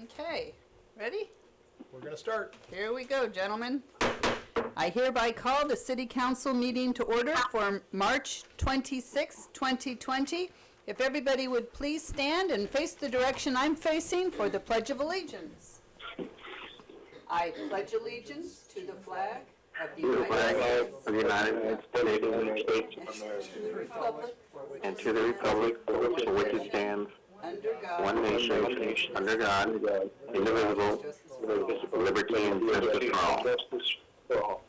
Okay, ready? We're going to start. Here we go, gentlemen. I hereby call the City Council meeting to order for March 26, 2020. If everybody would please stand and face the direction I'm facing for the Pledge of Allegiance. I pledge allegiance to the flag of the United States and to the republic for which it stands, under God, one nation, under God, indivisible, with liberty and justice for all.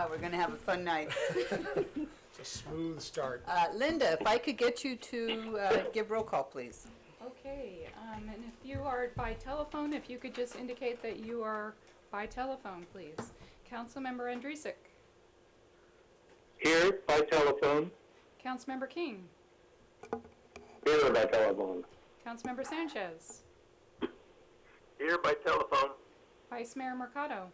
We're going to have a fun night. It's a smooth start. Linda, if I could get you to give roll call, please. Okay, and if you are by telephone, if you could just indicate that you are by telephone, please. Councilmember Andrusik. Here by telephone. Councilmember King. Here by telephone. Councilmember Sanchez. Here by telephone. Vice Mayor Mercado.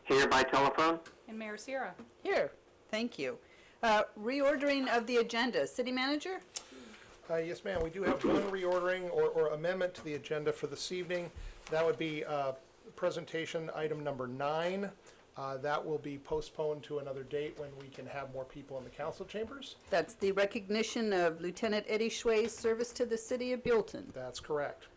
Here by telephone. And Mayor Sierra. Here, thank you. Reordering of the agenda. City Manager? Yes, ma'am. We do have one reordering or amendment to the agenda for this evening. That would be presentation item number 9. That will be postponed to another date when we can have more people in the council chambers. That's the recognition of Lieutenant Eddie Schway's service to the city of Buellton. That's correct.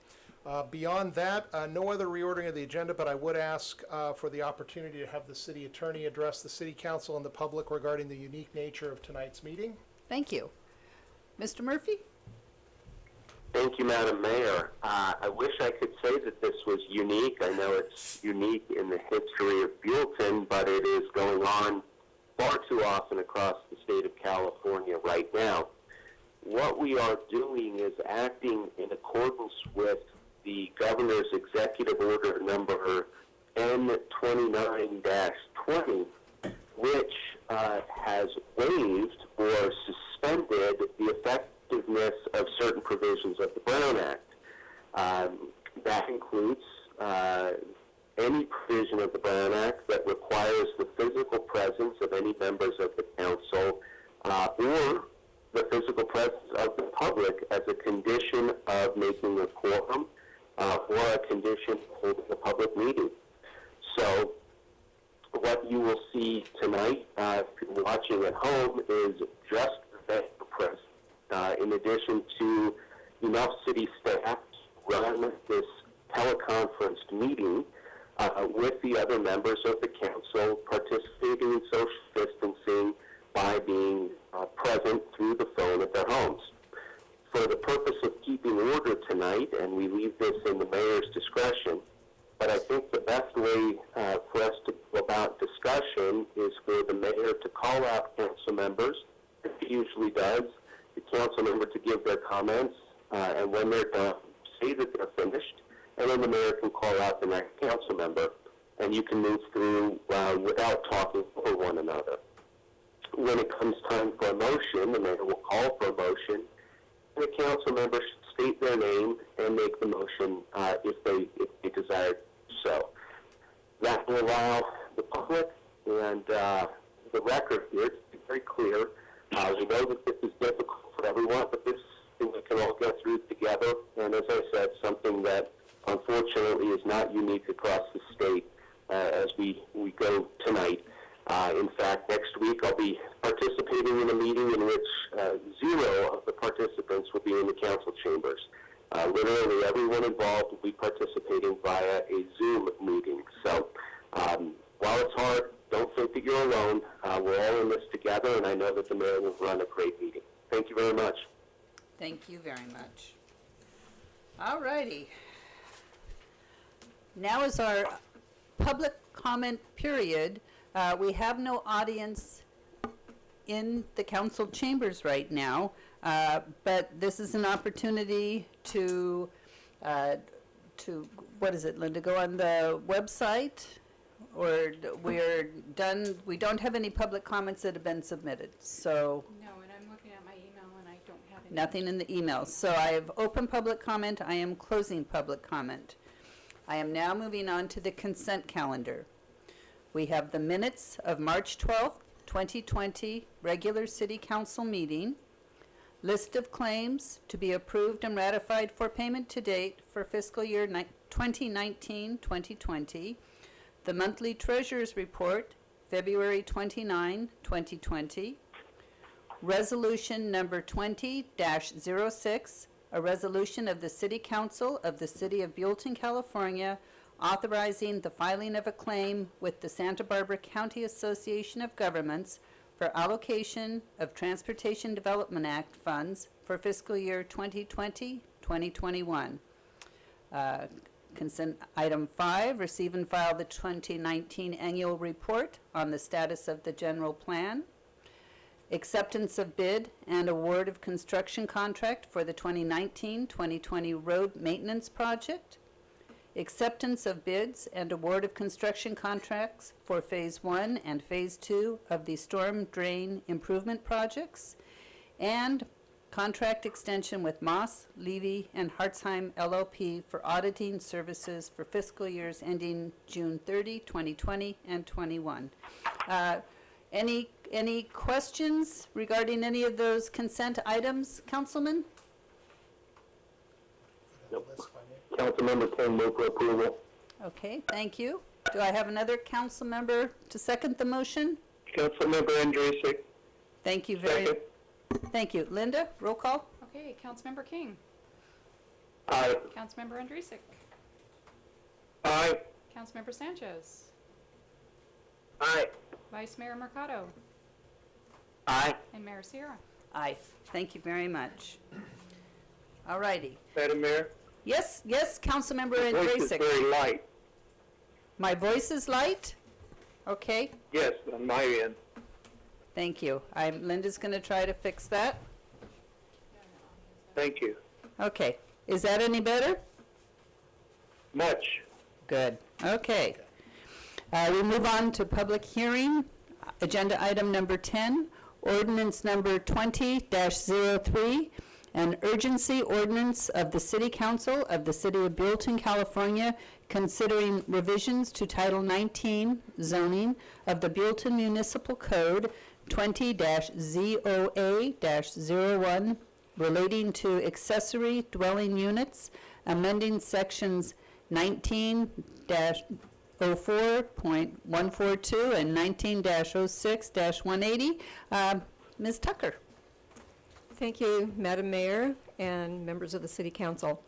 Beyond that, no other reordering of the agenda, but I would ask for the opportunity to have the city attorney address the city council and the public regarding the unique nature of tonight's meeting. Thank you. Mr. Murphy? Thank you, Madam Mayor. I wish I could say that this was unique. I know it's unique in the history of Buellton, but it is going on far too often across the state of California right now. What we are doing is acting in accordance with the governor's executive order number N29-20, which has waived or suspended the effectiveness of certain provisions of the Brown Act. That includes any provision of the Brown Act that requires the physical presence of any members of the council or the physical presence of the public as a condition of making a quorum or a condition of holding a public meeting. So what you will see tonight, if you're watching at home, is just the press. In addition to enough city staff to run this teleconferenced meeting with the other members of the council participating in social distancing by being present through the phone at their homes. For the purpose of keeping order tonight, and we leave this in the mayor's discretion, but I think the best way for us to go about discussion is for the mayor to call out council members, as he usually does, the council member to give their comments, and when they're done, say that they're finished, and then the mayor can call out the next council member, and you can move through without talking over one another. When it comes time for a motion, the mayor will call for a motion, and the council member should state their name and make the motion if they desire to do so. That will allow the public and the record here to be very clear. We know that this is difficult for everyone, but this is something we can all get through together. And as I said, something that unfortunately is not unique across the state as we go tonight. In fact, next week I'll be participating in a meeting in which 0 of the participants will be in the council chambers. Literally everyone involved will be participating via a Zoom meeting. So while it's hard, don't think that you're alone. We're all in this together, and I know that the mayor will run a great meeting. Thank you very much. Thank you very much. All righty. Now is our public comment period. We have no audience in the council chambers right now, but this is an opportunity to what is it, Linda, go on the website? Or we're done, we don't have any public comments that have been submitted, so. No, and I'm looking at my email and I don't have any. Nothing in the emails. So I have open public comment, I am closing public comment. I am now moving on to the consent calendar. We have the minutes of March 12th, 2020, regular city council meeting, List of claims to be approved and ratified for payment to date for fiscal year 2019-2020. The monthly treasurer's report, February 29, 2020. Resolution number 20-06, a resolution of the City Council of the City of Buellton, California, authorizing the filing of a claim with the Santa Barbara County Association of Governments for allocation of Transportation Development Act funds for fiscal year 2020-2021. Consent item 5, receive and file the 2019 annual report on the status of the general plan. Acceptance of bid and award of construction contract for the 2019-2020 road maintenance project. Acceptance of bids and award of construction contracts for Phase 1 and Phase 2 of the storm drain improvement projects, and contract extension with Moss, Levy, and Hartzheim LLP for auditing services for fiscal years ending June 30, 2020 and 21. Any questions regarding any of those consent items, Councilman? Councilmember King, move for approval. Okay, thank you. Do I have another council member to second the motion? Councilmember Andrusik. Thank you very, Second. thank you. Linda, roll call? Okay, Councilmember King. Aye. Councilmember Andrusik. Aye. Councilmember Sanchez. Aye. Vice Mayor Mercado. Aye. And Mayor Sierra. Aye, thank you very much. All righty. Madam Mayor? Yes, Councilmember Your voice is Andrusik. very light. My voice is light? Okay, Yes, on my end. thank you. Linda's going to try to fix that. Thank you. Okay, is that any better? Much. Good, okay. We move on to public hearing. Agenda item number 10, ordinance number 20-03, an urgency ordinance of the City Council of the City of Buellton, California, considering revisions to Title 19 zoning of the Buellton Municipal Code 20-ZOA-01 relating to accessory dwelling units, amending sections 19-04.142 and 19-06-180. Ms. Tucker. Thank you, Madam Mayor and members of the City Council.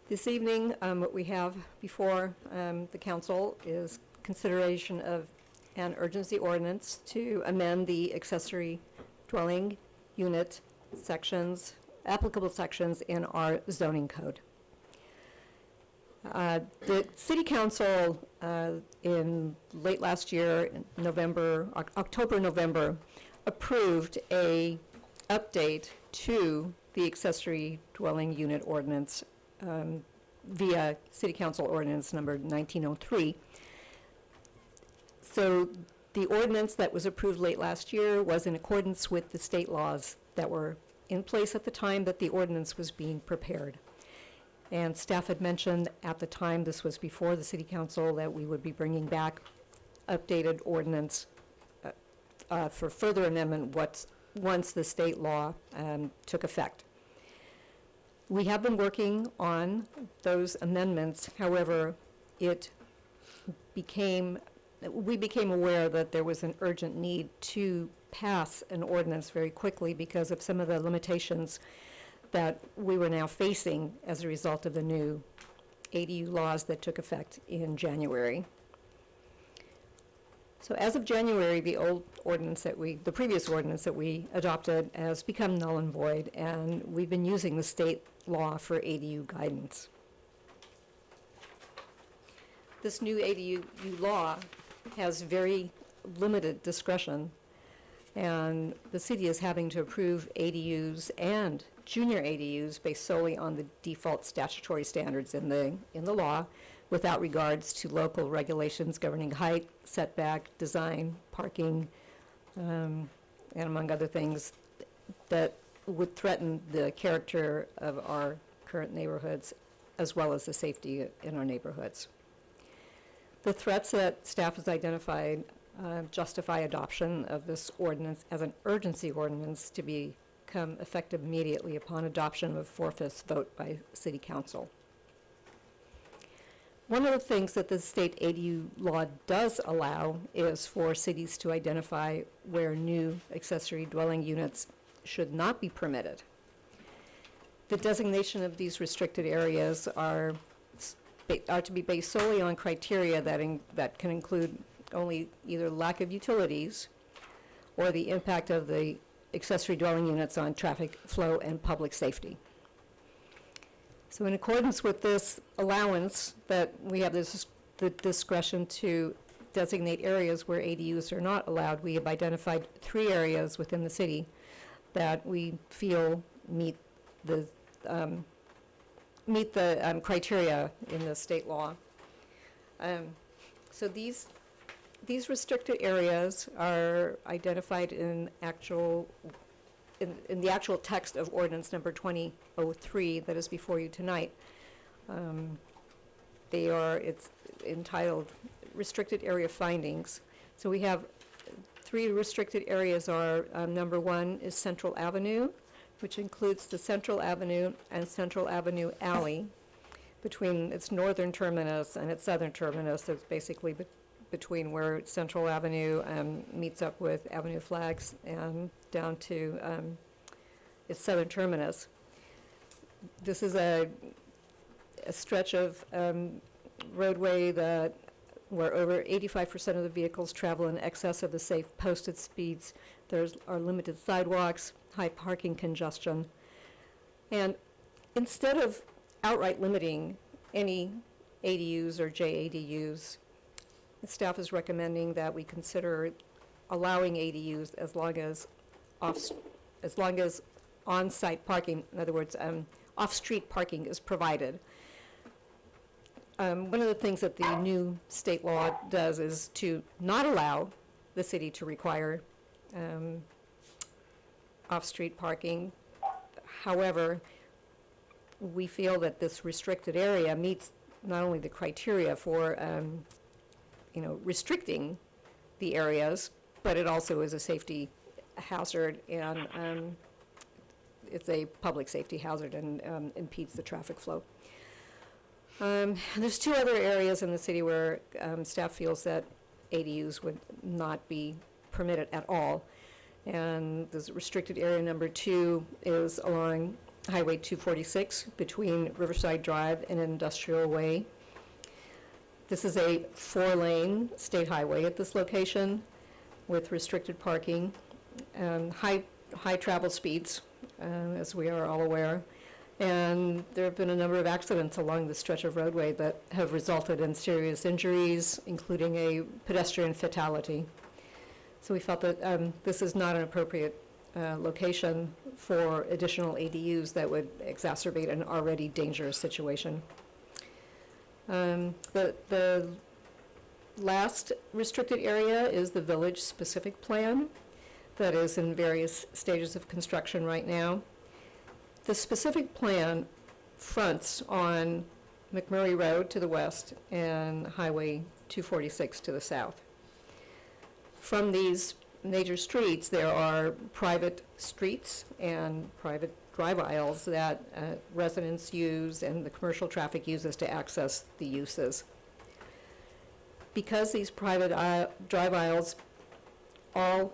This evening, what we have before the Council is consideration of an urgency ordinance to amend the accessory dwelling unit sections, applicable sections in our zoning code. The City Council in late last year, in October, November, approved a update to the accessory dwelling unit ordinance via City Council Ordinance number 1903. So the ordinance that was approved late last year was in accordance with the state laws that were in place at the time that the ordinance was being prepared. And staff had mentioned at the time, this was before the City Council, that we would be bringing back updated ordinance for further amendment once the state law took effect. We have been working on those amendments. However, we became aware that there was an urgent need to pass an ordinance very quickly because of some of the limitations that we were now facing as a result of the new ADU laws that took effect in January. So as of January, the previous ordinance that we adopted has become null and void, and we've been using the state law for ADU guidance. This new ADU law has very limited discretion, and the city is having to approve ADUs and junior ADUs based solely on the default statutory standards in the law, without regards to local regulations governing height, setback, design, parking, and among other things that would threaten the character of our current neighborhoods as well as the safety in our neighborhoods. The threats that staff has identified justify adoption of this ordinance as an urgency ordinance to be become effective immediately upon adoption of a 4/5 vote by City Council. One of the things that the state ADU law does allow is for cities to identify where new accessory dwelling units should not be permitted. The designation of these restricted areas are to be based solely on criteria that can include only either lack of utilities or the impact of the accessory dwelling units on traffic flow and public safety. So in accordance with this allowance, that we have the discretion to designate areas where ADUs are not allowed, we have identified 3 areas within the city that we feel meet the criteria in the state law. So these restricted areas are identified in the actual text of ordinance number 2003 that is before you tonight. It's entitled Restricted Area Findings. So we have 3 restricted areas are, number 1 is Central Avenue, which includes the Central Avenue and Central Avenue Alley between its northern terminus and its southern terminus. So it's basically between where Central Avenue meets up with Avenue Flags and down to its southern terminus. This is a stretch of roadway where over 85% of the vehicles travel in excess of the safe posted speeds. There are limited sidewalks, high parking congestion. And instead of outright limiting any ADUs or JADUs, the staff is recommending that we consider allowing ADUs as long as on-site parking, in other words, off-street parking is provided. One of the things that the new state law does is to not allow the city to require off-street parking. However, we feel that this restricted area meets not only the criteria for restricting the areas, but it also is a safety hazard, and it's a public safety hazard and impedes the traffic flow. There's 2 other areas in the city where staff feels that ADUs would not be permitted at all. And this restricted area number 2 is along Highway 246 between Riverside Drive and Industrial Way. This is a 4-lane state highway at this location with restricted parking, high travel speeds, as we are all aware. And there have been a number of accidents along this stretch of roadway that have resulted in serious injuries, including a pedestrian fatality. So we felt that this is not an appropriate location for additional ADUs that would exacerbate an already dangerous situation. The last restricted area is the village-specific plan that is in various stages of construction right now. The specific plan fronts on McMurray Road to the west and Highway 246 to the south. From these major streets, there are private streets and private drive aisles that residents use and the commercial traffic uses to access the uses. Because these private drive aisles all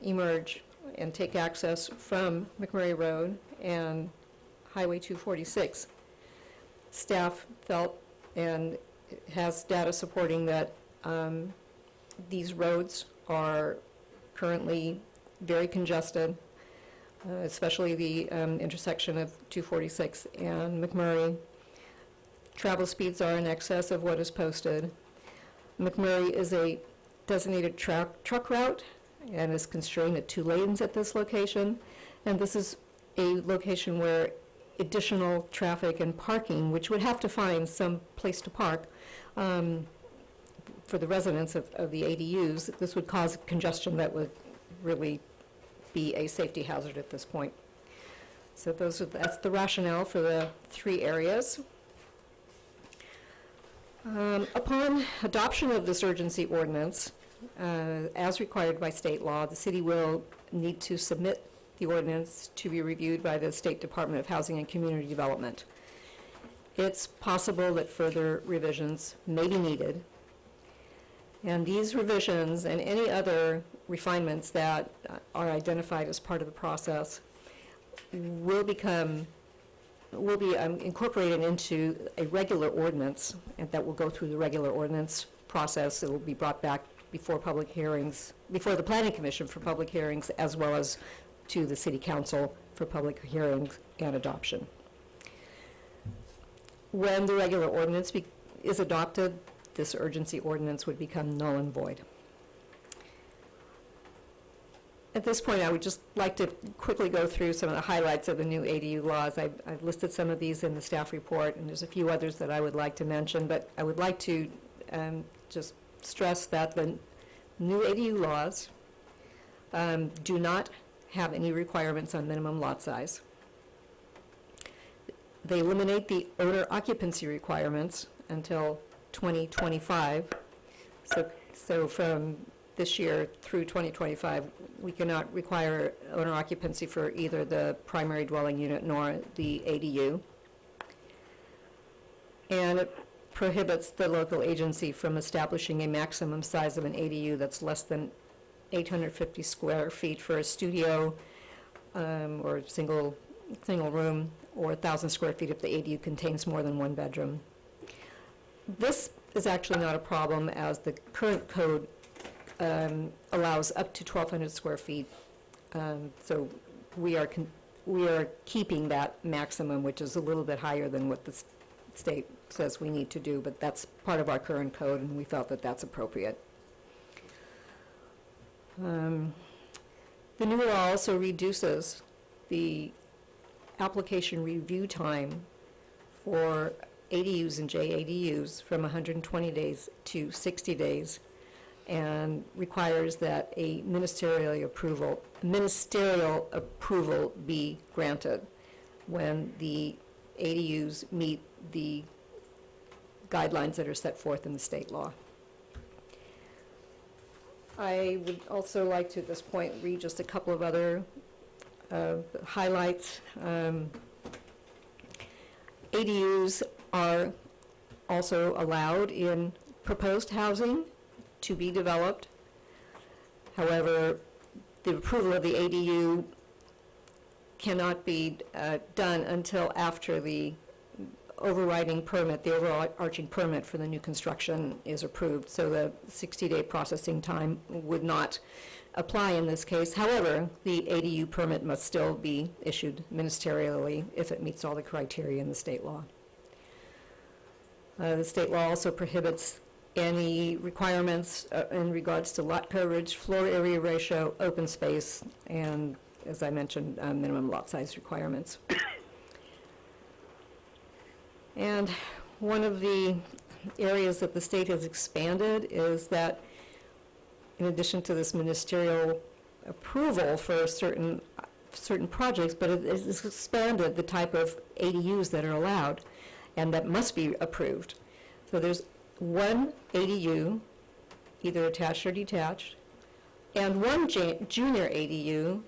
emerge and take access from McMurray Road and Highway 246, staff felt and has data supporting that these roads are currently very congested, especially the intersection of 246 and McMurray. Travel speeds are in excess of what is posted. McMurray is a designated truck route and is constrained at 2 lanes at this location. And this is a location where additional traffic and parking, which would have to find some place to park for the residents of the ADUs, this would cause congestion that would really be a safety hazard at this point. So that's the rationale for the 3 areas. Upon adoption of this urgency ordinance, as required by state law, the city will need to submit the ordinance to be reviewed by the State Department of Housing and Community Development. It's possible that further revisions may be needed, and these revisions and any other refinements that are identified as part of the process will be incorporated into a regular ordinance, and that will go through the regular ordinance process. It will be brought back before public hearings, before the Planning Commission for public hearings, as well as to the City Council for public hearings and adoption. When the regular ordinance is adopted, this urgency ordinance would become null and void. At this point, I would just like to quickly go through some of the highlights of the new ADU laws. I've listed some of these in the staff report, and there's a few others that I would like to mention, but I would like to just stress that the new ADU laws do not have any requirements on minimum lot size. They eliminate the owner occupancy requirements until 2025. So from this year through 2025, we cannot require owner occupancy for either the primary dwelling unit nor the ADU. And it prohibits the local agency from establishing a maximum size of an ADU that's less than 850 square feet for a studio or single room, or 1,000 square feet if the ADU contains more than one bedroom. This is actually not a problem, as the current code allows up to 1,200 square feet. So we are keeping that maximum, which is a little bit higher than what the state says we need to do, but that's part of our current code, and we felt that that's appropriate. The new law also reduces the application review time for ADUs and JADUs from 120 days to 60 days, and requires that a ministerial approval be granted when the ADUs meet the guidelines that are set forth in the state law. I would also like to, at this point, read just a couple of other highlights. ADUs are also allowed in proposed housing to be developed. However, the approval of the ADU cannot be done until after the overriding permit, the overarching permit for the new construction is approved. So the 60-day processing time would not apply in this case. However, the ADU permit must still be issued ministerially if it meets all the criteria in the state law. The state law also prohibits any requirements in regards to lot coverage, floor area ratio, open space, and, as I mentioned, minimum lot size requirements. And one of the areas that the state has expanded is that, in addition to this ministerial approval for certain projects, but it has expanded the type of ADUs that are allowed and that must be approved. So there's one ADU, either attached or detached, and one junior ADU,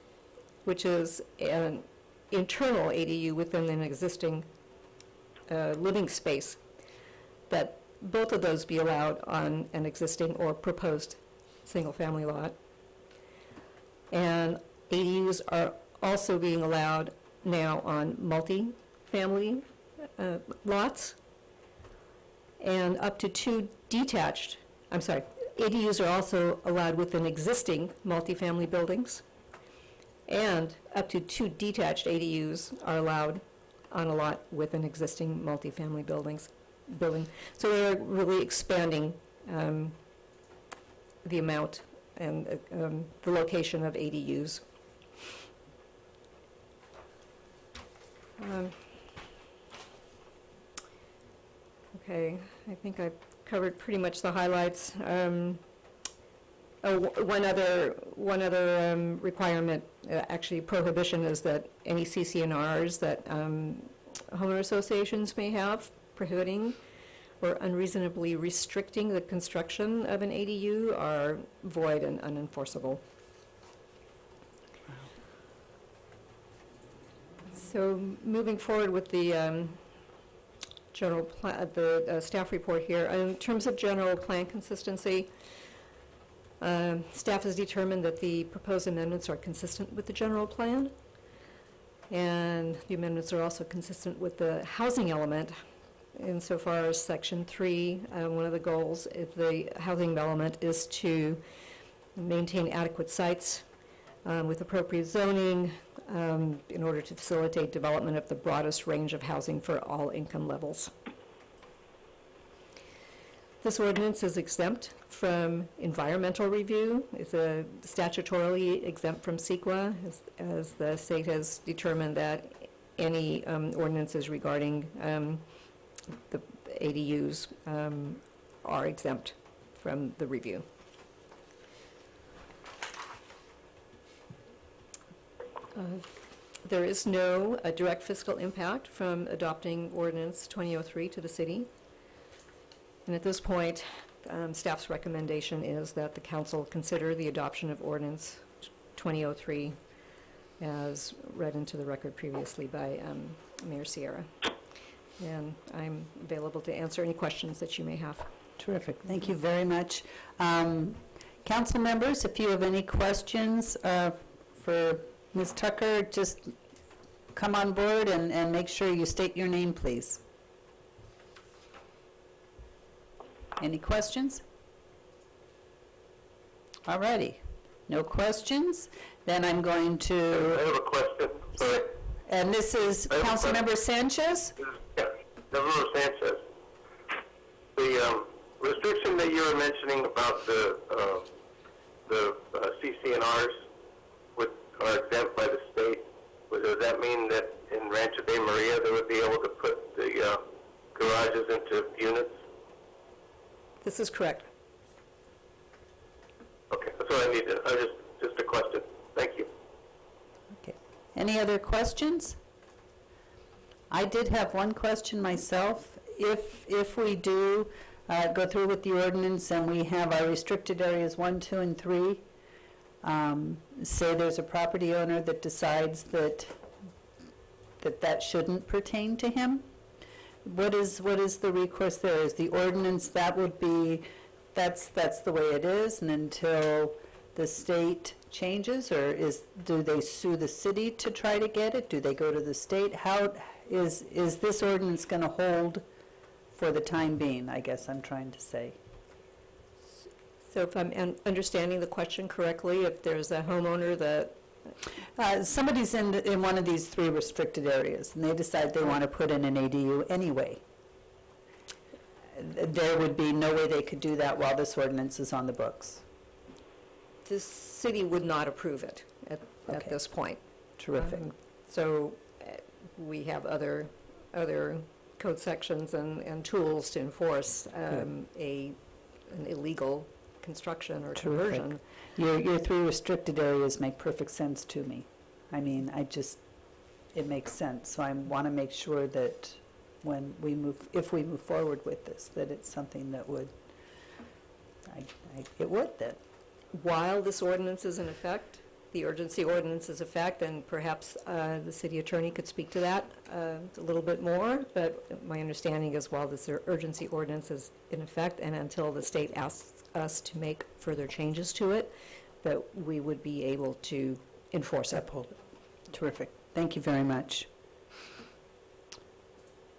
which is an internal ADU within an existing living space, that both of those be allowed on an existing or proposed single-family lot. And ADUs are also being allowed now on multi-family lots, and up to two detached, ADUs are also allowed within existing multifamily buildings, and up to two detached ADUs are allowed on a lot with an existing multifamily building. So they're really expanding the amount and the location of ADUs. Okay, I think I've covered pretty much the highlights. One other requirement, actually prohibition, is that any CC&Rs that homeowner associations may have prohibiting or unreasonably restricting the construction of an ADU are void and unenforceable. So moving forward with the staff report here, in terms of general plan consistency, staff has determined that the proposed amendments are consistent with the general plan, and the amendments are also consistent with the housing element. Insofar as Section 3, one of the goals of the housing element is to maintain adequate sites with appropriate zoning in order to facilitate development of the broadest range of housing for all income levels. This ordinance is exempt from environmental review. It's statutorily exempt from CEQA, as the state has determined that any ordinances regarding the ADUs are exempt from the review. There is no direct fiscal impact from adopting Ordinance 2003 to the city. And at this point, staff's recommendation is that the council consider the adoption of Ordinance 2003 as read into the record previously by Mayor Sierra. And I'm available to answer any questions that you may have. Terrific. Thank you very much. Council members, if you have any questions for Ms. Tucker, just come on board and make sure you state your name, please. Any questions? All righty. No questions? Then I'm going to... I have a question. Sorry. And this is Councilmember Sanchez? Yeah, Member Sanchez. The restriction that you were mentioning about the CC&Rs are exempt by the state, does that mean that in Rancho de Maria they would be able to put the garages into units? This is correct. Okay, that's what I needed. Just a question. Thank you. Okay. Any other questions? I did have one question myself. If we do go through with the ordinance and we have our restricted areas 1, 2, and 3, say there's a property owner that decides that shouldn't pertain to him, what is the recourse there? Is the ordinance, that would be, that's the way it is, and until the state changes, or do they sue the city to try to get it? Do they go to the state? How is this ordinance going to hold for the time being, I guess I'm trying to say? So if I'm understanding the question correctly, if there's a homeowner that... somebody's in one of these 3 restricted areas, and they decide they want to put in an ADU anyway. There would be no way they could do that while this ordinance is on the books. The city would not approve it at this point. Terrific. So we have other code sections and tools to enforce an illegal construction or conversion. Your 3 restricted areas make perfect sense to me. I mean, it makes sense. So I want to make sure that if we move forward with this, that it's something that would, that. While this ordinance is in effect, the urgency ordinance is in effect, and perhaps the city attorney could speak to that a little bit more, but my understanding is while this urgency ordinance is in effect and until the state asks us to make further changes to it, that we would be able to enforce it. Terrific. Thank you very much.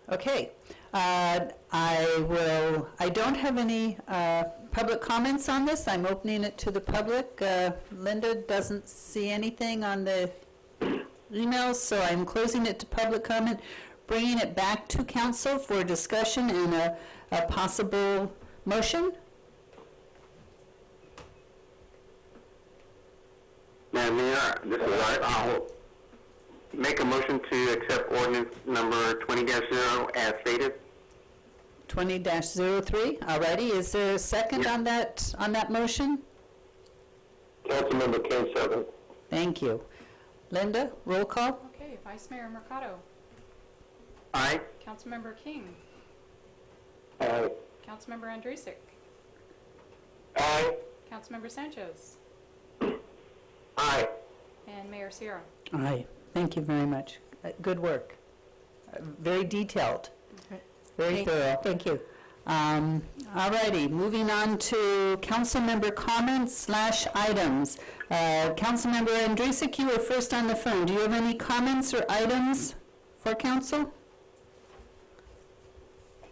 Okay. I don't have any public comments on this. I'm opening it to the public. Linda doesn't see anything on the emails, so I'm closing it to public comment, bringing it back to council for discussion and a possible motion. Madam Mayor, this is Art. I'll make a motion to accept ordinance number 20-0 as stated. 20-03. Alrighty. Is there a second on that motion? Councilmember King, second. Thank you. Linda, roll call. Okay, Vice Mayor Mercado. Aye. Councilmember King. Aye. Councilmember Andrusik. Aye. Councilmember Sanchez. Aye. And Mayor Sierra. Aye. Thank you very much. Good work. Very detailed, very Thank- thorough. Thank you. All righty, moving on to council member comments / items. Councilmember Andrusik, you were first on the phone. Do you have any comments or items for council?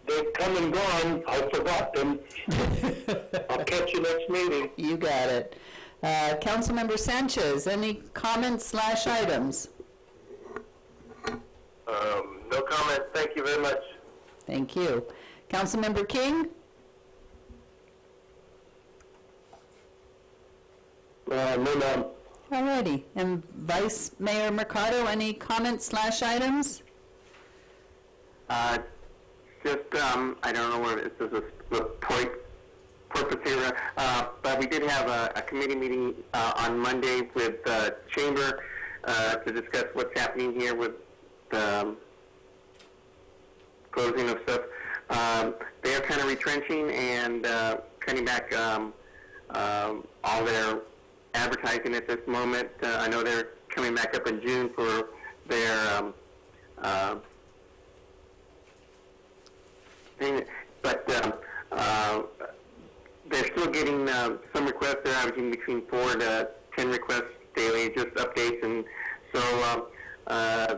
They've come and gone. I forgot them. I'll catch you next meeting. You got it. Councilmember Sanchez, any comments / items? No comment. Thank you very much. Thank you. Councilmember King? No, ma'am. All righty. And Vice Mayor Mercado, any comments / items? I don't know where this is a point purpose here, but we did have a committee meeting on Monday with the Chamber to discuss what's happening here with the closing of stuff. They are kind of retrenching and cutting back all their advertising at this moment. I know they're coming back up in June for their thing, but they're still getting some requests. They're averaging between 4 to 10 requests daily, just updates, and so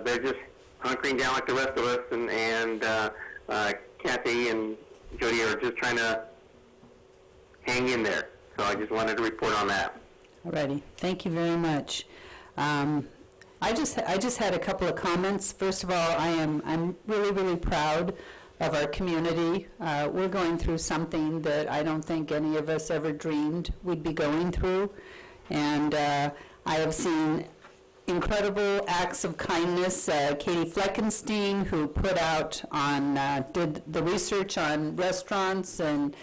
they're just hunkering down like the rest of us, and Kathy and Jody are just trying to hang in there. So I just wanted to report on that. Alrighty, thank you very much. I just had a couple of comments. First of all, I'm really proud of our community. We're going through something that I don't think any of us ever dreamed we'd be going through, and I have seen incredible acts of kindness. Katie Fleckenstein, who put out on, did the research on restaurants and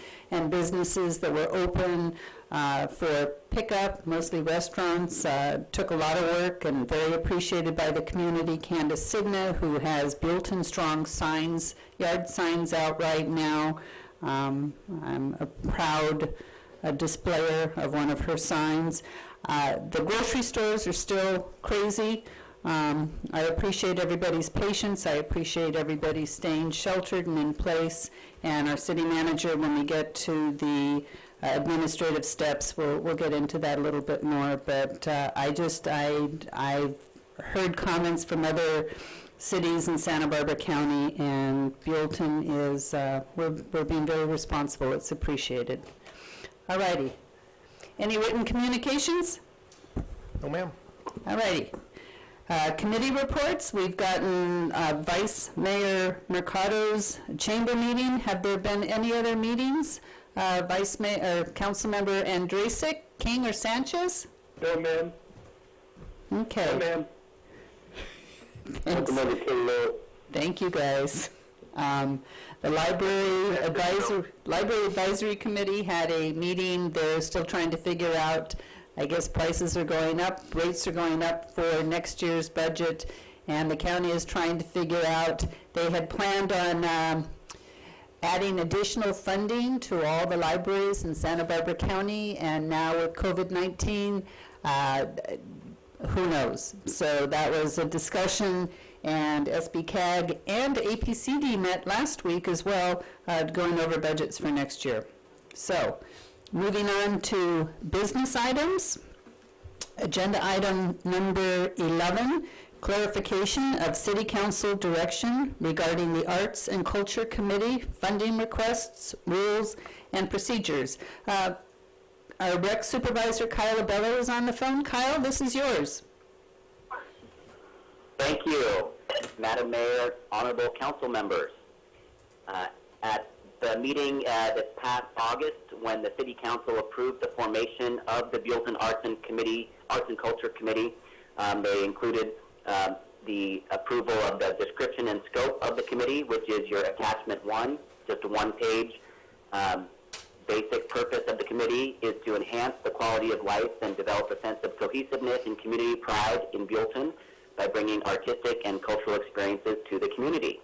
businesses that were open for pickup, mostly restaurants, took a lot of work and very appreciated by the community. Candace Signa, who has Buellton Strong signs, yard signs out right now. I'm a proud displayer of one of her signs. The grocery stores are still crazy. I appreciate everybody's patience. I appreciate everybody staying sheltered and in place. And our city manager, when we get to the administrative steps, we'll get into that a little bit more. But I've heard comments from other cities in Santa Barbara County, and Buellton is, we're being very responsible. It's appreciated. All righty. Any written communications? No, ma'am. All righty. Committee reports, we've gotten Vice Mayor Mercado's chamber meeting. Have there been any other meetings? Vice Mayor, Councilmember Andrusik, King, or Sanchez? No, ma'am. Okay. No, ma'am. Thanks. Thank you, guys. The Library Advisory Committee had a meeting. They're still trying to figure out, I guess prices are going up, rates are going up for next year's budget, and the county is trying to figure out, they had planned on adding additional funding to all the libraries in Santa Barbara County, and now with COVID-19, who knows? So that was a discussion, and SBCAG and APCD met last week as well, going over budgets for next year. So, moving on to business items. Agenda item number 11, clarification of City Council direction regarding the Arts and Culture Committee funding requests, rules, and procedures. Our Rec Supervisor Kyle Abello is on the phone. Kyle, this is yours. Thank you, Madam Mayor, honorable council members. At the meeting this past August, when the City Council approved the formation of the Buellton Arts and Culture Committee, they included the approval of the description and scope of the committee, which is your attachment 1, just a one-page. Basic purpose of the committee is to enhance the quality of life and develop a sense of cohesiveness and community pride in Buellton by bringing artistic and cultural experiences to the community.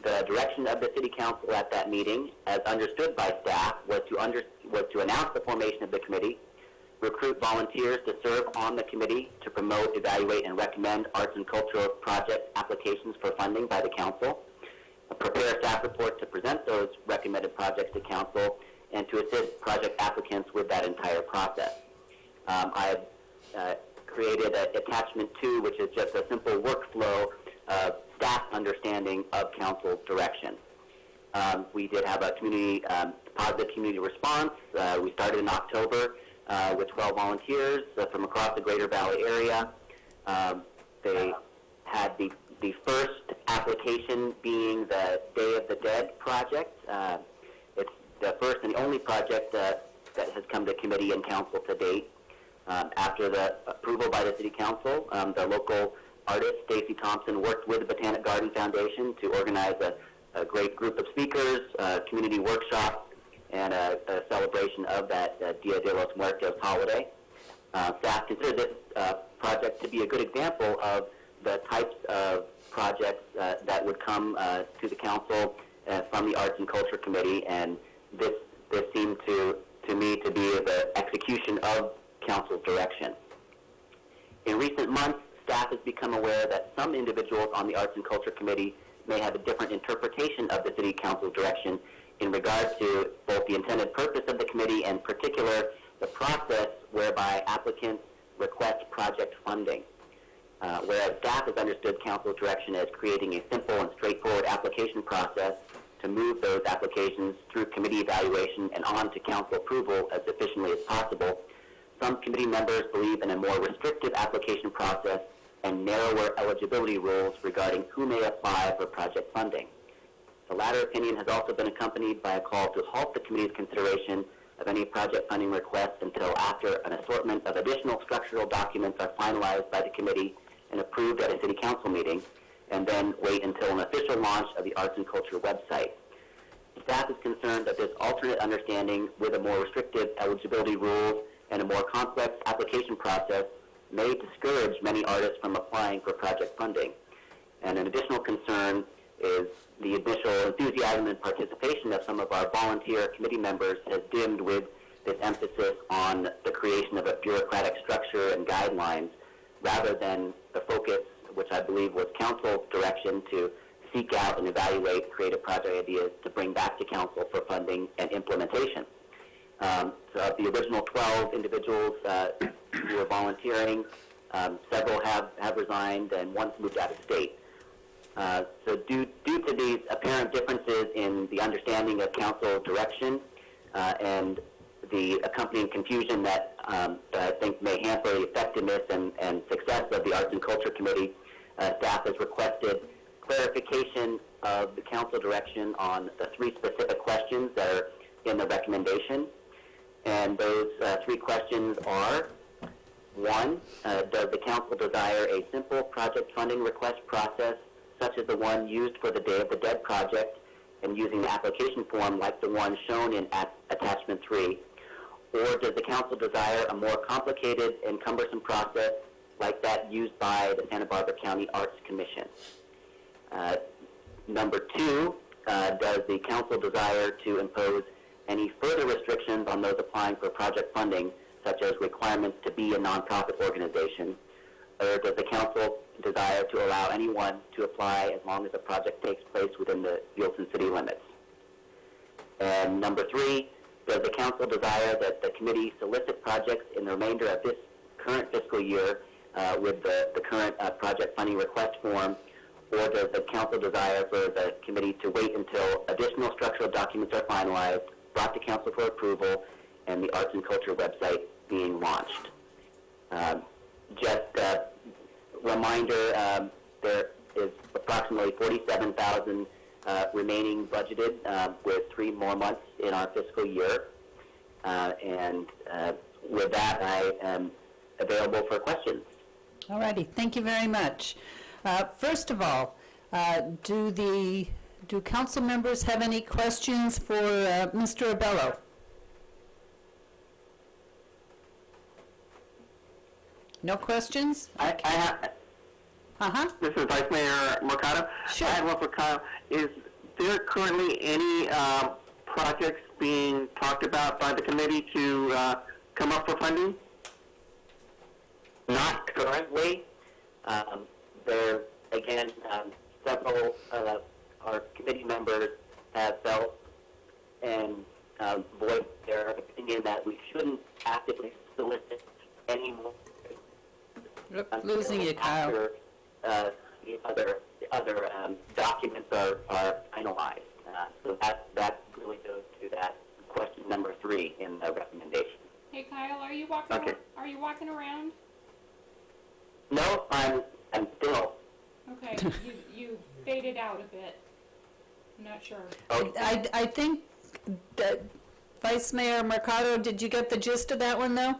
The direction of the City Council at that meeting, as understood by staff, was to announce the formation of the committee, recruit volunteers to serve on the committee to promote, evaluate, and recommend arts and cultural project applications for funding by the council, prepare staff reports to present those recommended projects to council, and to assist project applicants with that entire process. I have created attachment 2, which is just a simple workflow of staff understanding of council's direction. We did have a positive community response. We started in October with 12 volunteers from across the Greater Valley area. They had the first application being the Day of the Dead project. It's the first and the only project that has come to committee and council to date. After the approval by the City Council, the local artist, Stacy Thompson, worked with the Botanic Garden Foundation to organize a great group of speakers, a community workshop, and a celebration of that Dia de los Muertos holiday. Staff consider this project to be a good example of the types of projects that would come to the council from the Arts and Culture Committee, and this seemed to me to be the execution of council's direction. In recent months, staff has become aware that some individuals on the Arts and Culture Committee may have a different interpretation of the City Council's direction in regard to both the intended purpose of the committee and in particular the process whereby applicants request project funding. Whereas staff has understood council's direction as creating a simple and straightforward application process to move those applications through committee evaluation and on to council approval as efficiently as possible, some committee members believe in a more restrictive application process and narrower eligibility rules regarding who may apply for project funding. The latter opinion has also been accompanied by a call to halt the committee's consideration of any project funding requests until after an assortment of additional structural documents are finalized by the committee and approved at a City Council meeting, and then wait until an official launch of the Arts and Culture website. Staff is concerned that this alternate understanding with a more restrictive eligibility rules and a more complex application process may discourage many artists from applying for project funding. And an additional concern is the initial enthusiasm and participation of some of our volunteer committee members has dimmed with this emphasis on the creation of a bureaucratic structure and guidelines rather than the focus, which I believe was council's direction, to seek out and evaluate creative project ideas to bring back to council for funding and implementation. So of the original 12 individuals who were volunteering, several have resigned and one's moved out of state. So due to these apparent differences in the understanding of council direction and the accompanying confusion that I think may hamper the effectiveness and success of the Arts and Culture Committee, staff has requested clarification of the council direction on the 3 specific questions that are in the recommendation. And those 3 questions are: 1, does the council desire a simple project funding request process such as the one used for the Day of the Dead project and using the application form like the one shown in attachment 3? Or does the council desire a more complicated and cumbersome process like that used by the Santa Barbara County Arts Commission? Number 2, does the council desire to impose any further restrictions on those applying for project funding, such as requirements to be a nonprofit organization? Or does the council desire to allow anyone to apply as long as the project takes place within the Buellton city limits? And number 3, does the council desire that the committee solicit projects in the remainder of this current fiscal year with the current project funding request form, or does the council desire for the committee to wait until additional structural documents are finalized, brought to council for approval, and the Arts and Culture website being launched? Just a reminder, there is approximately $47,000 remaining budgeted with 3 more months in our fiscal year. And with that, I am available for questions. All righty, thank you very much. First of all, do council members have any questions for Mr. Abello? No questions? I have, Uh-huh. this is Vice Mayor Mercado. Sure. I have one for Kyle. Is there currently any projects being talked about by the committee to come up for funding? Not currently. There, again, several of our committee members have felt and voiced their opinion that we shouldn't actively solicit any more. Losing you, Kyle. After the other documents are finalized. So that really goes to that question number 3 in the recommendation. Hey Kyle, are you walking? Okay. Are you walking around? No, I'm still. Okay, you faded out a bit. I'm not sure. I think that Vice Mayor Mercado, did you get the gist of that one, though?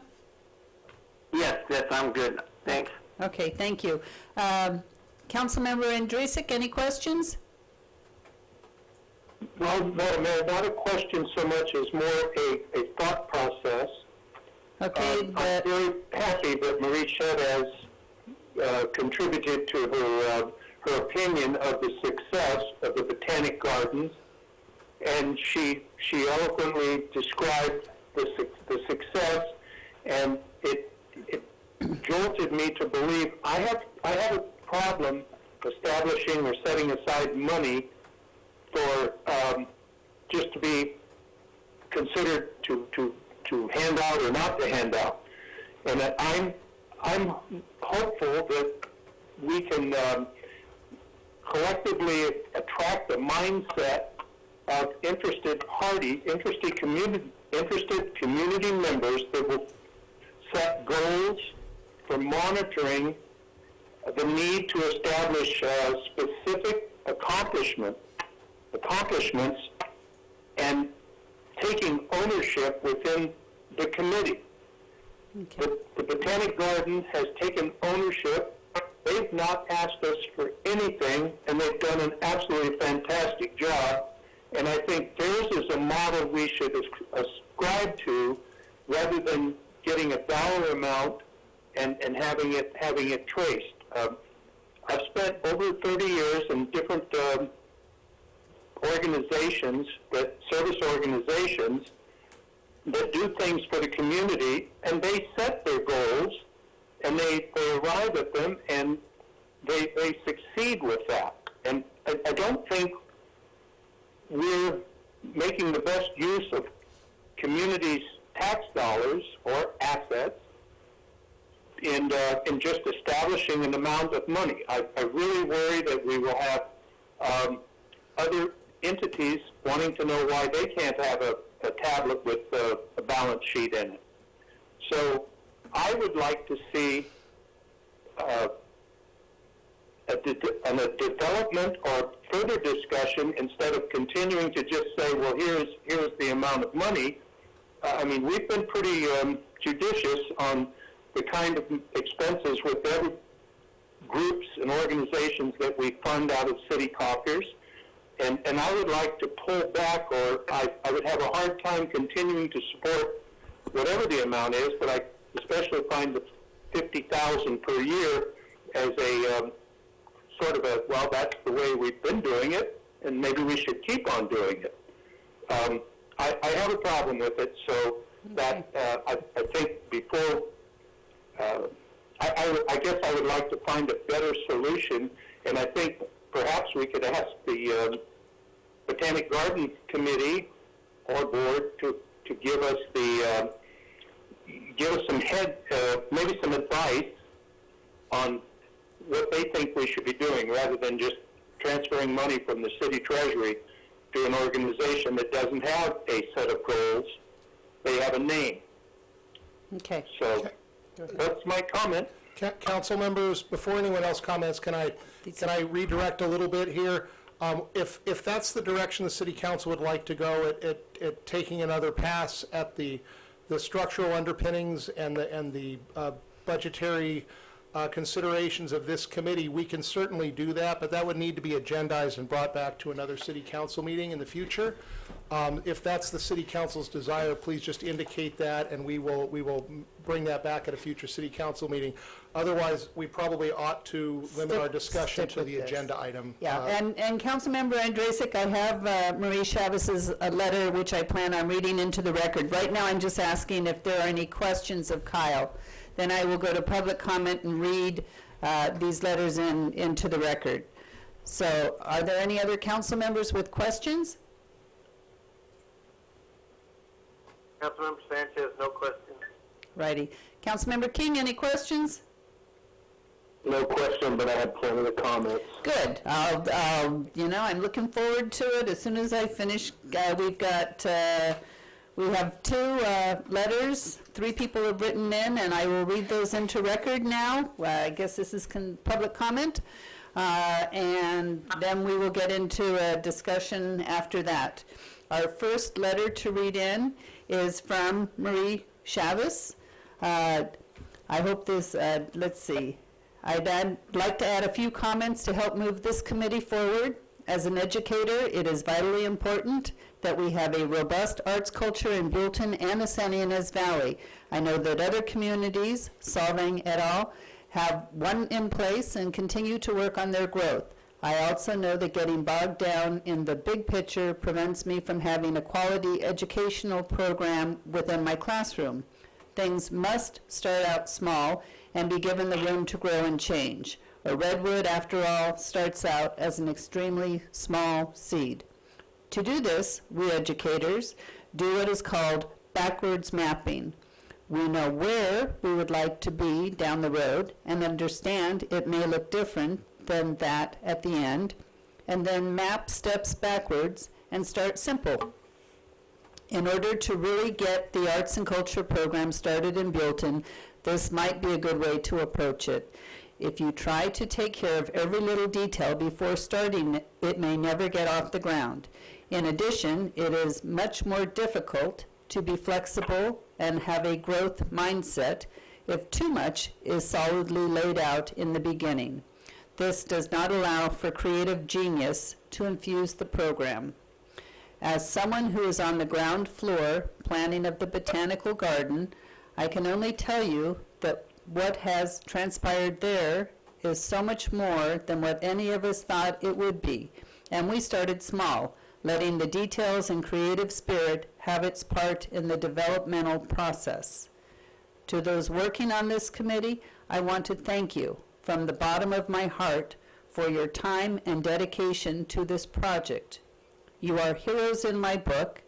Yes, I'm good. Thanks. Okay, thank you. Councilmember Andrusik, any questions? Well, no, Mayor, not a question so much as more a thought process. Okay, I'm very happy that Marie Shed has contributed to her opinion of the success of the Botanic Gardens, and she eloquently described the success, and it jolted me to believe I have a problem establishing or setting aside money for just to be considered to hand out or not to hand out, and that I'm hopeful that we can collectively attract the mindset of interested community members that will set goals for monitoring the need to establish specific accomplishments and taking ownership within the committee. The Botanic Garden has taken ownership. They've not asked us for anything, and they've done an absolutely fantastic job. And I think theirs is a model we should ascribe to, rather than getting a dollar amount and having it traced. I've spent over 30 years in different organizations, service organizations, that do things for the community, and they set their goals, and they arrive at them, and they succeed with that. And I don't think we're making the best use of communities' tax dollars or assets in just establishing an amount of money. I really worry that we will have other entities wanting to know why they can't have a tablet with a balance sheet in it. So I would like to see a development or further discussion, instead of continuing to just say, well, here's the amount of money. I mean, we've been pretty judicious on the kind of expenses with every groups and organizations that we fund out of city coffers. And I would like to pull back, or I would have a hard time continuing to support whatever the amount is, but I especially find the $50,000 per year as a sort of a, well, that's the way we've been doing it, and maybe we should keep on doing it. I have a problem with it, so that I think before, I guess I would like to find a better solution, and I think perhaps we could ask the Botanic Garden Committee or board to give us some maybe some advice on what they think we should be doing, rather than just transferring money from the city treasury to an organization that doesn't have a set of goals. They have a name. Okay. So that's my comment. Council members, before anyone else comments, can I redirect a little bit here? If that's the direction the city council would like to go, at taking another pass at the structural underpinnings and the budgetary considerations of this committee, we can certainly do that, but that would need to be agendized and brought back to another city council meeting in the future. If that's the city council's desire, please just indicate that, and we will bring that back at a future city council meeting. Otherwise, we probably ought to limit our discussion to the agenda item. Yeah, and Councilmember Andrusik, I have Marie Chavez's letter, which I plan on reading into the record. Right now, I'm just asking if there are any questions of Kyle then I will go to public comment and read these letters into the record. So are there any other council members with questions? Councilmember Sanchez, no questions. Righty. Councilmember King, any questions? No question, but I had plenty of comments. Good. I'm looking forward to it as soon as I finish. We have 2 letters. 3 people have written in, and I will read those into record now. I guess this is public comment. And then we will get into a discussion after that. Our first letter to read in is from Marie Chavez. I hope this, let's see. I'd like to add a few comments to help move this committee forward. As an educator, it is vitally important that we have a robust arts culture in Buellton and the San Ynez Valley. I know that other communities, Solvang et al., have one in place and continue to work on their growth. I also know that getting bogged down in the big picture prevents me from having a quality educational program within my classroom. Things must start out small and be given the room to grow and change. A redwood, after all, starts out as an extremely small seed. To do this, we educators do what is called backwards mapping. We know where we would like to be down the road and understand it may look different than that at the end, and then map steps backwards and start simple. In order to really get the arts and culture program started in Buellton, this might be a good way to approach it. If you try to take care of every little detail before starting, it may never get off the ground. In addition, it is much more difficult to be flexible and have a growth mindset if too much is solidly laid out in the beginning. This does not allow for creative genius to infuse the program. As someone who is on the ground floor planning of the botanical garden, I can only tell you that what has transpired there is so much more than what any of us thought it would be. And we started small, letting the details and creative spirit have its part in the developmental process. To those working on this committee, I want to thank you from the bottom of my heart for your time and dedication to this project. You are heroes in my book.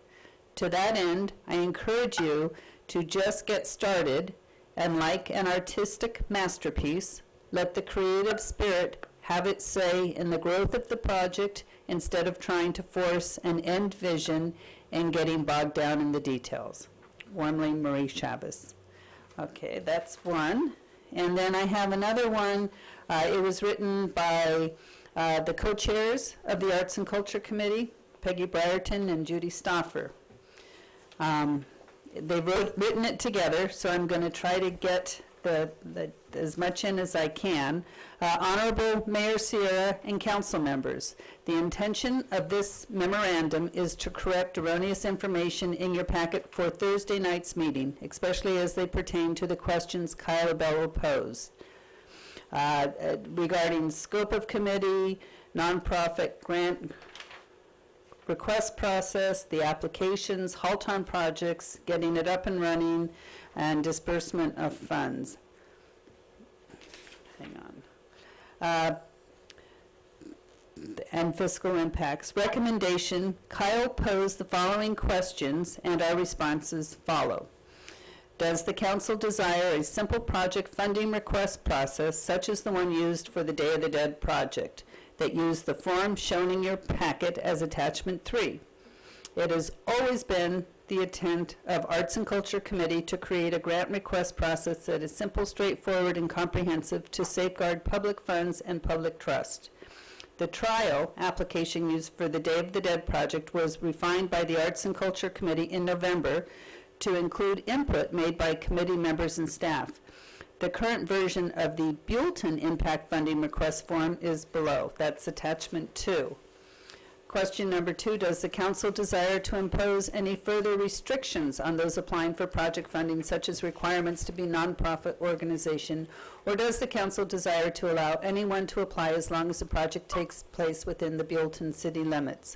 To that end, I encourage you to just get started, and like an artistic masterpiece, let the creative spirit have its say in the growth of the project instead of trying to force an end vision and getting bogged down in the details. Warmly, Marie Chavez. Okay, that's one. And then I have another one. It was written by the co-chairs of the Arts and Culture Committee, Peggy Brierton and Judy Stauffer. They've written it together, so I'm going to try to get as much in as I can. Honorable Mayor Sierra and council members, the intention of this memorandum is to correct erroneous information in your packet for Thursday night's meeting, especially as they pertain to the questions Kyle Bello posed. Regarding scope of committee, nonprofit grant request process, the applications, halt on projects, getting it up and running, and disbursement of funds. Hang on. And fiscal impacts. Recommendation, Kyle posed the following questions and our responses follow. Does the council desire a simple project funding request process such as the one used for the Day of the Dead project that used the form shown in your packet as attachment 3? It has always been the intent of Arts and Culture Committee to create a grant request process that is simple, straightforward, and comprehensive to safeguard public funds and public trust. The trial application used for the Day of the Dead project was refined by the Arts and Culture Committee in November to include input made by committee members and staff. The current version of the Buellton Impact Funding Request form is below. That's attachment 2. Question number 2, does the council desire to impose any further restrictions on those applying for project funding, such as requirements to be nonprofit organization, or does the council desire to allow anyone to apply as long as the project takes place within the Buellton city limits?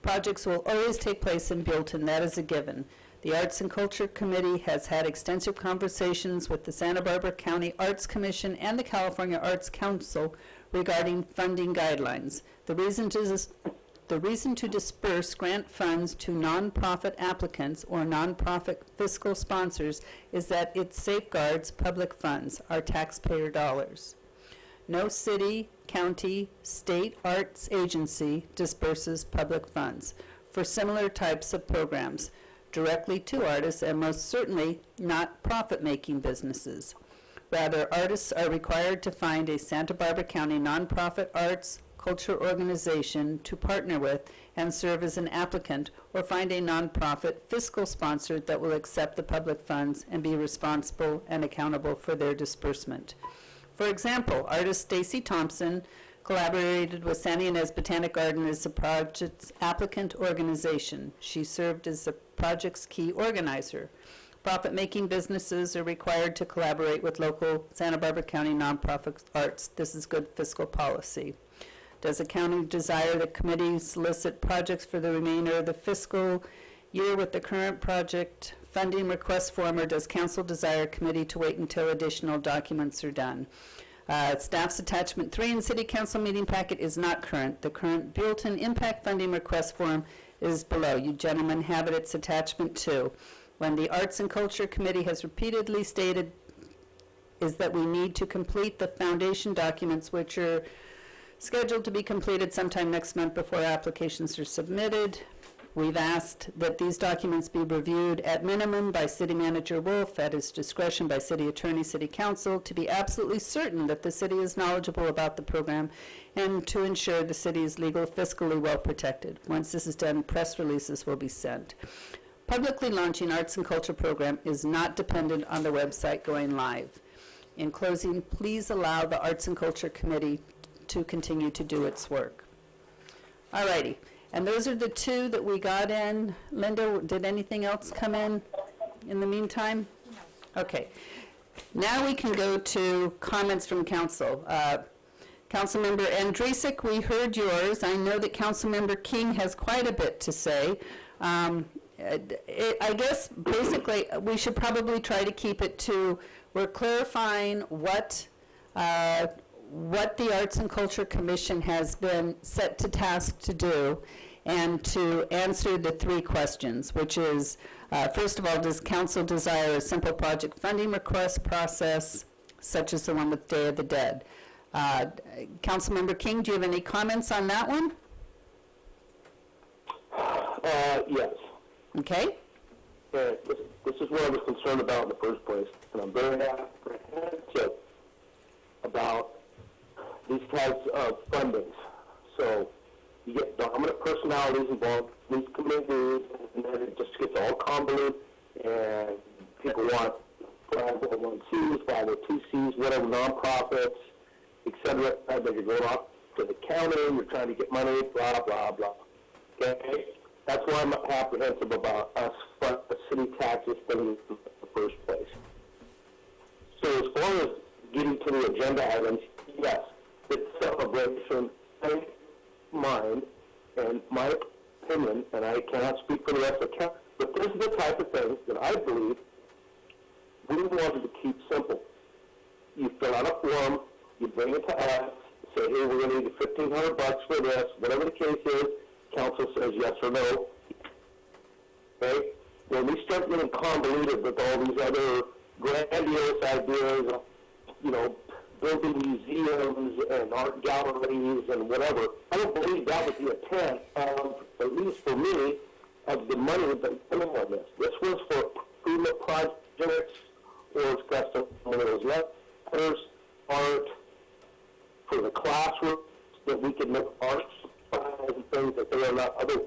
projects will always take place in Buellton. That is a given. The Arts and Culture Committee has had extensive conversations with the Santa Barbara County Arts Commission and the California Arts Council regarding funding guidelines. The reason to disperse grant funds to nonprofit applicants or nonprofit fiscal sponsors is that it safeguards public funds, our taxpayer dollars. No city, county, state arts agency disperses public funds for similar types of programs directly to artists, and most certainly not profit-making businesses. Rather, artists are required to find a Santa Barbara County nonprofit arts culture organization to partner with and serve as an applicant, or find a nonprofit fiscal sponsor that will accept the public funds and be responsible and accountable for their disbursement. For example, artist Stacy Thompson collaborated with Santa Ynez Botanic Garden as the project's applicant organization. She served as the project's key organizer. Profit-making businesses are required to collaborate with local Santa Barbara County nonprofit arts. This is good fiscal policy. Does the county desire the committee solicit projects for the remainder of the fiscal year with the current project funding request form, or does council desire a committee to wait until additional documents are done? Staff's attachment 3 in city council meeting packet is not current. The current Buellton impact funding request form is below. You gentlemen have it. It's attachment 2. When the Arts and Culture Committee has repeatedly stated is that we need to complete the foundation documents, which are scheduled to be completed sometime next month before applications are submitted. We've asked that these documents be reviewed at minimum by City Manager Wolf, at his discretion by City Attorney, City Council, to be absolutely certain that the city is knowledgeable about the program and to ensure the city is legal, fiscally well protected. Once this is done, press releases will be sent. Publicly launching arts and culture program is not dependent on the website going live. In closing, please allow the Arts and Culture Committee to continue to do its work. All righty. And those are the two that we got in. Linda, did anything else come in the meantime? No. Okay. Now we can go to comments from council. Councilmember Andresic, we heard yours. I know that Councilmember King has quite a bit to say. I guess basically we should probably try to keep it to, we're clarifying what the Arts and Culture Commission has been set to task to do, and to answer the 3 questions, which is, first of all, does council desire a simple project funding request process, such as the one with Day of the Dead? Councilmember King, do you have any comments on that one? Yes. Okay. This is what I was concerned about in the first place, and I'm very apprehensive about these types of fundings. So you get dominant personalities involved in these committees, and then it just gets all convoluted, and people want 501Cs, 502Cs, whatever, nonprofits, etc. And then you're going off to the county, you're trying to get money, blah, blah, blah. Okay? That's why I'm apprehensive about us funding the city taxes in the first place. So as far as getting to the agenda items, yes, it's celebration, mind, and my opinion, and I cannot speak for the rest of the council, but this is the type of thing that I believe we wanted to keep simple. You fill out a form, you bring it to us, say, hey, we're going to need $1,500 for this, whatever the case is, council says yes or no. Okay? When we start getting convoluted with all these other grandiose ideas, you know, building museums and art galleries and whatever, I don't believe that was the intent of, at least for me, of the money that came on this. This was for improvement projects or custom letters, art, for the classrooms, that we could make art supplies and things that they are not other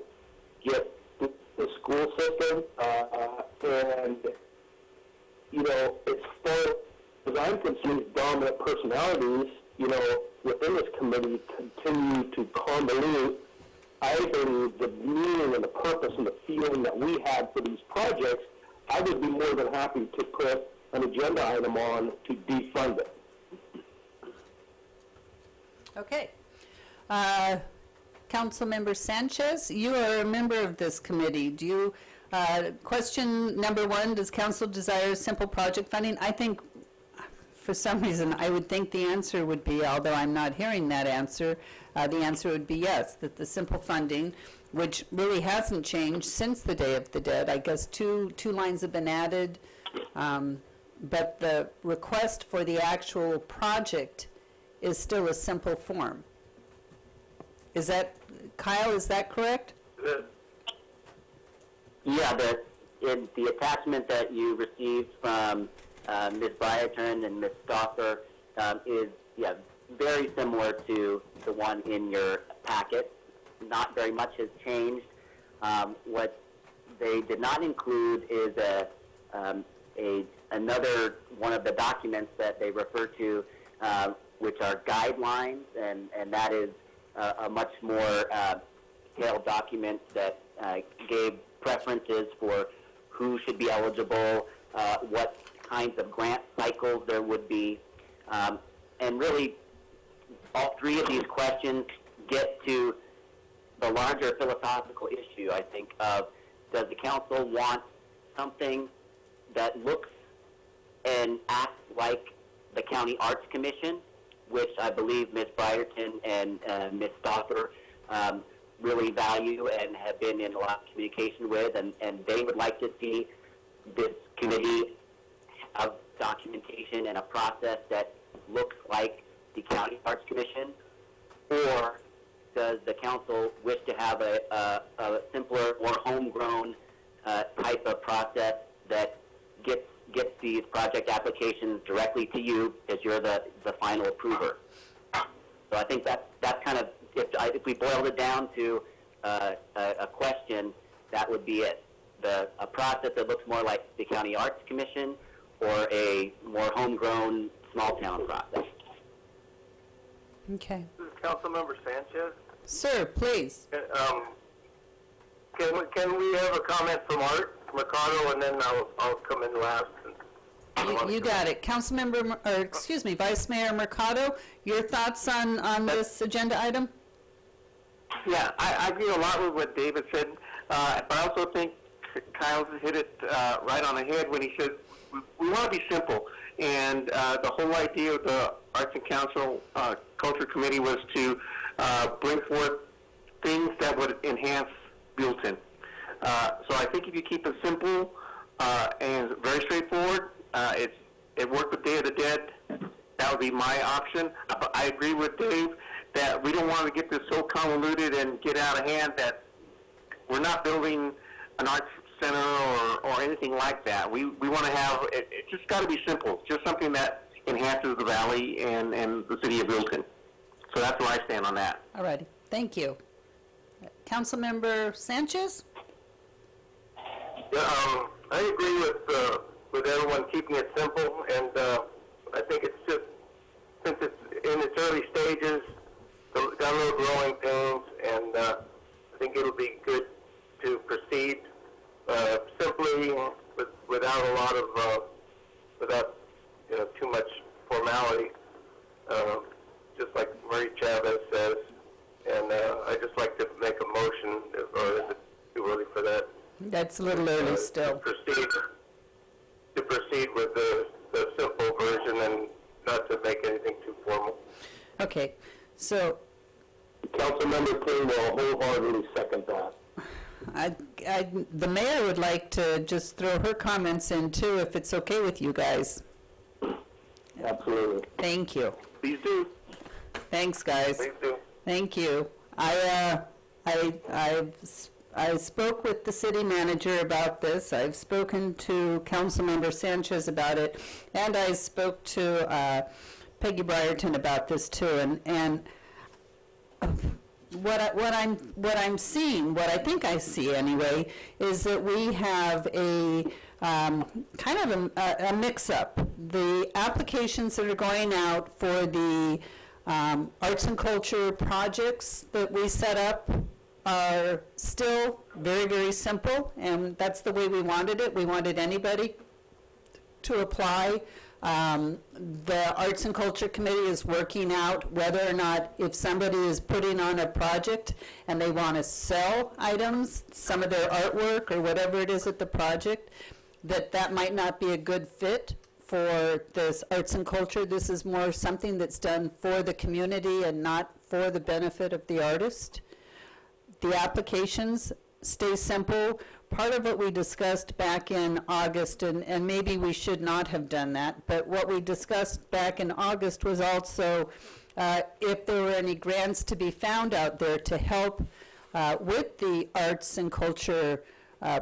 get the school system. And, you know, it's for, as I'm concerned, dominant personalities, you know, within this committee continue to convolute, I believe, the meaning and the purpose and the feeling that we had for these projects. I would be more than happy to put an agenda item on to defund it. Okay. Councilmember Sanchez, you are a member of this committee. Do you, question number one, does council desire simple project funding? I think, for some reason, I would think the answer would be, although I'm not hearing that answer, the answer would be yes, that the simple funding, which really hasn't changed since the Day of the Dead. I guess two lines have been added, but the request for the actual project is still a simple form. Is that, Kyle, is that correct? Yeah, in the attachment that you received from Ms. Byerton and Ms. Stoffer is very similar to the one in your packet. Not very much has changed. What they did not include is another one of the documents that they refer to, which are guidelines, and that is a much more detailed document that gave preferences for who should be eligible, what kinds of grant cycles there would be, and really all three of these questions get to the larger philosophical issue, I think, of does the council want something that looks and acts like the County Arts Commission, which I believe Ms. Byerton and Ms. Stoffer really value and have been in a lot of communication with, and they would like to see this committee have documentation and a process that looks like the County Arts Commission, or does the council wish to have a simpler, more homegrown type of process that gets these project applications directly to you as you're the final approver? So I think that's kind of, if we boiled it down to a question, that would be it. A process that looks more like the County Arts Commission or a more homegrown small town process. Okay. This is Councilmember Sanchez. Sir, please. Can we have a comment from Art Mercado, and then I'll come in last? You got it. Vice Mayor Mercado, your thoughts on this agenda item? Yeah, I agree a lot with what David said, but I also think Kyle hit it right on the head when he said we want to be simple. And the whole idea of the Arts and Council Culture Committee was to bring forth things that would enhance Buellton. So I think if you keep it simple and very straightforward, it worked with Day of the Dead. That would be my option. But I agree with Dave that we don't want to get this so convoluted and get out of hand that we're not building an arts center or anything like that. We want to have, it's just got to be simple, just something that enhances the valley and the city of Buellton. So that's where I stand on that. All righty. Thank you. Councilmember Sanchez? Yeah, I agree with everyone keeping it simple, and I think it's just, since it's in its early stages, got a little growing pains, and I think it'll be good to proceed simply without a lot of, without too much formality, just like Marie Chavez says. And I'd just like to make a motion, or is it too early for that? That's a little early still. To proceed with the simple version and not to make anything too formal. Okay, so Councilmember King will wholeheartedly second that. the mayor would like to just throw her comments in too, if it's okay with you guys. Absolutely. Thank you. Please do. Thanks, guys. Please do. Thank you. I spoke with the city manager about this. I've spoken to Councilmember Sanchez about it, and I spoke to Peggy Byerton about this too. And what I'm seeing, what I think I see anyway, is that we have a kind of a mix-up. The applications that are going out for the arts and culture projects that we set up are still very, very simple, and that's the way we wanted it. We wanted anybody to apply The Arts and Culture Committee is working out whether or not, if somebody is putting on a project and they want to sell items, some of their artwork or whatever it is at the project, that might not be a good fit for this arts and culture. This is more something that's done for the community and not for the benefit of the artist. The applications stay simple. Part of what we discussed back in August, and maybe we should not have done that, but what we discussed back in August was also if there were any grants to be found out there to help with the arts and culture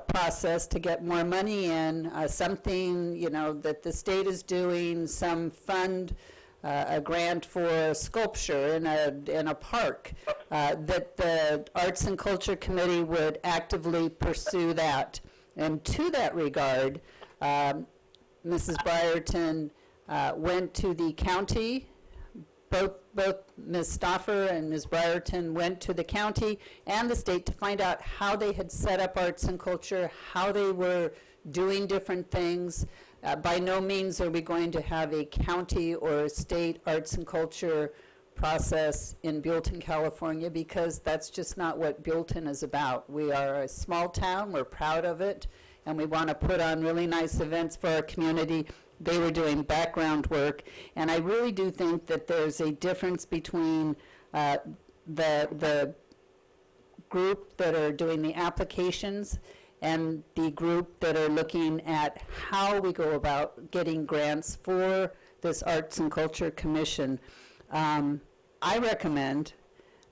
process to get more money in, something, you know, that the state is doing, some fund, a grant for sculpture in a park, that the Arts and Culture Committee would actively pursue that. And to that regard, Mrs. Byerton went to the county. Both Ms. Stauffer and Ms. Byerton went to the county and the state to find out how they had set up arts and culture, how they were doing different things. By no means are we going to have a county or a state arts and culture process in Buellton, California, because that's just not what Buellton is about. We are a small town, we're proud of it, and we want to put on really nice events for our community. They were doing background work, and I really do think that there's a difference between the group that are doing the applications and the group that are looking at how we go about getting grants for this Arts and Culture Commission. I recommend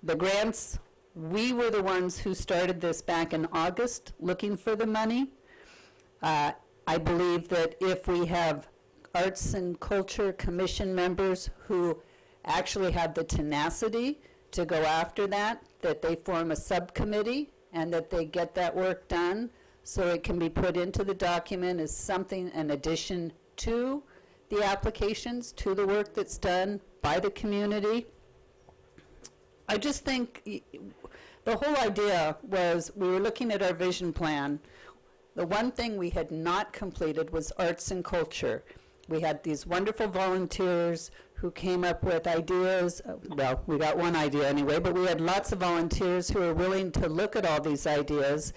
the grants. We were the ones who started this back in August looking for the money. I believe that if we have Arts and Culture Commission members who actually have the tenacity to go after that they form a subcommittee and that they get that work done so it can be put into the document as something in addition to the applications, to the work that's done by the community. I just think the whole idea was we were looking at our vision plan. The one thing we had not completed was arts and culture. We had these wonderful volunteers who came up with ideas. Well, we got one idea anyway, but we had lots of volunteers who were willing to look at all these ideas.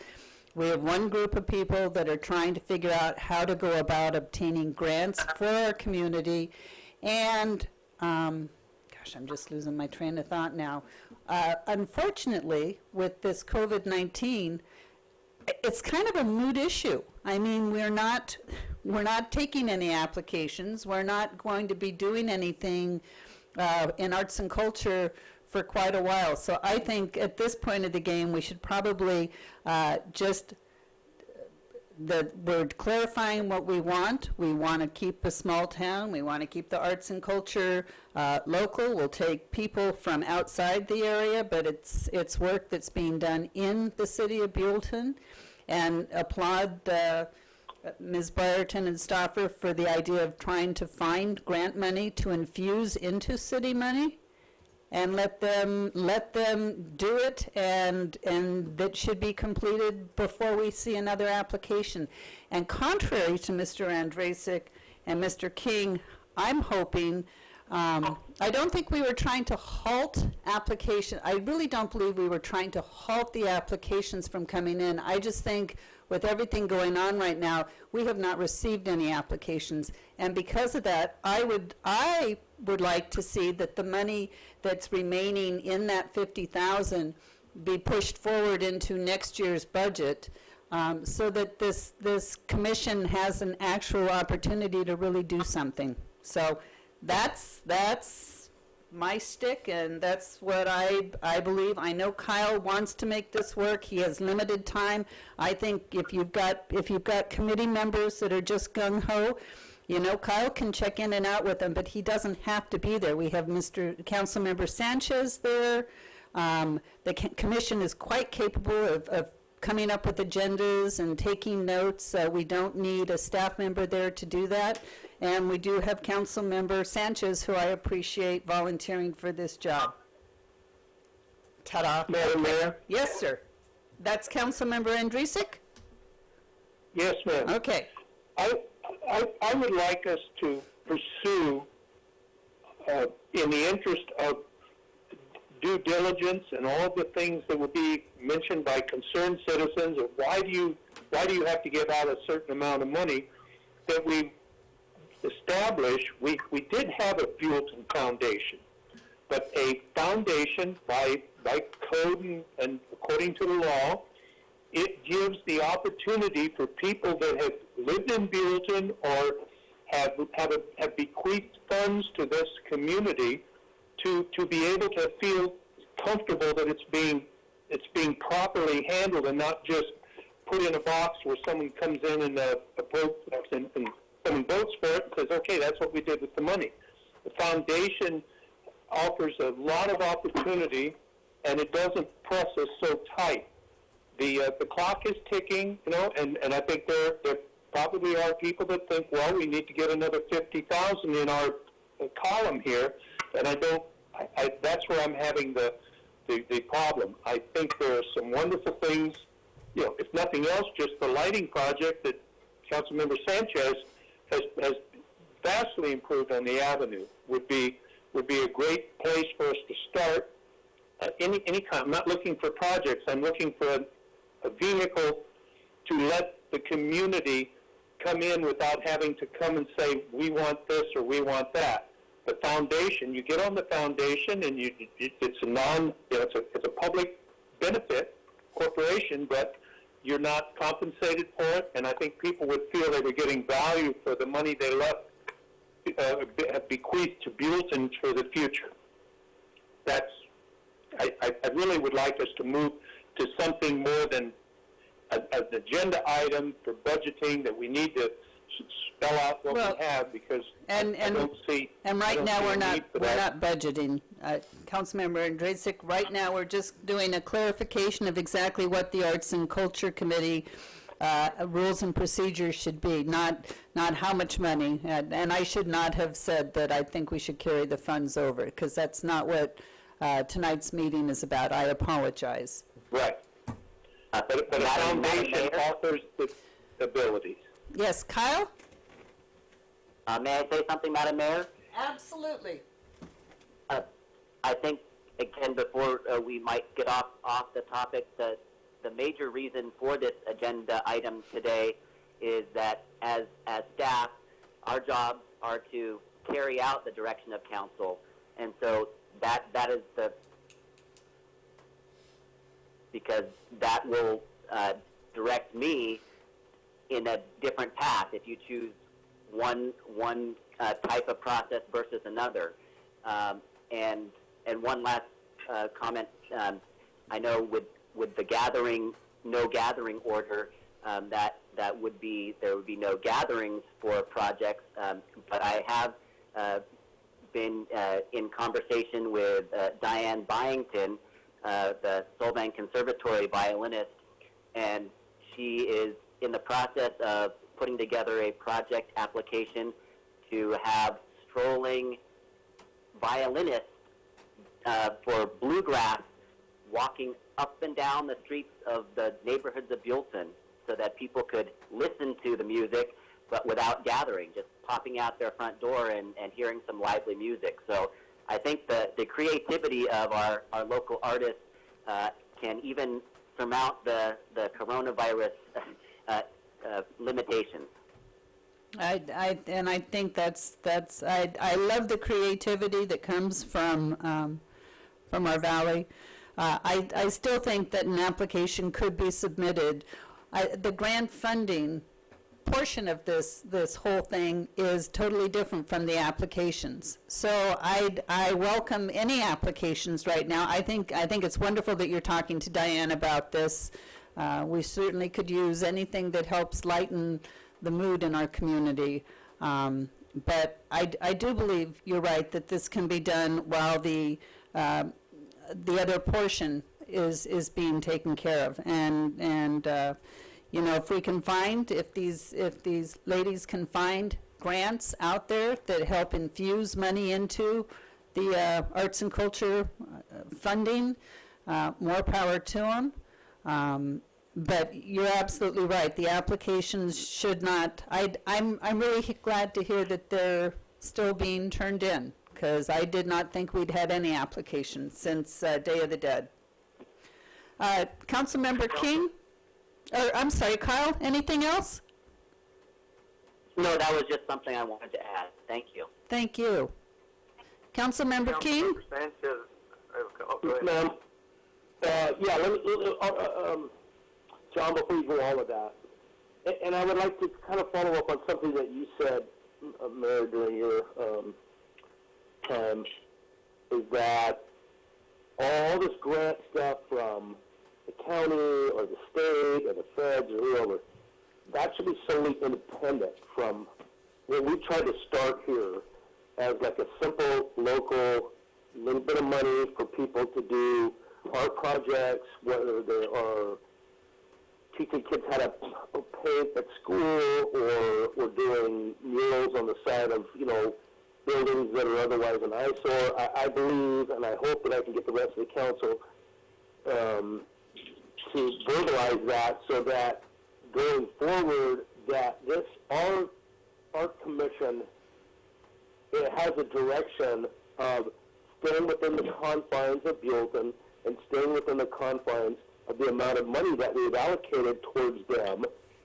We have one group of people that are trying to figure out how to go about obtaining grants for our community. And, gosh, I'm just losing my train of thought now. Unfortunately, with this COVID-19, it's kind of a moot issue. I mean, we're not taking any applications. We're not going to be doing anything in arts and culture for quite a while. So I think at this point of the game, we should probably we're clarifying what we want. We want to keep a small town. We want to keep the arts and culture local. We'll take people from outside the area, but it's work that's being done in the city of Buellton. And applaud Ms. Byerton and Stauffer for the idea of trying to find grant money to infuse into city money, and let them do it, and that should be completed before we see another application. And contrary to Mr. Andrasik and Mr. King, I'm hoping, I don't think we were trying to halt application. I really don't believe we were trying to halt the applications from coming in. I just think with everything going on right now, we have not received any applications. And because of that, I would like to see that the money that's remaining in that $50,000 be pushed forward into next year's budget, so that this commission has an actual opportunity to really do something. So that's my stick, and that's what I believe. I know Kyle wants to make this work. He has limited time. I think if you've got committee members that are just gung-ho, you know, Kyle can check in and out with them, but he doesn't have to be there. We have Councilmember Sanchez there. The commission is quite capable of coming up with agendas and taking notes. We don't need a staff member there to do that. And we do have Councilmember Sanchez, who I appreciate volunteering for this job. Ta-da. Madam Mayor? Yes, sir. That's Councilmember Andrusik? Yes, ma'am. Okay. I would like us to pursue, in the interest of due diligence and all the things that will be mentioned by concerned citizens, of why do you have to give out a certain amount of money, that we establish, we did have a Buellton Foundation, but a foundation by code and according to the law, it gives the opportunity for people that have lived in Buellton or have bequeathed funds to this community to be able to feel comfortable that it's being properly handled and not just put in a box where someone comes in and someone votes for it and says, okay, that's what we did with the money. The foundation offers a lot of opportunity, and it doesn't press us so tight. The clock is ticking, and I think there probably are people that think, well, we need to get another 50,000 in our column here, and that's where I'm having the problem. I think there are some wonderful things, if nothing else, just the lighting project that Councilmember Sanchez has vastly improved on the avenue would be a great place for us to start. Any kind. I'm not looking for projects. I'm looking for a vehicle to let the community come in without having to come and say, we want this or we want that. The foundation, you get on the foundation, and it's a public benefit corporation, but you're not compensated for it, and I think people would feel they were getting value for the money they left, bequeathed to Buellton for the future. I really would like us to move to something more than an agenda item for budgeting, that we need to spell out what we have, because I don't see. And right now we're not budgeting. Councilmember Andrasik, right now we're just doing a clarification of exactly what the Arts and Culture Committee rules and procedures should be, not how much money. And I should not have said that I think we should carry the funds over, because that's not what tonight's meeting is about. I apologize. Right. But a foundation offers the abilities. Yes, Kyle? May I say something, Madam Mayor? Absolutely. I think, again, before we might get off the topic, the major reason for this agenda item today is that as staff, our jobs are to carry out the direction of council. And so that is because that will direct me in a different path if you choose one type of process versus another. And one last comment. I know with the no gathering order, there would be no gatherings for projects. But I have been in conversation with Diane Byington, the Solvang Conservatory violinist, and she is in the process of putting together a project application to have strolling violinists for bluegrass walking up and down the streets of the neighborhoods of Buellton, so that people could listen to the music but without gathering, just popping out their front door and hearing some lively music. So I think the creativity of our local artists can even surmount the coronavirus limitations. I think that's I love the creativity that comes from our valley. I still think that an application could be submitted. The grant funding portion of this whole thing is totally different from the applications. So I welcome any applications right now. I think it's wonderful that you're talking to Diane about this. We certainly could use anything that helps lighten the mood in our community. But I do believe you're right that this can be done while the other portion is being taken care of. And if we can find, if these ladies can find grants out there that help infuse money into the arts and culture funding, more power to them. But you're absolutely right. The applications should not. I'm really glad to hear that they're still being turned in, because I did not think we'd had any applications since Day of the Dead. Councilmember King? Or, I'm sorry, Kyle, anything else? No, that was just something I wanted to add. Thank you. Thank you. Councilmember King? Sanchez, go ahead. Ma'am, yeah, John, before you go all of that, and I would like to kind of follow up on something that you said, Mayor, during your time, is that all this grant stuff from the county or the state or the feds or whoever, that should be solely independent from what we try to start here as like a simple, local, little bit of money for people to do art projects, whether they are teaching kids how to paint at school or we're doing murals on the side of, buildings that are otherwise an eyesore. I believe, and I hope that I can get the rest of the council to verbalize that so that going forward that this art commission, it has a direction of staying within the confines of Buellton and staying within the confines of the amount of money that we've allocated towards them,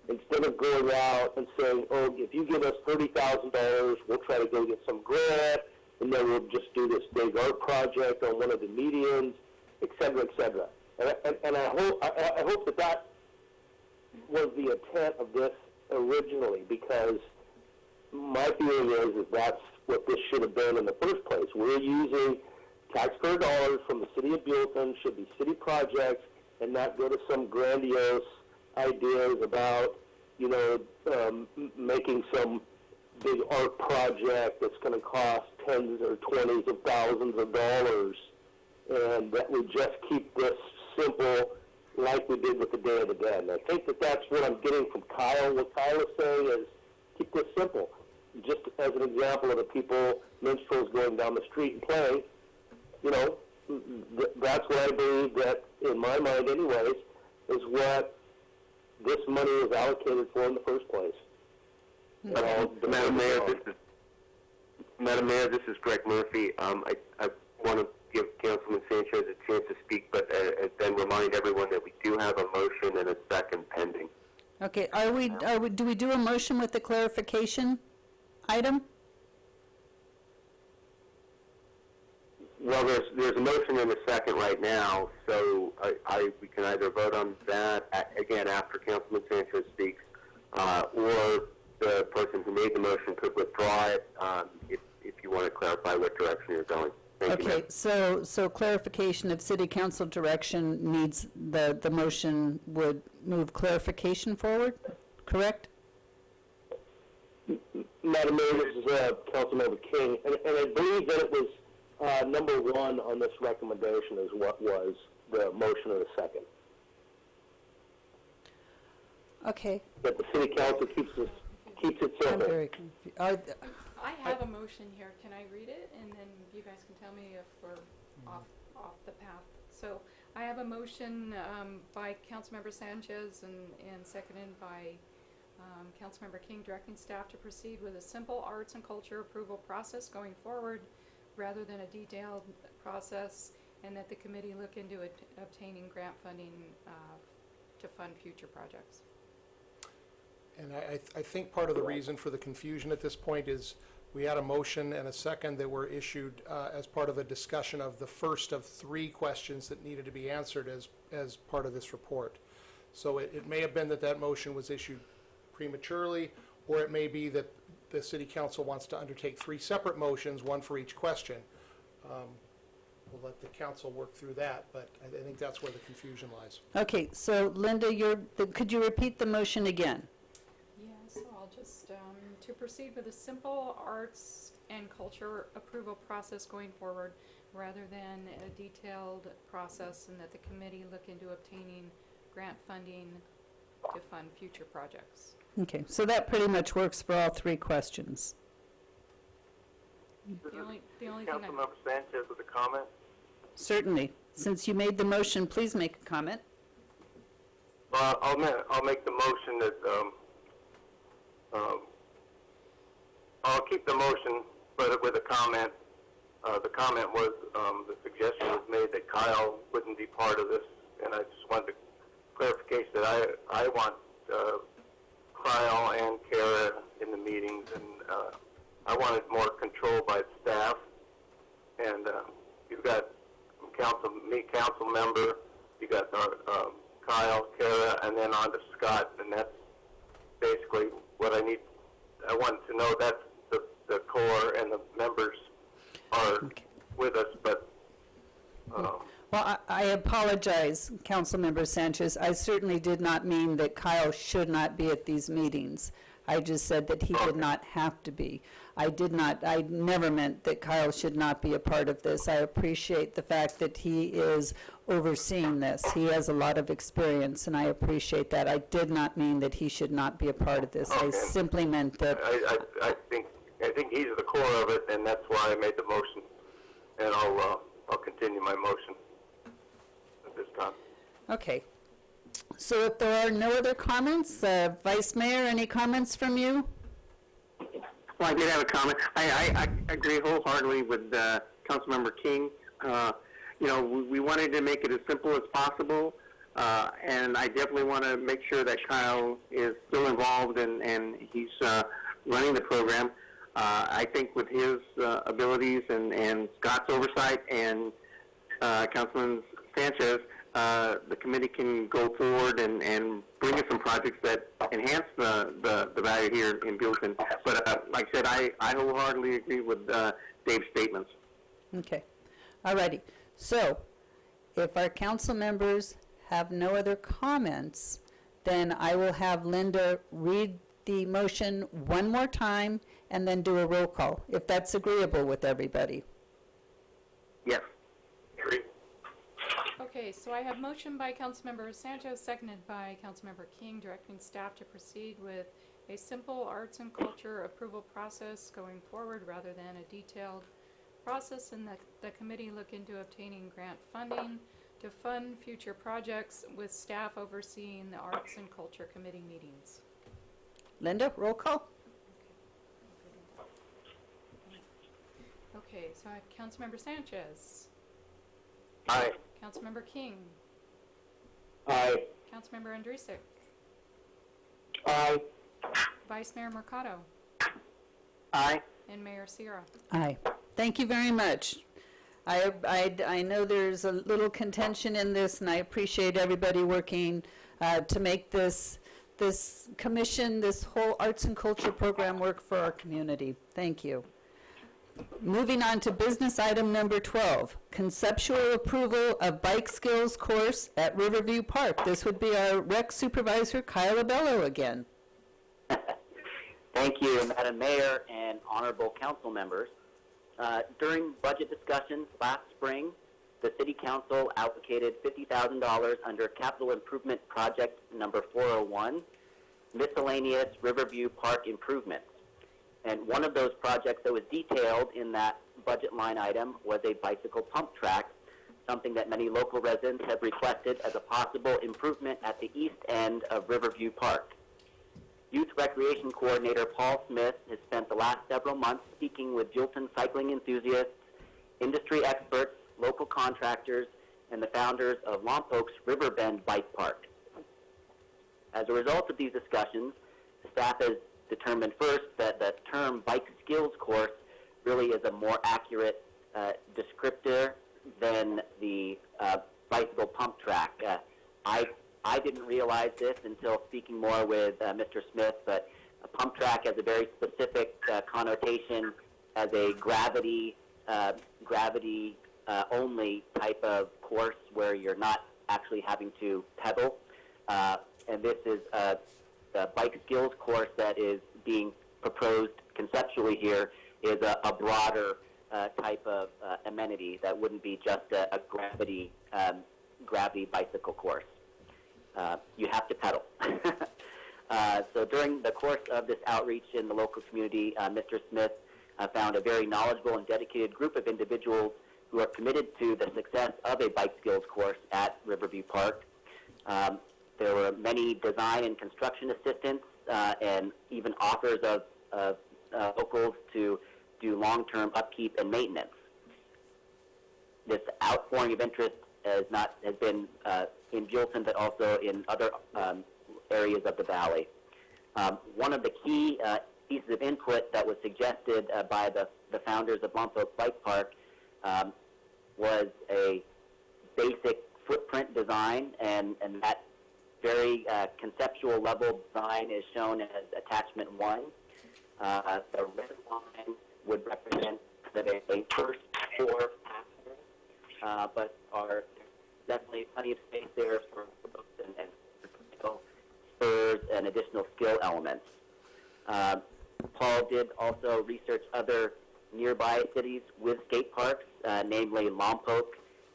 instead of going out and saying, oh, if you give us $30,000, we'll try to go get some grant, and then we'll just do this big art project on one of the medians, et cetera, et cetera. And I hope that was the intent of this originally, because my feeling is that's what this should have been in the first place. We're using taxpayer dollars from the city of Buellton, should be city projects, and not go to some grandiose ideas about, making some big art project that's going to cost tens or twenties of thousands of dollars, and that we just keep this simple like we did with the Day of the Dead. And I think that that's what I'm getting from Kyle. What Kyle is saying is keep this simple. Just as an example of the people, minstrels going down the street and playing, that's what I believe that, in my mind anyways, is what this money is allocated for in the first place. Madam Mayor, this is Greg Murphy. I want to give Councilman Sanchez a chance to speak, but then remind everyone that we do have a motion and a second pending. Okay, do we do a motion with the clarification item? Well, there's a motion and a second right now, so we can either vote on that again after Councilman Sanchez speaks, or the person who made the motion could withdraw it if you want to clarify what direction you're going. Thank you, Okay, ma'am. so clarification of city council direction needs, the motion would move clarification forward, correct? Madam Mayor, this is Councilmember King, and I believe that it was number one on this recommendation is what was the motion of the second. Okay, That the city council keeps it I'm simple. very confused. I have a motion here. Can I read it? And then you guys can tell me if we're off the path. So I have a motion by Councilmember Sanchez and seconded by Councilmember King, directing staff to proceed with a simple arts and culture approval process going forward rather than a detailed process, and that the committee look into obtaining grant funding to fund future projects. And I think part of the reason for the confusion at this point is we had a motion and a second that were issued as part of a discussion of the first of three questions that needed to be answered as part of this report. So it may have been that motion was issued prematurely, or it may be that the city council wants to undertake three separate motions, one for each question. We'll let the council work through that, but I think that's where the confusion lies. Okay, so Linda, could you repeat the motion again? Yeah, so I'll just, to proceed with a simple arts and culture approval process going forward rather than a detailed process, and that the committee look into obtaining grant funding to fund future projects. Okay, so that pretty much works for all three questions. The only thing I... Councilmember Sanchez with a comment. Certainly. Since you made the motion, please make a comment. I'll make the motion that I'll keep the motion but with a comment. The comment was, the suggestion was made that Kyle wouldn't be part of this, and I just wanted clarification that I want Kyle and Kara in the meetings, and I wanted more control by staff. And you've got council member, you got Kyle, Kara, and then on to Scott, and that's basically what I need. I wanted to know that's the core and the members are with us, but Well, I apologize, Councilmember Sanchez. I certainly did not mean that Kyle should not be at these meetings. I just said that he did not have to be. I never meant that Kyle should not be a part of this. I appreciate the fact that he is overseeing this. He has a lot of experience, and I appreciate that. I did not mean that he should not be a part of this. I simply meant that. I think he's the core of it, and that's why I made the motion, and I'll continue my motion at this time. Okay. So if there are no other comments, Vice Mayor, any comments from you? Well, I did have a comment. I agree wholeheartedly with Councilmember King. We wanted to make it as simple as possible, and I definitely want to make sure that Kyle is still involved and he's running the program. I think with his abilities and Scott's oversight and Councilman Sanchez, the committee can go forward and bring us some projects that enhance the value here in Buellton. But like I said, I wholeheartedly agree with Dave's statements. Okay. All righty. So if our council members have no other comments, then I will have Linda read the motion one more time and then do a roll call, if that's agreeable with everybody. Yes. Agree. Okay, so I have motion by Councilmember Sanchez, seconded by Councilmember King, directing staff to proceed with a simple arts and culture approval process going forward rather than a detailed process, and that the committee look into obtaining grant funding to fund future projects with staff overseeing the Arts and Culture Committee meetings. Linda, roll call? Okay, so I have Councilmember Sanchez, Aye. Councilmember King, Aye. Councilmember Andrusik, Aye. Vice Mayor Mercado, Aye. and Mayor Sierra. Aye. Thank you very much. I know there's a little contention in this, and I appreciate everybody working to make this commission, this whole arts and culture program work for our community. Thank you. Moving on to business item number 12, conceptual approval of bike skills course at Riverview Park. This would be our rec supervisor, Kyle Abello, again. Thank you, Madam Mayor and honorable council members. During budget discussions last spring, the City Council allocated $50,000 under Capital Improvement Project number 401, Miscellaneous Riverview Park Improvements. And one of those projects that was detailed in that budget line item was a bicycle pump track, something that many local residents have requested as a possible improvement at the east end of Riverview Park. Youth Recreation Coordinator Paul Smith has spent the last several months speaking with Buellton cycling enthusiasts, industry experts, local contractors, and the founders of Lompok's Riverbend Bike Park. As a result of these discussions, the staff has determined first that the term bike skills course really is a more accurate descriptor than the bicycle pump track. I didn't realize this until speaking more with Mr. Smith, but a pump track has a very specific connotation as a gravity only type of course where you're not actually having to pedal. And this is a bike skills course that is being proposed conceptually here is a broader type of amenity that wouldn't be just a gravity bicycle course. You have to pedal. So during the course of this outreach in the local community, Mr. Smith found a very knowledgeable and dedicated group of individuals who are committed to the success of a bike skills course at Riverview Park. There were many design and construction assistants and even offers of locals to do long-term upkeep and maintenance. This outpouring of interest has been in Buellton, but also in other areas of the valley. One of the key pieces of input that was suggested by the founders of Lompoc Bike Park was a basic footprint design, and that very conceptual level design is shown as attachment 1. The red line would represent a first floor passage, but are definitely plenty of space there for books and spurs and additional skill elements. Paul did also research other nearby cities with skate parks, namely Lompoc,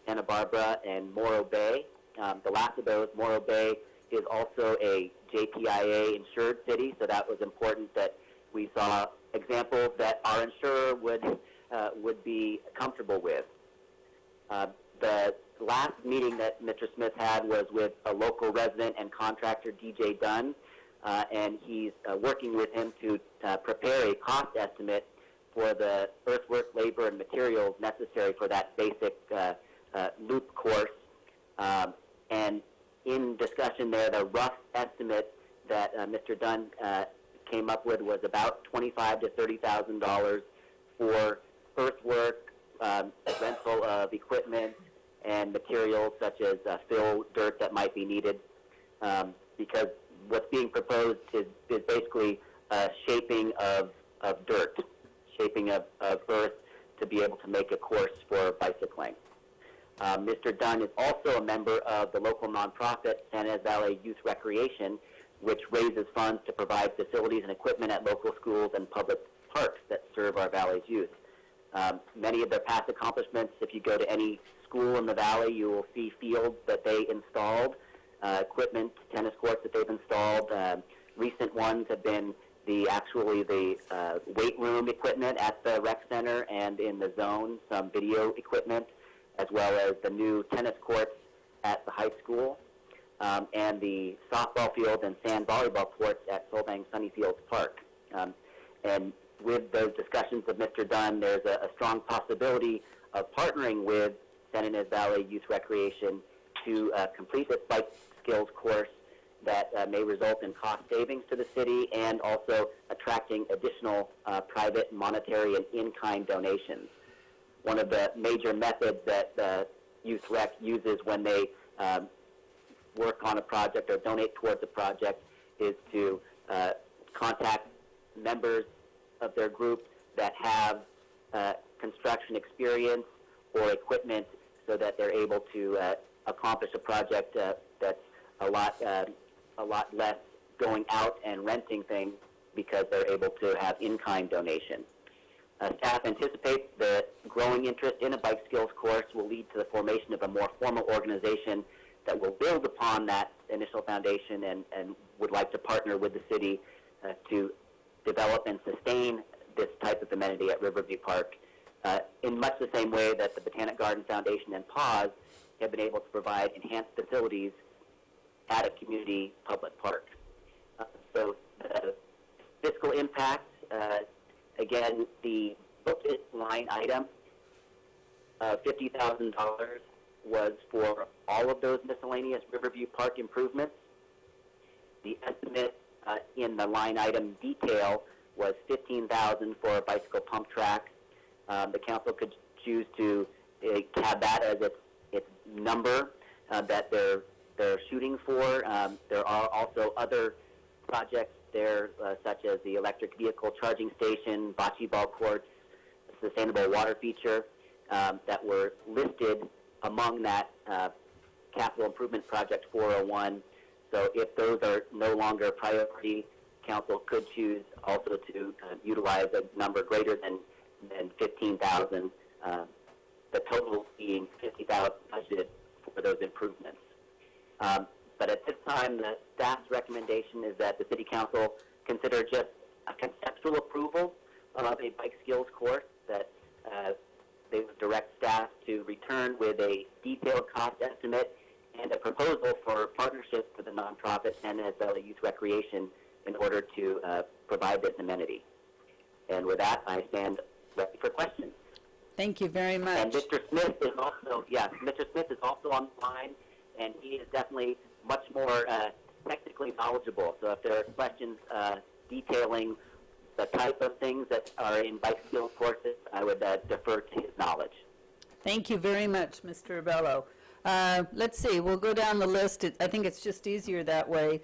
Santa Barbara, and Morro Bay. The last of those, Morro Bay, is also a JPIA insured city, so that was important that we saw examples that our insurer would be comfortable with. The last meeting that Mr. Smith had was with a local resident and contractor, DJ Dunn, and he's working with him to prepare a cost estimate for the earthwork, labor, and materials necessary for that basic loop course. And in discussion there, the rough estimate that Mr. Dunn came up with was about $25,000 to $30,000 for earthwork, rental of equipment, and materials such as fill, dirt that might be needed, because what's being proposed is basically shaping of dirt, shaping of earth to be able to make a course for bicycling. Mr. Dunn is also a member of the local nonprofit San Ynez Valley Youth Recreation, which raises funds to provide facilities and equipment at local schools and public parks that serve our valley's youth. Many of their past accomplishments, if you go to any school in the valley, you will see fields that they installed, equipment, tennis courts that they've installed. Recent ones have been the weight room equipment at the rec center and in the zone, some video equipment, as well as the new tennis courts at the high school, and the softball field and sand volleyball courts at Solvang Sunnyfields Park. And with those discussions with Mr. Dunn, there's a strong possibility of partnering with San Ynez Valley Youth Recreation to complete this bike skills course that may result in cost savings to the city and also attracting additional private, monetary, and in-kind donations. One of the major methods that Youth Rec uses when they work on a project or donate towards a project is to contact members of their group that have construction experience or equipment so that they're able to accomplish a project that's a lot less going out and renting things because they're able to have in-kind donation. Staff anticipates the growing interest in a bike skills course will lead to the formation of a more formal organization that will build upon that initial foundation and would like to partner with the city to develop and sustain this type of amenity at Riverview Park in much the same way that the Botanic Garden Foundation and PAWS have been able to provide enhanced facilities at a community public park. So the fiscal impact, again, the budget line item of $50,000 was for all of those miscellaneous Riverview Park improvements. The estimate in the line item detail was $15,000 for a bicycle pump track. The council could choose to have that as its number that they're shooting for. There are also other projects there, such as the electric vehicle charging station, bocce ball courts, sustainable water feature, that were listed among that capital improvement project 401. So if those are no longer a priority, council could choose also to utilize a number greater than 15,000, the total being 50,000 budgeted for those improvements. But at this time, the staff's recommendation is that the City Council consider just a conceptual approval of a bike skills course, that they would direct staff to return with a detailed cost estimate and a proposal for partnership with the nonprofit San Ynez Valley Youth Recreation in order to provide this amenity. And with that, I stand ready for questions. Thank you very And much. Mr. Smith is also, Mr. Smith is also on the line, and he is definitely much more technically knowledgeable. So if there are questions detailing the type of things that are in bike skills courses, I would defer to his knowledge. Thank you very much, Mr. Abello. Let's see, we'll go down the list. I think it's just easier that way.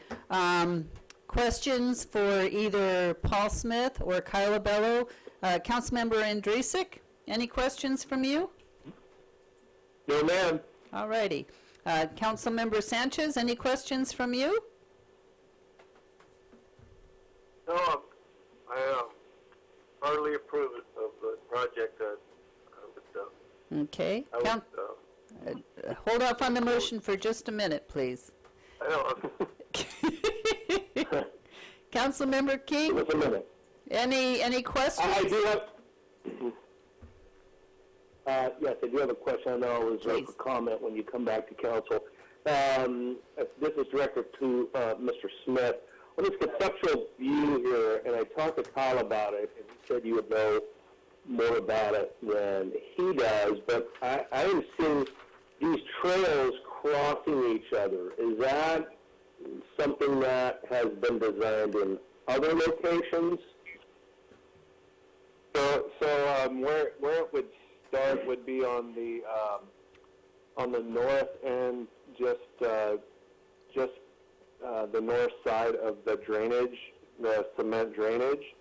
Questions for either Paul Smith or Kyle Abello? Councilmember Andrusik, any questions from you? No, ma'am. All righty. Councilmember Sanchez, any questions from you? No, I heartily approve of the project. Okay. Hold off on the motion for just a minute, please. I know. Councilmember King, Just a minute. any questions? I do have, yes, I do have a question. I know I was Please. for comment when you come back to council. This is directed to Mr. Smith. On this conceptual view here, and I talked to Kyle about it, and he said you would know more about it than he does, but I am seeing these trails crossing each other. Is that something that has been designed in other locations? Where it would start would be on the north end, just the north side of the drainage, the cement drainage,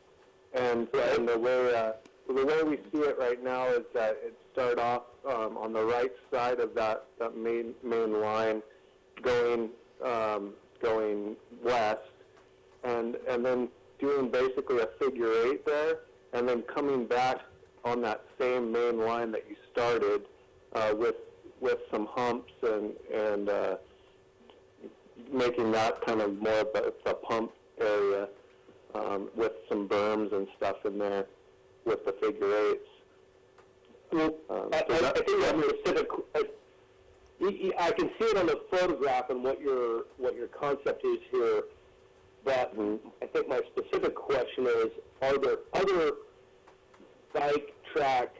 and the way we see it right now is that it start off on the right side of that main line, going west, and then doing basically a figure 8 there, and then coming back on that same main line that you started with some humps and making that kind of more of a pump area with some berms and stuff in there with the figure 8s. I think that's specific. I can see it on the photograph and what your concept is here, but I think my specific question is: are there other bike track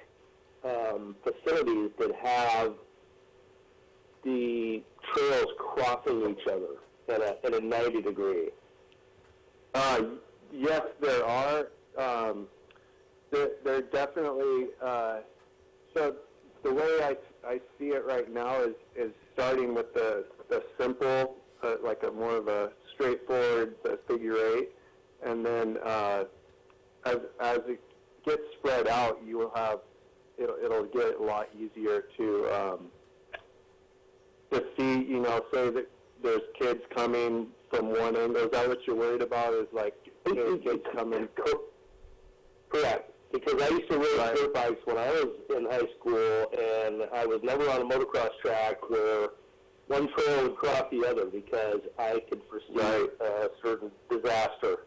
facilities that have the trails crossing each other at a 90 degree? Yes, there are. There definitely. So the way I see it right now is starting with the simple, like a more of a straightforward figure 8, and then as it gets spread out, you will have it'll get a lot easier to see. Say that there's kids coming from one end. Is that what you're worried about? Is like there's kids coming? Correct. Because I used to race dirt bikes when I was in high school, and I was never on a motocross track where one trail would cross the other because I could foresee a certain disaster.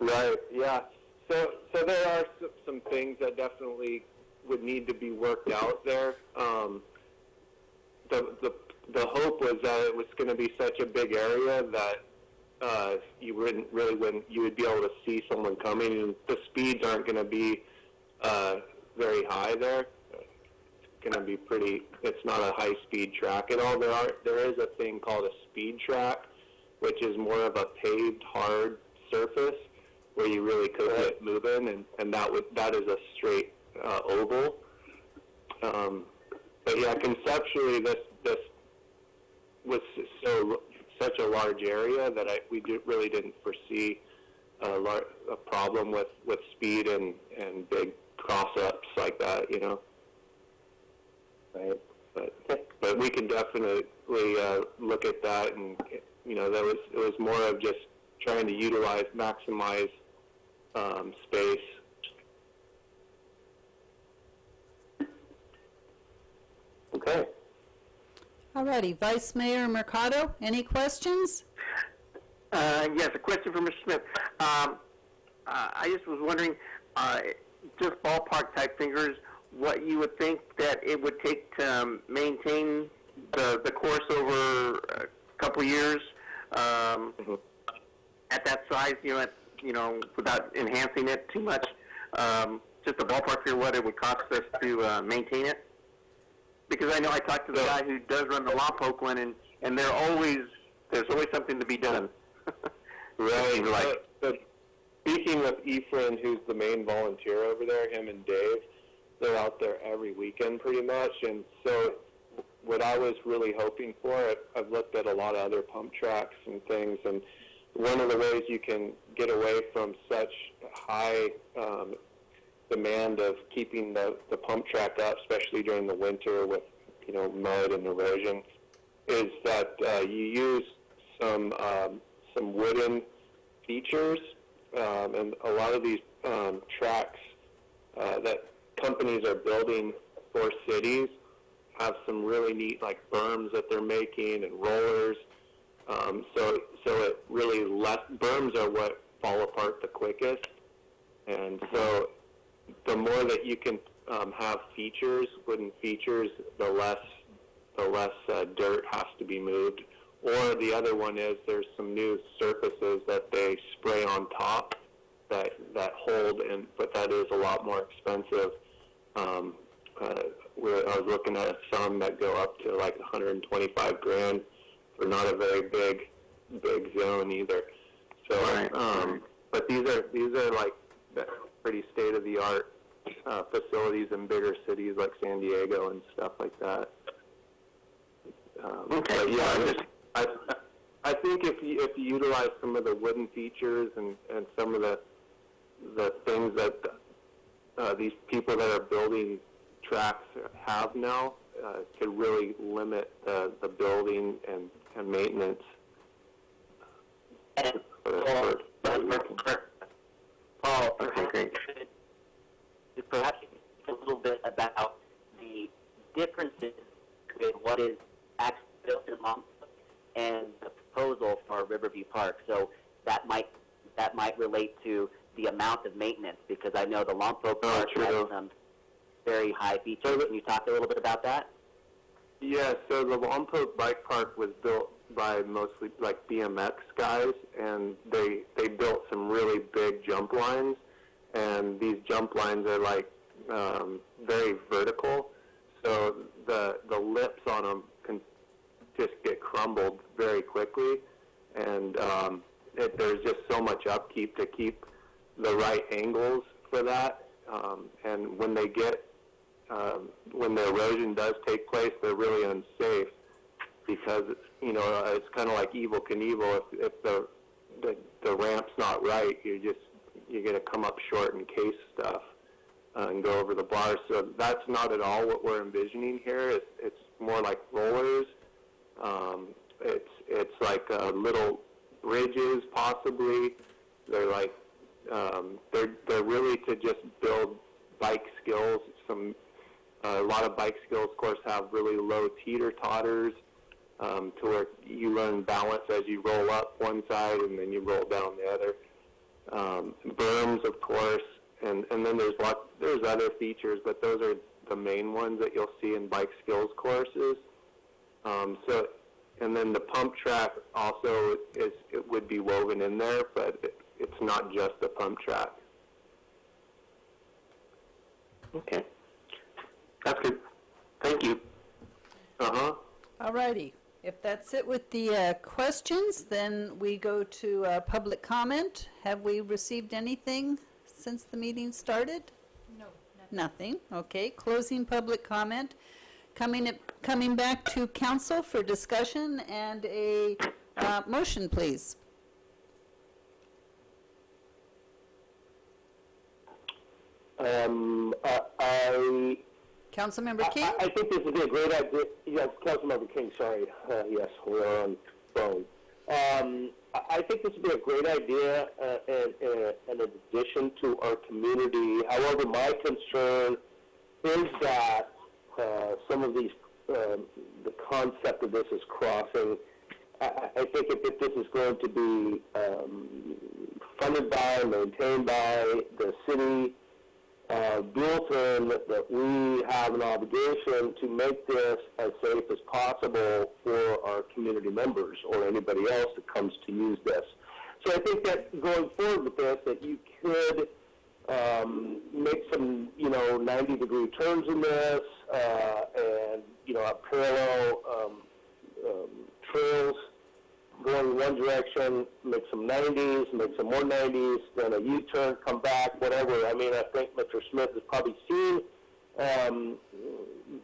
Right. Yeah. So there are some things that definitely would need to be worked out there. The hope was that it was going to be such a big area that you wouldn't you would be able to see someone coming, and the speeds aren't going to be very high there. It's going to be it's not a high speed track at all. There is a thing called a speed track, which is more of a paved hard surface where you really could get moving, and that is a straight oval. But yeah, conceptually this was such a large area that we really didn't foresee a problem with speed and big cross-ups like that, Right. But we can definitely look at that, and it was more of just trying to maximize space. Okay. All righty. Vice Mayor Mercado, any questions? Yes, a question for Mr. Smith. I just was wondering, just ballpark type figures, what you would think that it would take to maintain the course over a couple years at that size, without enhancing it too much. just a ballpark figure what it would cost us to maintain it? Because I know I talked to the guy who does run the Lompoc one, and there's always something to be done. Right. Like, Speaking with Ephraim, who's the main volunteer over there, him and Dave, they're out there every weekend pretty much. And so what I was really hoping for, I've looked at a lot of other pump tracks and things, and one of the ways you can get away from such high demand of keeping the pump track up, especially during the winter with, mud and erosion, is that you use some wooden features, and a lot of these tracks that companies are building for cities have some really neat berms that they're making and rollers. So it really berms are what fall apart the quickest, and so the more that you can have features, wooden features, the less dirt has to be moved. Or the other one is there's some new surfaces that they spray on top that hold, but that is a lot more expensive. I was looking at some that go up to $125,000 for not a very big zone either. So, right. But these are pretty state of the art facilities in bigger cities like San Diego and stuff like that. Okay. But yeah, I think if you utilize some of the wooden features and some of the things that these people that are building tracks have now, could really limit the building and maintenance. And Oh, okay, great. perhaps a little bit about the differences between what is actually built in Lompoc and the proposal for Riverview Park. So that might relate to the amount of maintenance, because I know the Lompoc Park has some very high features. Can you talk a little bit about that? Yeah, so the Lompoc Bike Park was built by mostly BMX guys, and they built some really big jump lines, and these jump lines are very vertical, so the lips on them can just get crumbled very quickly, and there's just so much upkeep to keep the right angles for that, and when they get when the erosion does take place, they're really unsafe, because it's kind of like Evel Knievel. If the ramp's not right, you're going to come up short and case stuff and go over the bars. So that's not at all what we're envisioning here. It's more like rollers. It's like little bridges, possibly. They're they're really to just build bike skills. A lot of bike skills, of course, have really low teeter-totters, to where you learn balance as you roll up one side and then you roll down the other. Berms, of course, and then there's other features, but those are the main ones that you'll see in bike skills courses. And then the pump track also it would be woven in there, but it's not just a pump track. Okay. That's good. Thank you. All righty. If that's it with the questions, then we go to public comment. Have we received anything since the meeting started? No, Nothing. Okay. Closing public comment. Coming back to council for discussion and a motion, please. Councilmember King? I think this would be a great idea. Yes, Councilmember King, sorry. Yes, we're on phone. I think this would be a great idea and an addition to our community. However, my concern is that some of these, the concept of this is crossing. I think if this is going to be funded by, maintained by the city, Buellton, that we have an obligation to make this as safe as possible for our community members or anybody else that comes to use this. So I think that going forward with this, that you could make some, 90-degree turns in this, and, have parallel trails going one direction, make some 90s, make some more 90s, then a U-turn, come back, whatever. I mean, I think Mr. Smith has probably seen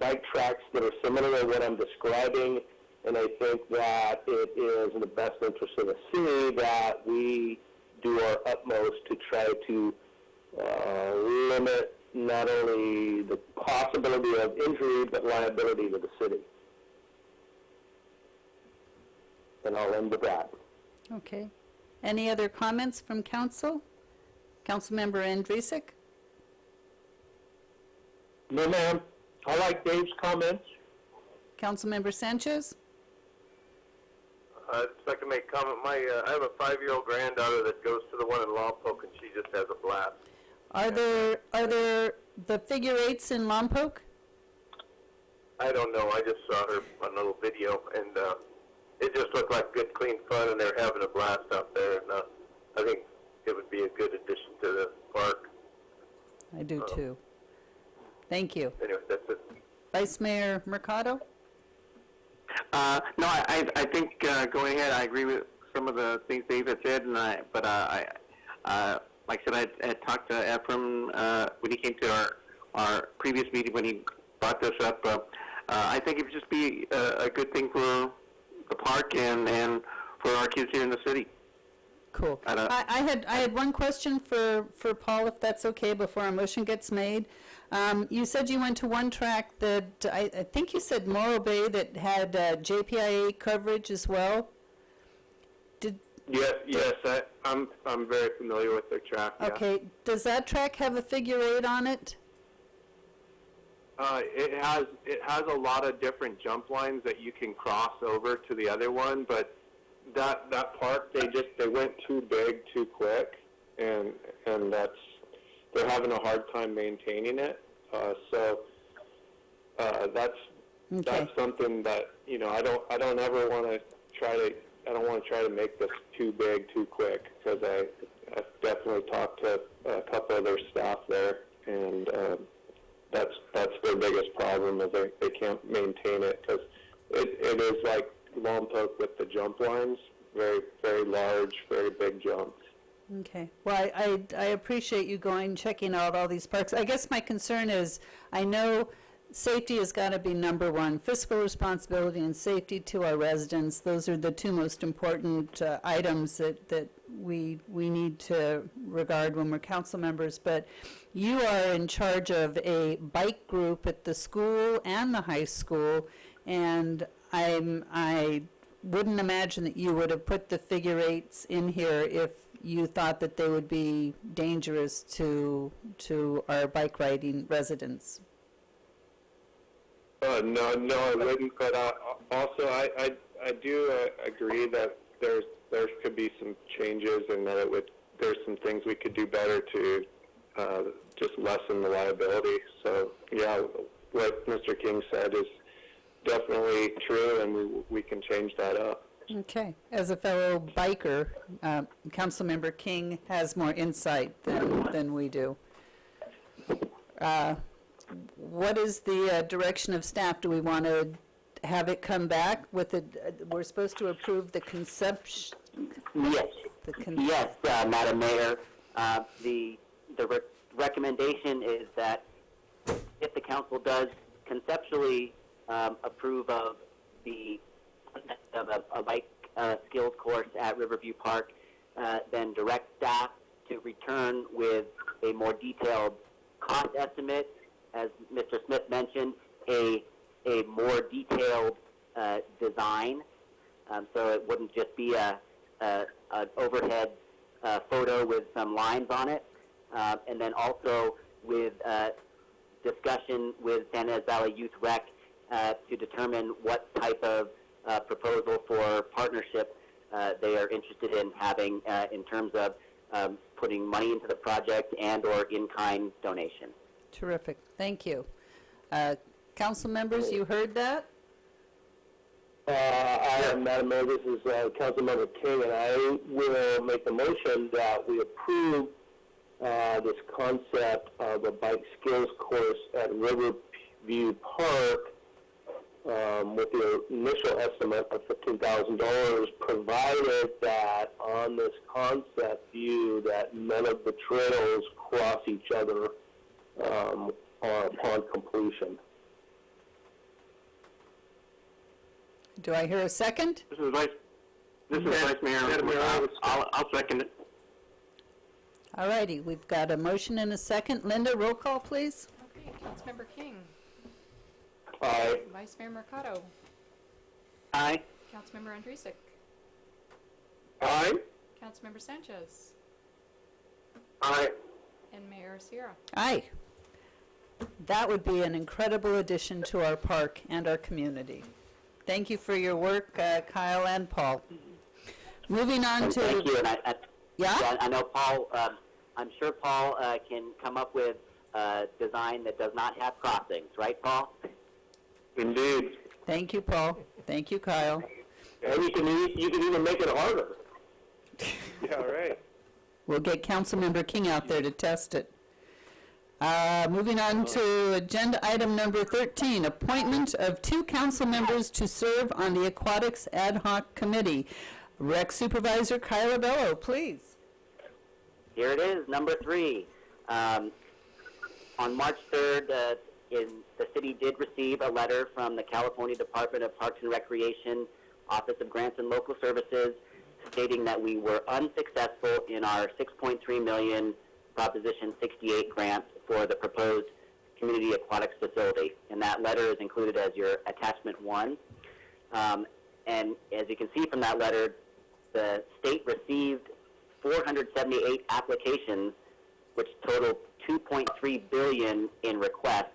bike tracks that are similar to what I'm describing, and I think that it is in the best interest of the city that we do our utmost to try to limit not only the possibility of injury, but liability to the city. And I'll end with that. Okay. Any other comments from council? Councilmember Andrusik? No, ma'am. I like Dave's comments. Councilmember Sanchez? I'd like to make a comment. I have a 5-year-old granddaughter that goes to the one in Lompoc, and she just has a blast. Are there the figure eights in Lompoc? I don't know. I just saw her on a little video, and it just looked like good, clean fun, and they're having a blast out there. And I think it would be a good addition to the park. I do too. Thank you. Anyway, that's it. Vice Mayor Mercado? No, I think going ahead, I agree with some of the things Dave had said, but like I said, I had talked to Ephraim when he came to our previous meeting when he brought this up. I think it would just be a good thing for the park and for our kids here in the city. Cool. I had one question for Paul, if that's okay, before our motion gets made. You said you went to one track that, I think you said Morro Bay, that had JPIA coverage as well? Yes, I'm very familiar with their track. Yeah. Okay. Does that track have a figure eight on it? It has a lot of different jump lines that you can cross over to the other one, but that park they went too big too quick, and they're having a hard time maintaining it. So that's something that I don't ever want to try to. I don't want to try to make this too big too quick, because I've definitely talked to a couple of their staff there, and that's their biggest problem, is they can't maintain it, because it is like Lompoc with the jump lines, very, very large, very big jumps. Okay. Well, I appreciate you checking out all these parks. I guess my concern is, I know safety has got to be number one. Fiscal responsibility and safety to our residents, those are the two most important items that we need to regard when we're council members. But you are in charge of a bike group at the school and the high school, and I wouldn't imagine that you would have put the figure eights in here if you thought that they would be dangerous to our bike riding residents. No, I wouldn't. But also, I do agree that there could be some changes, and that there's some things we could do better to just lessen the liability. So yeah, what Mr. King said is definitely true, and we can change that up. Okay. As a fellow biker, Councilmember King has more insight than we do. What is the direction of staff? Do we want to have it come back with we're supposed to approve the conception? Yes. Yes, Madam Mayor. The recommendation is that if the council does conceptually approve of a bike skills course at Riverview Park, then direct staff to return with a more detailed cost estimate. As Mr. Smith mentioned, a more detailed design, so it wouldn't just be an overhead photo with some lines on it, and then also with discussion with San Ynez Valley Youth Rec to determine what type of proposal for partnership they are interested in having in terms of putting money into the project and or in-kind donation. Terrific. Thank you. Council members, you heard that? Madam Mayor, this is Councilmember King, and I will make the motion that we approve this concept of a bike skills course at Riverview Park with the initial estimate of $15,000, provided that on this concept view that none of the trails cross each other upon completion. Do I hear a second? This is Vice Mayor. I'll second it. All righty, we've got a motion and a second. Linda, roll call, please. Okay, Councilmember King, Aye. Vice Mayor Mercado, Aye. Councilmember Andrusik, Aye. Councilmember Sanchez, Aye. and Mayor Sierra. Aye. That would be an incredible addition to our park and our community. Thank you for your work, Kyle and Paul. Moving on And to... thank you, and Yeah? I know Paul, I'm sure Paul can come up with a design that does not have crossings, right, Paul? Indeed. Thank you, Paul. Thank you, Kyle. And you can even make it harder. Yeah, right. We'll get Councilmember King out there to test it. Moving on to agenda item number 13, appointment of 2 council members to serve on the Aquatics Ad Hoc Committee. Rec Supervisor Kyla Bello, please. Here it is, number 3. On March 3rd, the city did receive a letter from the California Department of Parks and Recreation, Office of Grants and Local Services, stating that we were unsuccessful in our $6.3 million Proposition 68 grant for the proposed community aquatics facility. And that letter is included as your attachment 1. And as you can see from that letter, the state received 478 applications, which totaled $2.3 billion in requests.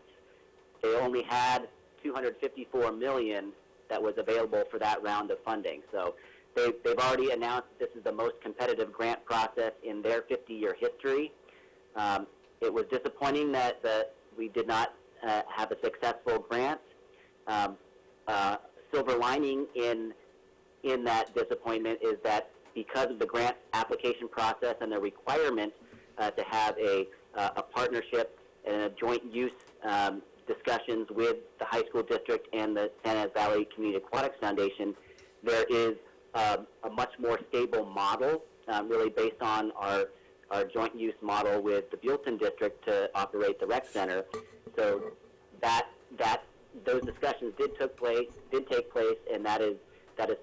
They only had $254 million that was available for that round of funding. So they've already announced this is the most competitive grant process in their 50-year history. It was disappointing that we did not have a successful grant. Silver lining in that disappointment is that because of the grant application process and the requirement to have a partnership and a joint use discussions with the high school district and the San Ynez Valley Community Aquatics Foundation, there is a much more stable model, really based on our joint use model with the Buellton district to operate the rec center. So those discussions did take place, and that is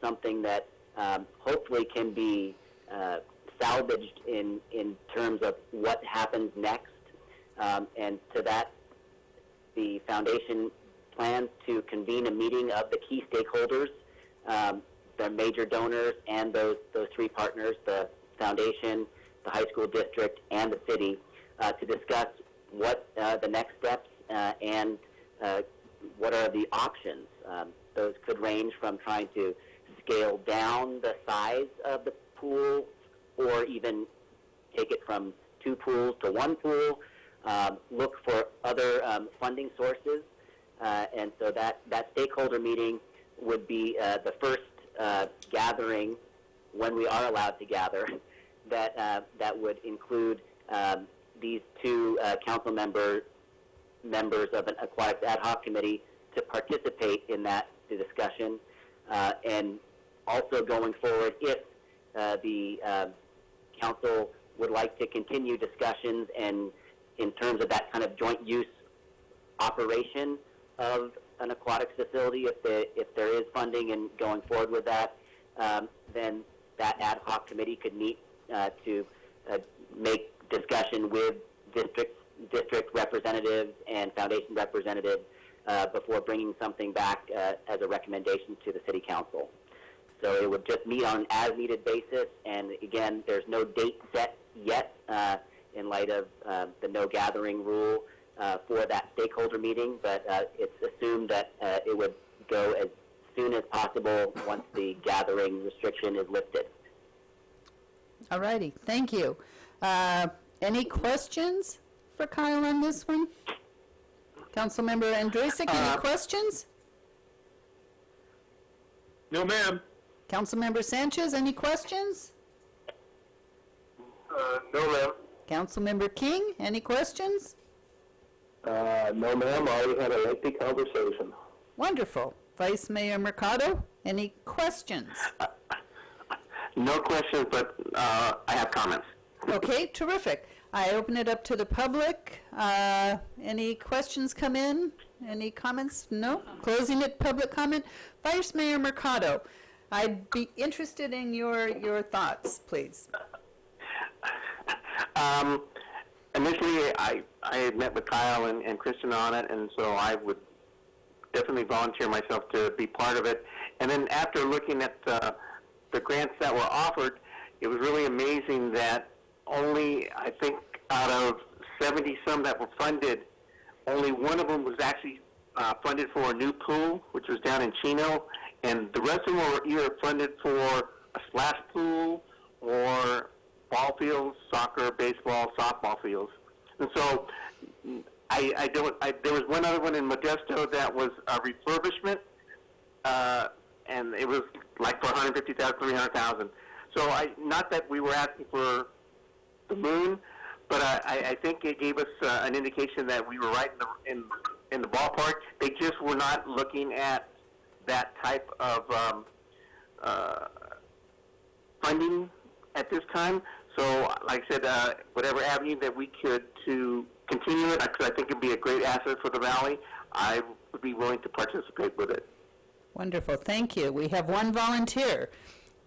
something that hopefully can be salvaged in terms of what happens next. And to that, the foundation plans to convene a meeting of the key stakeholders, the major donors, and those 3 partners, the foundation, the high school district, and the city, to discuss what the next steps and what are the options. Those could range from trying to scale down the size of the pool, or even take it from 2 pools to 1 pool, look for other funding sources. And so that stakeholder meeting would be the first gathering, when we are allowed to gather, that would include these 2 council members of an aquatics ad hoc committee to participate in that discussion. And also going forward, if the council would like to continue discussions and in terms of that kind of joint use operation of an aquatics facility, if there is funding and going forward with that, then that ad hoc committee could meet to make discussion with district representatives and foundation representatives before bringing something back as a recommendation to the city council. So it would just meet on an as-needed basis, and again, there's no date set yet in light of the no gathering rule for that stakeholder meeting, but it's assumed that it would go as soon as possible once the gathering restriction is lifted. All righty, thank you. Any questions for Kyle on this one? Councilmember Andrusik, any questions? No, ma'am. Councilmember Sanchez, any questions? No, ma'am. Councilmember King, any questions? No, ma'am, I already had a lengthy conversation. Wonderful. Vice Mayor Mercado, any questions? No questions, but I have comments. Okay, terrific. I open it up to the public. Any questions come in? Any comments? No? Closing it, public comment. Vice Mayor Mercado, I'd be interested in your thoughts, please. Initially, I had met with Kyle and Kristen on it, and so I would definitely volunteer myself to be part of it. And then after looking at the grants that were offered, it was really amazing that only, I think, out of 70-some that were funded, only one of them was actually funded for a new pool, which was down in Chino, and the rest of them were either funded for a splash pool or ball fields, soccer, baseball, softball fields. And so there was one other one in Modesto that was a refurbishment, and it was like for $150,000, $300,000. So not that we were asking for the moon, but I think it gave us an indication that we were right in the ballpark. They just were not looking at that type of funding at this time. So, like I said, whatever avenue that we could to continue it, because I think it'd be a great asset for the valley, I would be willing to participate with it. Wonderful, thank you. We have one volunteer.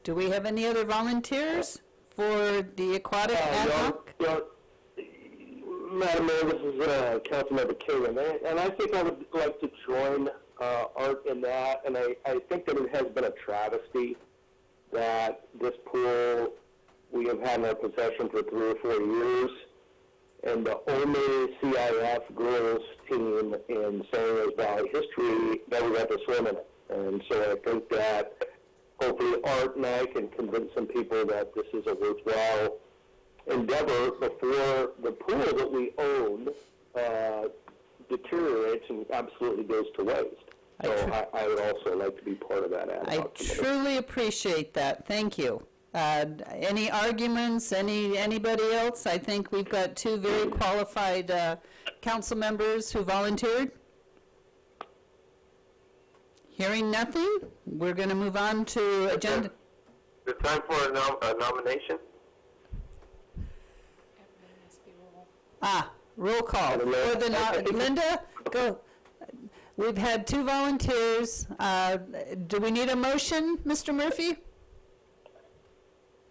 Do we have any other volunteers for the aquatic ad hoc? Madam Mayor, this is Councilmember Kagan, and I think I would like to join Art in that, and I think that it has been a travesty that this pool we have had in our possession for 3 or 4 years, and the only CIF girls team in San Luis Valley history never got to swim in it. And so I think that hopefully Art and I can convince some people that this is a worthwhile endeavor before the pool that we own deteriorates and absolutely goes to waste. So I would also like to be part of that ad I hoc committee. truly appreciate that, thank you. Any arguments, anybody else? I think we've got 2 very qualified council members who volunteered. Hearing nothing, we're going to move on to agenda. Is it time for a nomination? Roll call. For the Linda, go. We've had 2 volunteers. Do we need a motion, Mr. Murphy?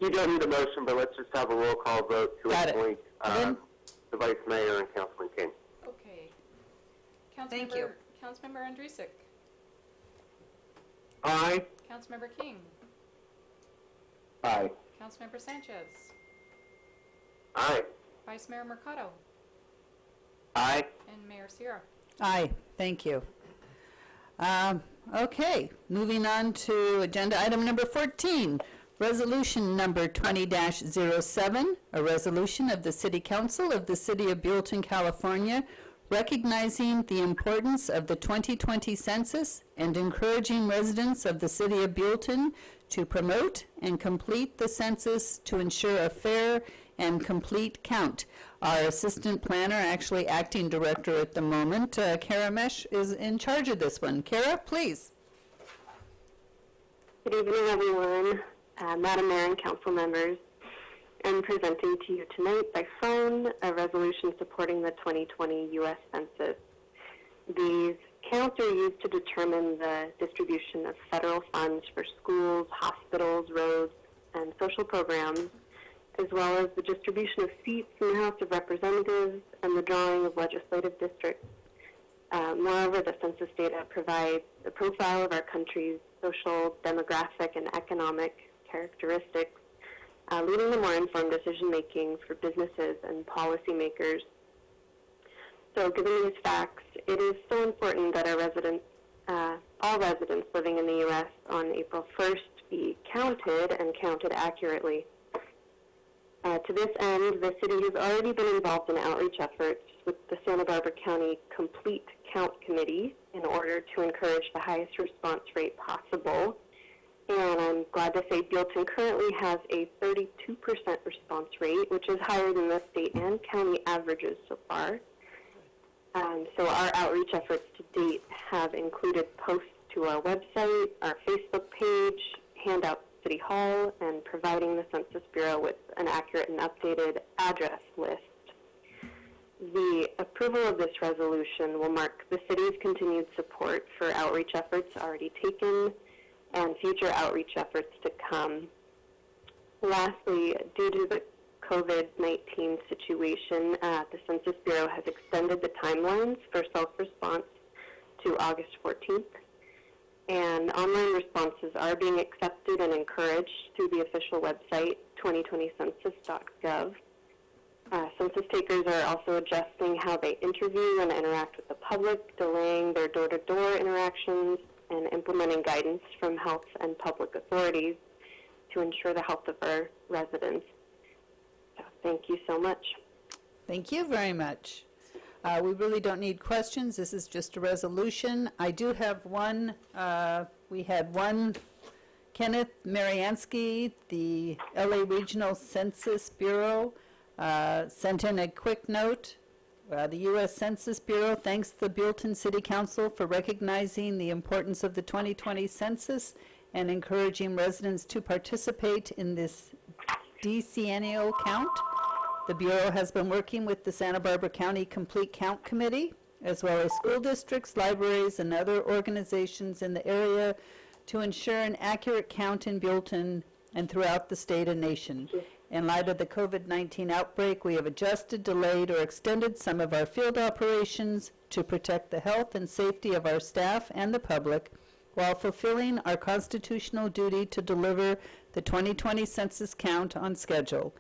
You don't need a motion, but let's just have a roll call vote to Got it. appoint the Vice Mayor and Councilman King. Okay. Thank you. Councilmember Andrusik. Aye. Councilmember King. Aye. Councilmember Sanchez. Aye. Vice Mayor Mercado. Aye. And Mayor Sierra. Aye, thank you. Okay, moving on to agenda item number 14, resolution number 20-07, a resolution of the City Council of the City of Buellton, California, recognizing the importance of the 2020 census and encouraging residents of the City of Buellton to promote and complete the census to ensure a fair and complete count. Our assistant planner, actually acting director at the moment, Kara Mesh, is in charge of this one. Kara, please. Good evening, everyone. Madam Mayor and council members, I'm presenting to you tonight by phone a resolution supporting the 2020 U.S. Census. These counts are used to determine the distribution of federal funds for schools, hospitals, roads, and social programs, as well as the distribution of seats in the House of Representatives and the drawing of legislative districts. Moreover, the census data provides a profile of our country's social, demographic, and economic characteristics, leading to more informed decision-making for businesses and policymakers. So given these facts, it is so important that our residents, all residents living in the U.S. on April 1st be counted and counted accurately. To this end, the city has already been involved in outreach efforts with the Santa Barbara County Complete Count Committee in order to encourage the highest response rate possible and I'm glad to say Buellton currently has a 32% response rate, which is higher than the state and county averages so far. So our outreach efforts to date have included posts to our website, our Facebook page, handouts at City Hall, and providing the Census Bureau with an accurate and updated address list. The approval of this resolution will mark the city's continued support for outreach efforts already taken and future outreach efforts to come. Lastly, due to the COVID-19 situation, the Census Bureau has extended the timelines for self-response to August 14th, and online responses are being accepted and encouraged through the official website, 2020census.gov. Census takers are also adjusting how they interview and interact with the public, delaying their door-to-door interactions, and implementing guidance from health and public authorities to ensure the health of our residents. So thank you so much. Thank you very much. We really don't need questions. This is just a resolution. I do have one. We had one, Kenneth Mariansky, the LA Regional Census Bureau, sent in a quick note. The U.S. Census Bureau thanks the Buellton City Council for recognizing the importance of the 2020 census and encouraging residents to participate in this decennial count. The Bureau has been working with the Santa Barbara County Complete Count Committee, as well as school districts, libraries, and other organizations in the area to ensure an accurate count in Buellton and throughout the state and nation. In light of the COVID-19 outbreak, we have adjusted, delayed, or extended some of our field operations to protect the health and safety of our staff and the public while fulfilling our constitutional duty to deliver the 2020 census count on schedule.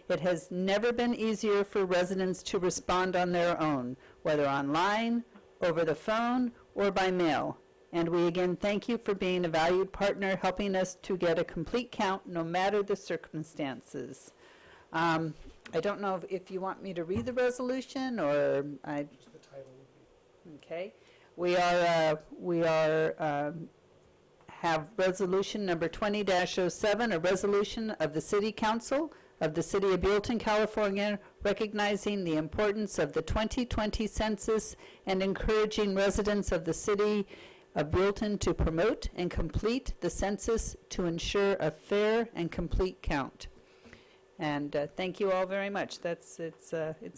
It has never been easier for residents to respond on their own, whether online, over the phone, or by mail. And we again thank you for being a valued partner, helping us to get a complete count no matter the circumstances. I don't know if you want me to read the resolution or Just the title would be. okay. We have resolution number 20-07, a resolution of the City Council of the City of Buellton, California, recognizing the importance of the 2020 census and encouraging residents of the City of Buellton to promote and complete the census to ensure a fair and complete count. And thank you all very much. It's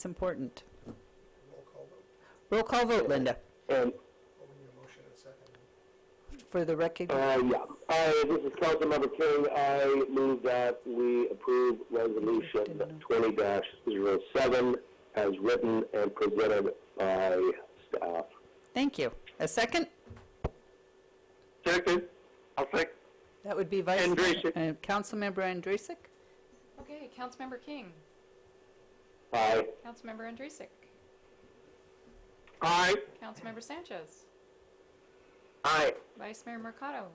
important. Roll call vote. Roll call vote, Linda, And, Oh, we need a motion in a second. for the record. this is Councilmember King. I move that we approve resolution 20-07 as written and presented by staff. Thank you. A second? Second. I'll second. That would be Vice Andrusik. Councilmember Andrusik. Okay, Councilmember King, Aye. Councilmember Andrusik, Aye. Councilmember Sanchez, Aye. Vice Mayor Mercado,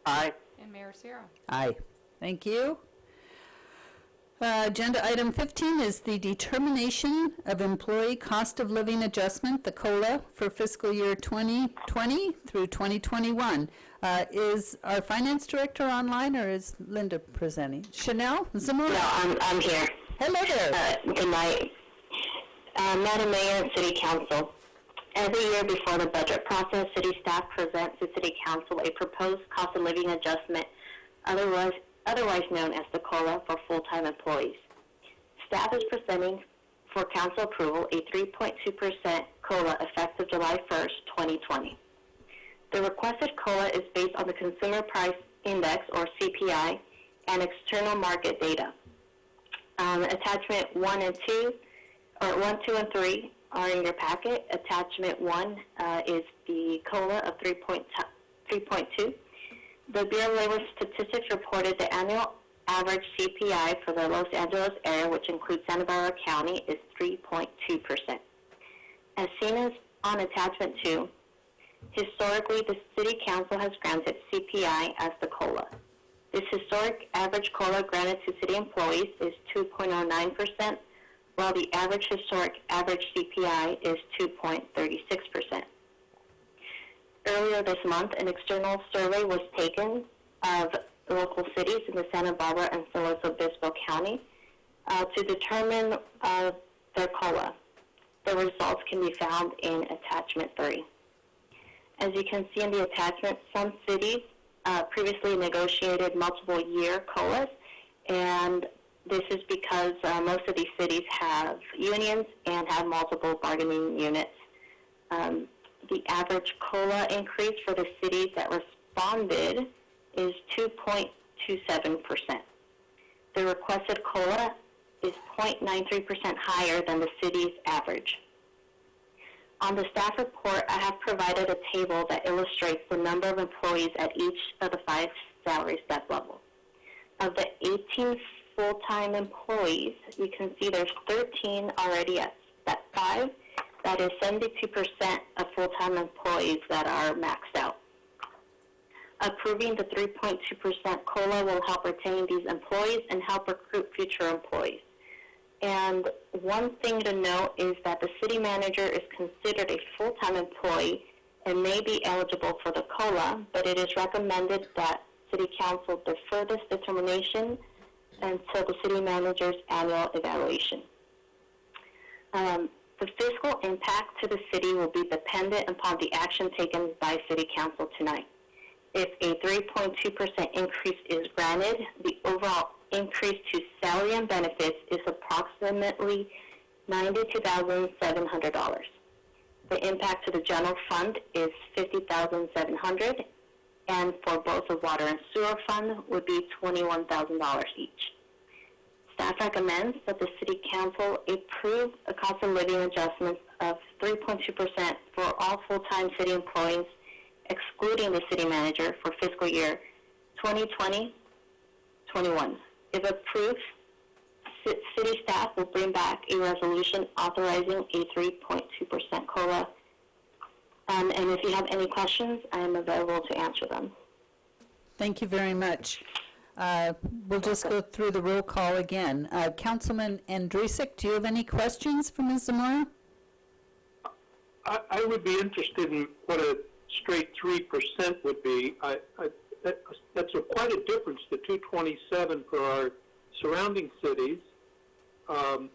Aye. and Mayor Sierra. Aye. Thank you. Agenda item 15 is the determination of employee cost of living adjustment, the COLA, for fiscal year 2020 through 2021. Is our finance director online, or is Linda presenting? Chanel Zamora? No, I'm here. Hello there. Good night. Madam Mayor and City Council, every year before the budget process, city staff presents to City Council a proposed cost of living adjustment, otherwise known as the COLA for full-time employees. Staff is presenting for council approval a 3.2% COLA effective July 1st, 2020. The requested COLA is based on the Consumer Price Index, or CPI, and external market data. Attachment 1 and 2, or 1, 2, and 3 are in your packet. Attachment 1 is the COLA of 3.2. The Bureau of Labor Statistics reported the annual average CPI for the Los Angeles area, which includes Santa Barbara County, is 3.2%. As seen as on Attachment 2, historically the City Council has granted CPI as the COLA. This historic average COLA granted to city employees is 2.09%, while the average historic average CPI is 2.36%. Earlier this month, an external survey was taken of local cities in the Santa Barbara and San Luis Obispo County to determine their COLA. The results can be found in Attachment 3. As you can see in the attachment, some cities previously negotiated multiple-year COLAs, and this is because most of these cities have unions and have multiple bargaining units. The average COLA increase for the cities that responded is 2.27%. The requested COLA is 0.93% higher than the city's average. On the staff report, I have provided a table that illustrates the number of employees at each of the 5 salary step levels. Of the 18 full-time employees, you can see there's 13 already at step 5. That is 72% of full-time employees that are maxed out. Approving the 3.2% COLA will help retain these employees and help recruit future employees. And one thing to note is that the city manager is considered a full-time employee and may be eligible for the COLA, but it is recommended that City Council defer this determination until the city manager's annual evaluation. The fiscal impact to the city will be dependent upon the action taken by City Council tonight. If a 3.2% increase is granted, the overall increase to salary and benefits is approximately $92,700. The impact to the general fund is $50,700, and for both the water and sewer fund would be $21,000 each. Staff recommends that the City Council approve a cost of living adjustment of 3.2% for all full-time city employees, excluding the city manager, for fiscal year 2020-21. If approved, city staff will bring back a resolution authorizing a 3.2% COLA. And if you have any questions, I am available to answer them. Thank you very much. We'll just go through the roll call again. Councilman Andrusik, do you have any questions for Ms. Zamora? I would be interested in what a straight 3% would be. That's quite a difference to 227 for our surrounding cities. And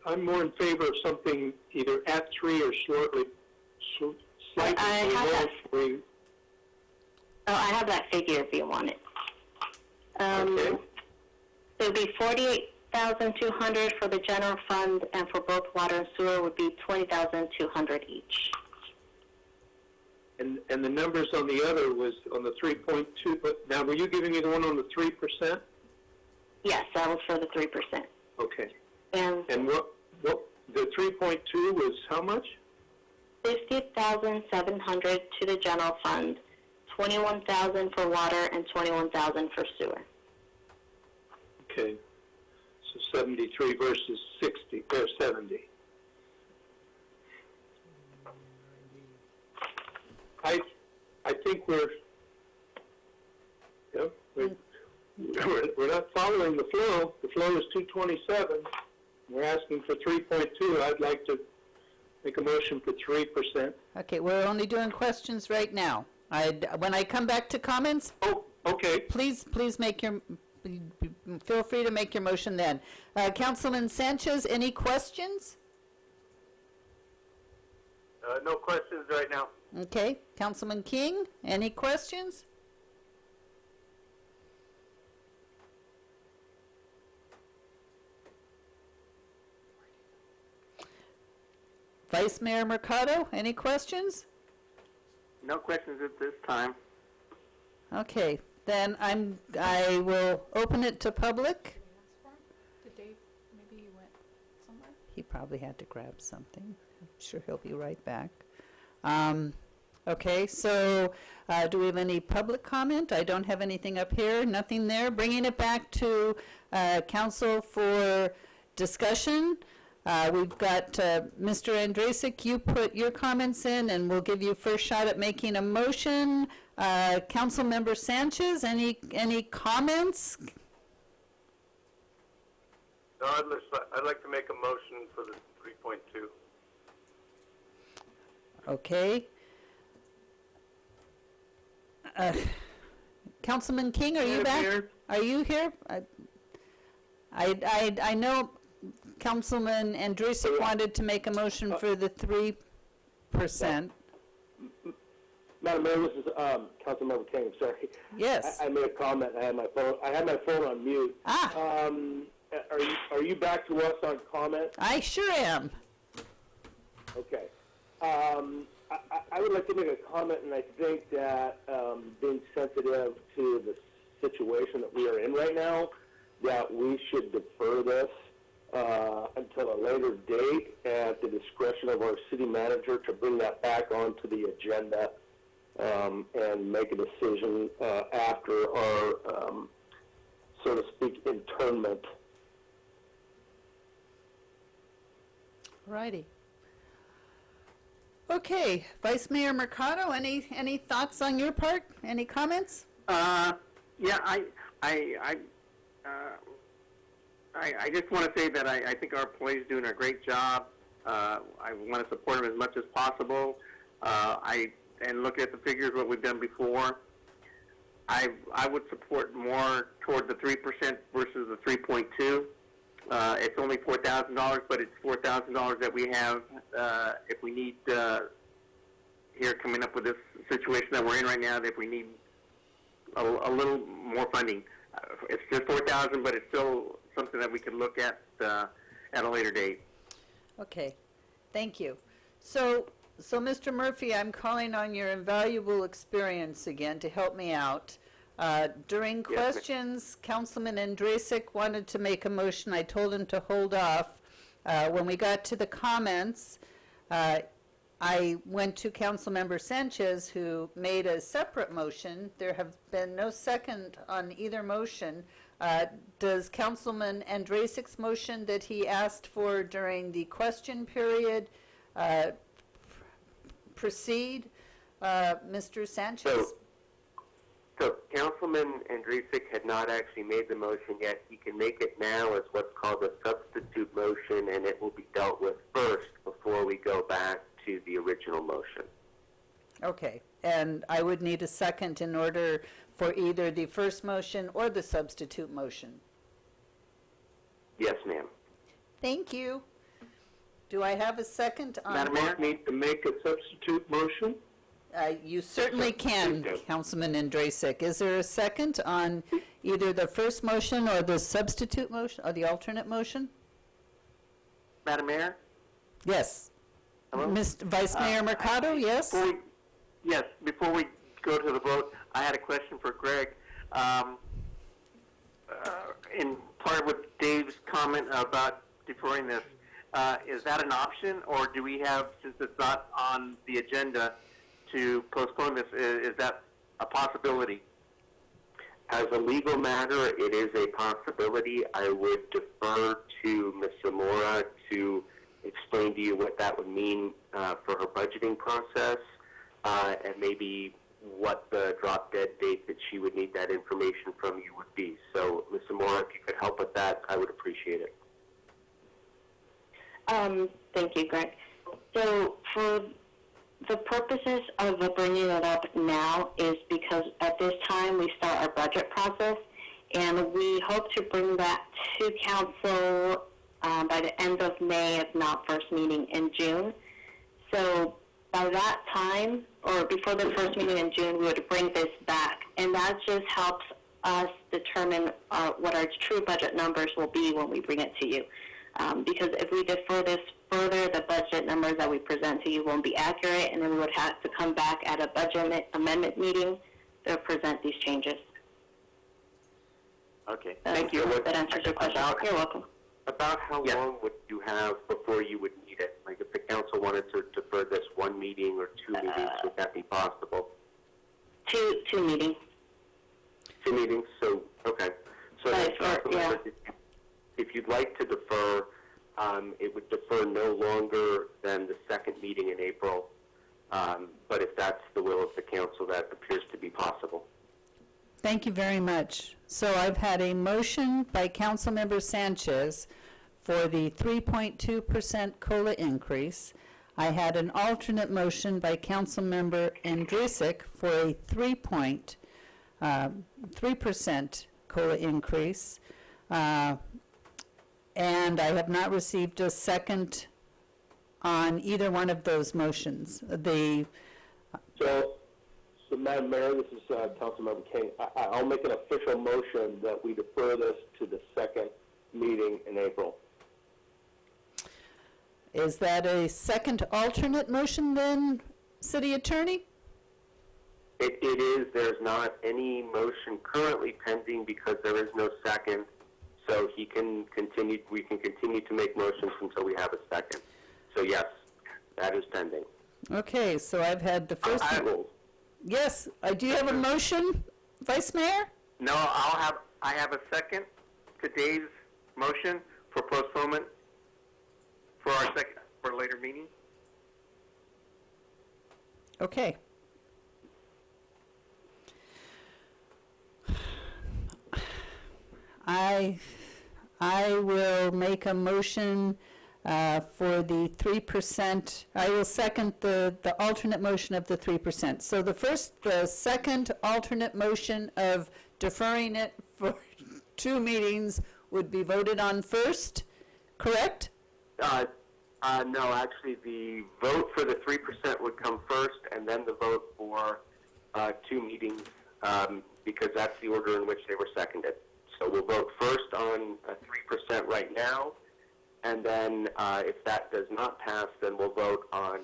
I'm more in favor of something either at 3 or slightly below 3. Oh, I have that figure if you want it. Okay. So it would be $48,200 for the general fund, and for both water and sewer would be $20,200 each. And the numbers on the other was on the 3.2. But now, were you giving me the one on the 3%? Yes, that was for the 3%. Okay. And what the 3.2 was how much? $50,700 to the general fund, $21,000 for water, and $21,000 for sewer. Okay. So 73 versus 60 or 70. I think we're not following the flow. The flow is 227. We're asking for 3.2. I'd like to make a motion for 3%. Okay, we're only doing questions right now. When I come back to comments, Oh, okay. please make your, feel free to make your motion then. Councilman Sanchez, any questions? No questions right now. Okay, Councilman King, any questions? Vice Mayor Mercado, any questions? No questions at this time. Okay, then I will open it to public. Did Dave, maybe he went somewhere? He probably had to grab something. I'm sure he'll be right back. Okay, so do we have any public comment? I don't have anything up here, nothing there. Bringing it back to council for discussion. We've got Mr. Andrusik, you put your comments in, and we'll give you first shot at making a motion. Councilmember Sanchez, any comments? No, I'd like to make a motion for the 3.2. Okay. Councilman King, are you back? Are you here? I know Councilman Andrusik wanted to make a motion for the 3%. Madam Mayor, this is Councilmember King. I'm sorry. Yes. I made a comment. I had my phone on mute. Are you back to us on comment? I sure am. Okay. I would like to make a comment, and I think that being sensitive to the situation that we are in right now, that we should defer this until a later date at the discretion of our city manager to bring that back onto the agenda and make a decision after our, so to speak, internment. Righty. Okay, Vice Mayor Mercado, any thoughts on your part? Any comments? Yeah, I just want to say that I think our employees doing a great job. I want to support them as much as possible. And look at the figures, what we've done before. I would support more toward the 3% versus the 3.2. It's only $4,000, but it's $4,000 that we have if we need here coming up with this situation that we're in right now. That if we need a little more funding, it's just $4,000, but it's still something that we can look at a later date. Okay, thank you. So Mr. Murphy, I'm calling on your invaluable experience again to help me out. During questions, Councilman Andrusik wanted to make a motion. I told him to hold off. When we got to the comments, I went to Councilmember Sanchez, who made a separate motion. There have been no second on either motion. Does Councilman Andrusik's motion that he asked for during the question period proceed? Mr. Sanchez? So Councilman Andrusik had not actually made the motion yet. He can make it now as what's called a substitute motion, and it will be dealt with first before we go back to the original motion. Okay, and I would need a second in order for either the first motion or the substitute motion. Yes, ma'am. Thank you. Do I have a second on? Madam Mayor? Need to make a substitute motion? You certainly can, Councilman Andrusik. Is there a second on either the first motion or the substitute motion or the alternate motion? Madam Mayor? Yes. Hello? Vice Mayor Mercado, yes? Before we go to the vote, I had a question for Greg. In part with Dave's comment about deferring this, is that an option, or do we have, since it's not on the agenda, to postpone this? Is that a possibility? As a legal matter, it is a possibility. I would defer to Ms. Zamora to explain to you what that would mean for her budgeting process, and maybe what the drop dead date that she would need that information from you would be. So, Ms. Zamora, if you could help with that, I would appreciate it. Thank you, Greg. So for the purposes of bringing it up now is because at this time we start our budget process, and we hope to bring that to council by the end of May, if not first meeting in June. So by that time, or before the first meeting in June, we would bring this back, and that just helps us determine what our true budget numbers will be when we bring it to you. Because if we defer this further, the budget numbers that we present to you won't be accurate, and then we would have to come back at a budget amendment meeting to present these changes. Okay. Thank you. That answers your question. You're welcome. About how long would you have before you would need it? Like if the council wanted to defer this one meeting or two meetings, would that be possible? Two meetings. 2 meetings, so, okay. So Yeah. if you'd like to defer, it would defer no longer than the second meeting in April. But if that's the will of the council, that appears to be possible. Thank you very much. So I've had a motion by Councilmember Sanchez for the 3.2% COLA increase. I had an alternate motion by Councilmember Andrusik for a 3% COLA increase. And I have not received a second on either one of those motions. So Madam Mayor, this is Councilmember King. I'll make an official motion that we defer this to the second meeting in April. Is that a second alternate motion then, City Attorney? It is. There's not any motion currently pending because there is no second. So we can continue to make motions until we have a second. So yes, that is pending. Okay, so I've had the first. Yes, do you have a motion, Vice Mayor? No, I have a second to Dave's motion for postponement for a later meeting. Okay. I will make a motion for the 3%. I will second the alternate motion of the 3%. So the second alternate motion of deferring it for 2 meetings would be voted on first, correct? No, actually, the vote for the 3% would come first, and then the vote for 2 meetings, because that's the order in which they were seconded. So we'll vote first on 3% right now, and then if that does not pass, then we'll vote on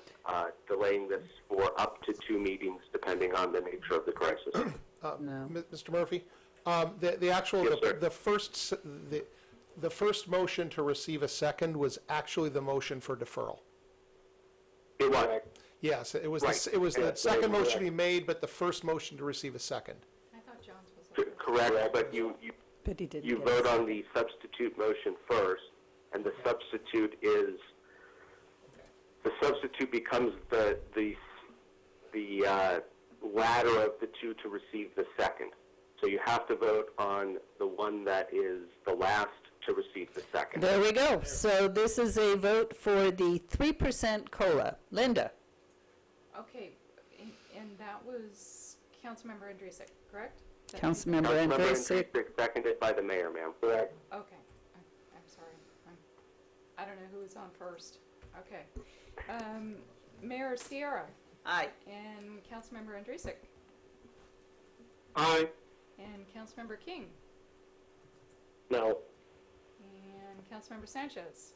delaying this for up to 2 meetings, depending on the nature of the crisis. No. Mr. Murphy, the actual, Yes, sir. the first motion to receive a second was actually the motion for deferral. It was. Yes, it was, Right. it was the Yeah, second correct. motion he made, but the first motion to receive a second. I thought John's was the first. Correct, but you But he didn't you get a vote on second. the substitute motion first, and the substitute is, the substitute becomes the latter of the 2 to receive the second. So you have to vote on the one that is the last to receive the second. There we go. So this is a vote for the 3% COLA. Linda? Okay, and that was Councilmember Andrusik, correct? Councilmember Councilmember Andrusik. Andrusik, seconded by the mayor, ma'am. Correct. Okay, I'm sorry. I don't know who was on first. Okay. Mayor Sierra Aye. and Councilmember Andrusik Aye. and Councilmember King No. and Councilmember Sanchez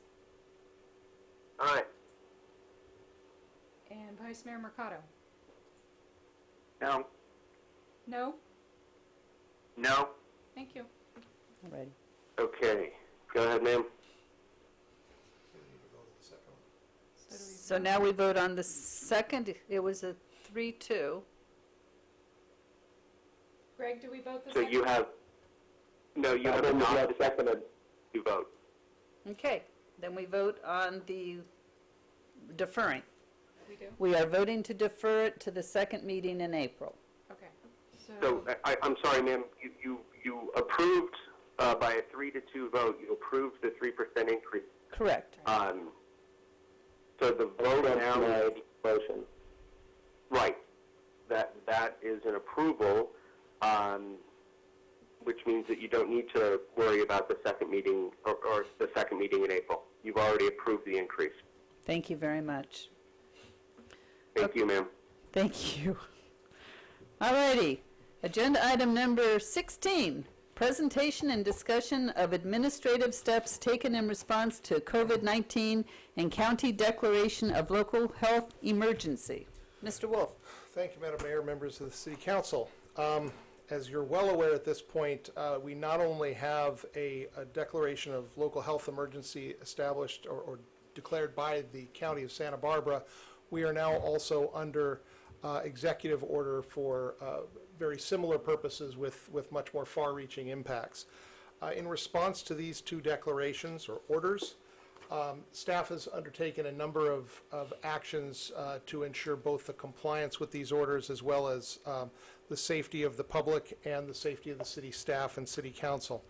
Aye. and Vice Mayor Mercado. No. No? No. Thank you. All righty. Okay, go ahead, ma'am. So do we So now we vote on the second. It was a 3-2. Greg, do we vote the So second? you have, no, you have adopted, seconded. you vote. Okay, then we vote on the deferring. We do? We are voting to defer it to the second meeting in April. Okay. So I'm sorry, ma'am, you approved by a 3-2 vote, you approved the 3% increase. Correct. So the vote now, Motion. right, that is an approval, which means that you don't need to worry about the second meeting or the second meeting in April. You've already approved the increase. Thank you very much. Thank you, ma'am. Thank you. All righty. Agenda item number 16, presentation and discussion of administrative steps taken in response to COVID-19 and county declaration of local health emergency. Mr. Wolf. Thank you, Madam Mayor, members of the City Council. As you're well aware at this point, we not only have a declaration of local health emergency established or declared by the County of Santa Barbara, we are now also under executive order for very similar purposes with much more far-reaching impacts. In response to these 2 declarations or orders, staff has undertaken a number of actions to ensure both the compliance with these orders as well as the safety of the public and the safety of the city staff and city council.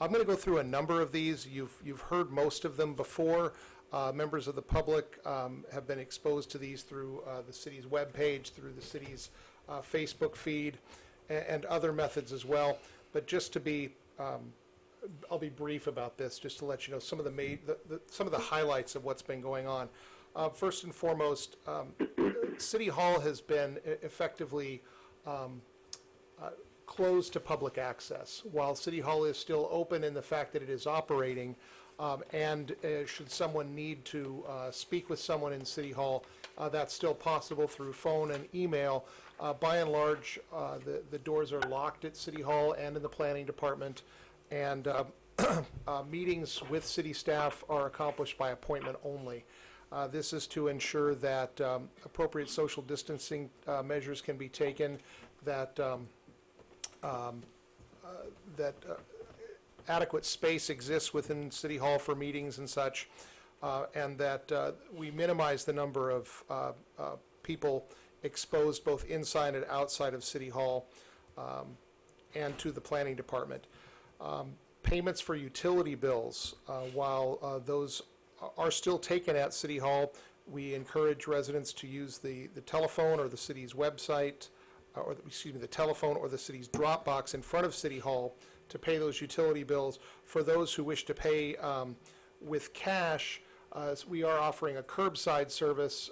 I'm going to go through a number of these. You've heard most of them before. Members of the public have been exposed to these through the city's webpage, through the city's Facebook feed, and other methods as well. But just to be, I'll be brief about this, just to let you know some of some of the highlights of what's been going on. First and foremost, City Hall has been effectively closed to public access. While City Hall is still open in the fact that it is operating, and should someone need to speak with someone in City Hall, that's still possible through phone and email. By and large, the doors are locked at City Hall and in the planning department, and meetings with city staff are accomplished by appointment only. This is to ensure that appropriate social distancing measures can be taken, that adequate space exists within City Hall for meetings and such, and that we minimize the number of people exposed both inside and outside of City Hall and to the planning department. Payments for utility bills, while those are still taken at City Hall, we encourage residents to use the telephone or the city's website, the telephone or the city's drop box in front of City Hall to pay those utility bills. For those who wish to pay with cash, we are offering a curbside service.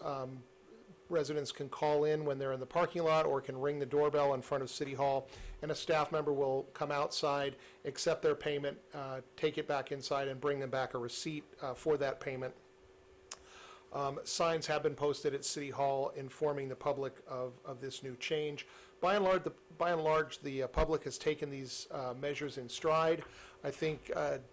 Residents can call in when they're in the parking lot or can ring the doorbell in front of City Hall, and a staff member will come outside, accept their payment, take it back inside, and bring them back a receipt for that payment. Signs have been posted at City Hall informing the public of this new change. By and large, the public has taken these measures in stride. I think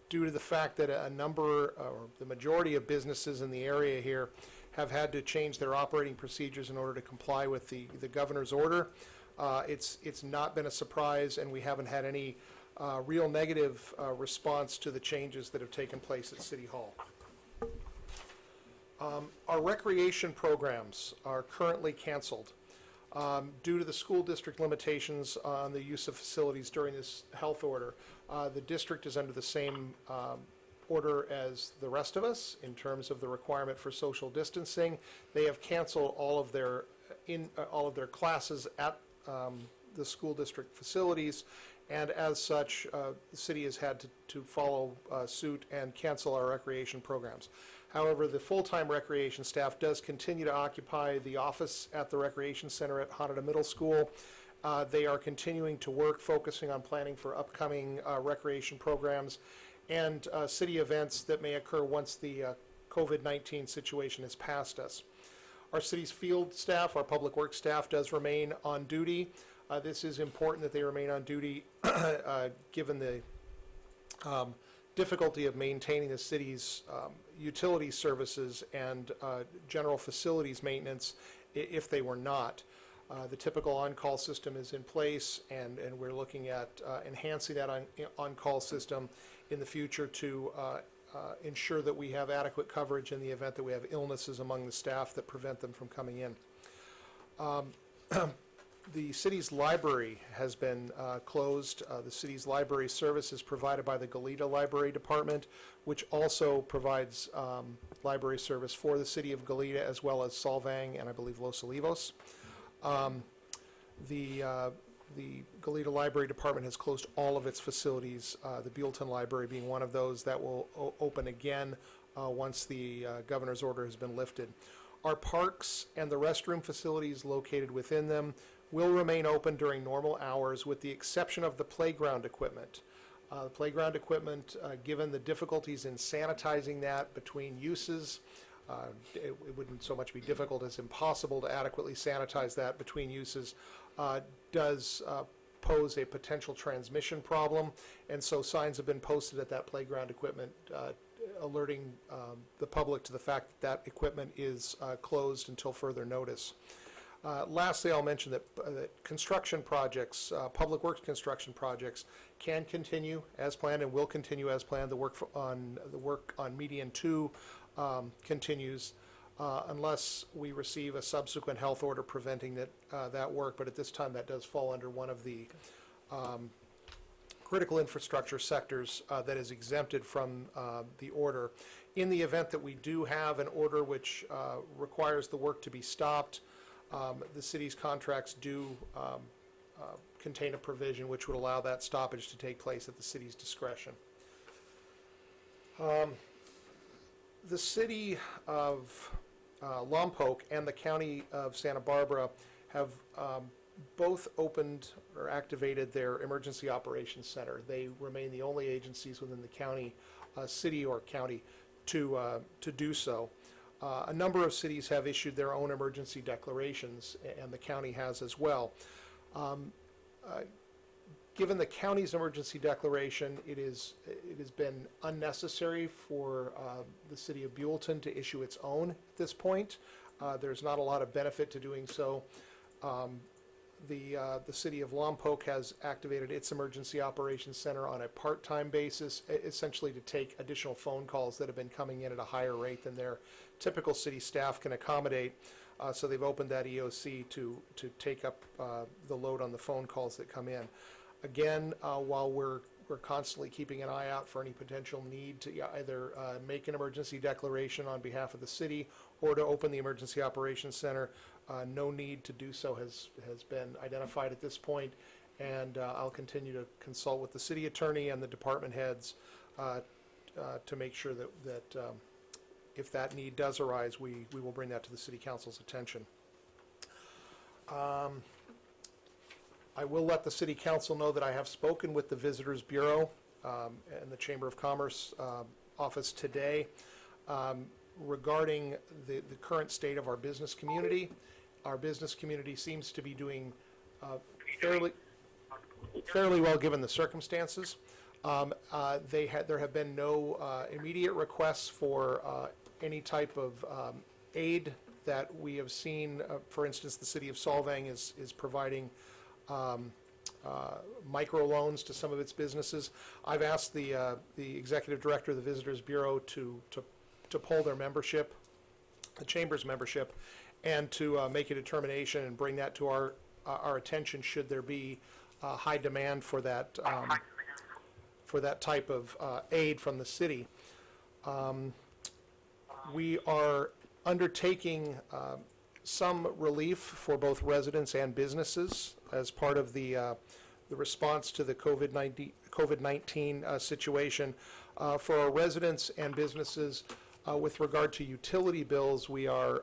due to the fact that a number, or the majority of businesses in the area here have had to change their operating procedures in order to comply with the governor's order. It's not been a surprise, and we haven't had any real negative response to the changes that have taken place at City Hall. Our recreation programs are currently canceled due to the school district limitations on the use of facilities during this health order. The district is under the same order as the rest of us in terms of the requirement for social distancing. They have canceled all of their classes at the school district facilities, and as such, the city has had to follow suit and cancel our recreation programs. However, the full-time recreation staff does continue to occupy the office at the recreation center at Hanada Middle School. They are continuing to work, focusing on planning for upcoming recreation programs and city events that may occur once the COVID-19 situation is past us. Our city's field staff, our public works staff, does remain on duty. This is important that they remain on duty given the difficulty of maintaining the city's utility services and general facilities maintenance if they were not. The typical on-call system is in place, and we're looking at enhancing that on-call system in the future to ensure that we have adequate coverage in the event that we have illnesses among the staff that prevent them from coming in. The city's library has been closed. The city's library service is provided by the Goleta Library Department, which also provides library service for the city of Goleta as well as Solvang and I believe Los Olivos. The Goleta Library Department has closed all of its facilities, the Buellton Library being one of those that will open again once the governor's order has been lifted. Our parks and the restroom facilities located within them will remain open during normal hours with the exception of the playground equipment. The playground equipment, given the difficulties in sanitizing that between uses, it wouldn't so much be difficult as impossible to adequately sanitize that between uses, does pose a potential transmission problem, and so signs have been posted at that playground equipment alerting the public to the fact that that equipment is closed until further notice. Lastly, I'll mention that construction projects, public works construction projects, can continue as planned and will continue as planned. The work on Median 2 continues unless we receive a subsequent health order preventing that work. But at this time, that does fall under one of the critical infrastructure sectors that is exempted from the order. In the event that we do have an order which requires the work to be stopped, the city's contracts do contain a provision which would allow that stoppage to take place at the city's discretion. The city of Lompoc and the county of Santa Barbara have both opened or activated their emergency operations center. They remain the only agencies within the county, city or county, to do so. A number of cities have issued their own emergency declarations, and the county has as well. Given the county's emergency declaration, it has been unnecessary for the city of Buellton to issue its own at this point. There's not a lot of benefit to doing so. The city of Lompoc has activated its emergency operations center on a part-time basis, essentially to take additional phone calls that have been coming in at a higher rate than their typical city staff can accommodate. So they've opened that EOC to take up the load on the phone calls that come in. Again, while we're constantly keeping an eye out for any potential need to either make an emergency declaration on behalf of the city or to open the emergency operations center, no need to do so has been identified at this point, and I'll continue to consult with the city attorney and the department heads to make sure that if that need does arise, we will bring that to the city council's attention. I will let the city council know that I have spoken with the Visitors Bureau and the Chamber of Commerce office today regarding the current state of our business community. Our business community seems to be doing fairly well given the circumstances. There have been no immediate requests for any type of aid that we have seen. For instance, the city of Solvang is providing microloans to some of its businesses. I've asked the executive director of the Visitors Bureau to poll their membership, the Chamber's membership, and to make a determination and bring that to our attention should there be high demand for that type of aid from the city. We are undertaking some relief for both residents and businesses as part of the response to the COVID-19 situation. For our residents and businesses, with regard to utility bills, we are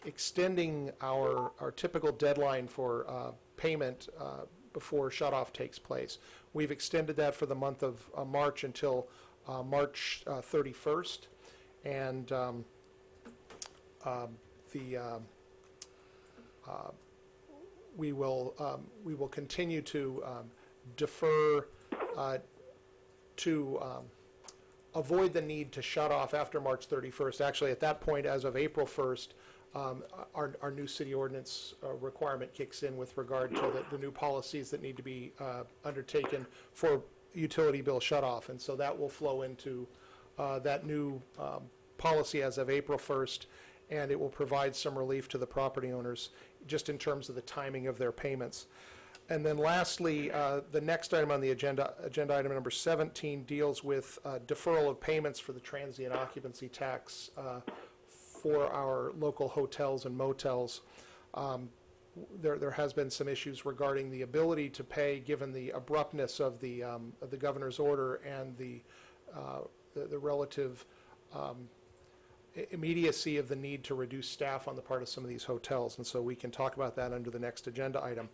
extending our typical deadline for payment before shutoff takes place. We've extended that for the month of March until March 31st, and we will continue to defer to avoid the need to shut off after March 31st. Actually, at that point, as of April 1st, our new city ordinance requirement kicks in with regard to the new policies that need to be undertaken for utility bill shutoff, and so that will flow into that new policy as of April 1st, and it will provide some relief to the property owners just in terms of the timing of their payments. And then lastly, the next item on the agenda item number 17, deals with deferral of payments for the transient occupancy tax for our local hotels and motels. There has been some issues regarding the ability to pay, given the abruptness of the governor's order and the relative immediacy of the need to reduce staff on the part of some of these hotels, and so we can talk about that under the next agenda item.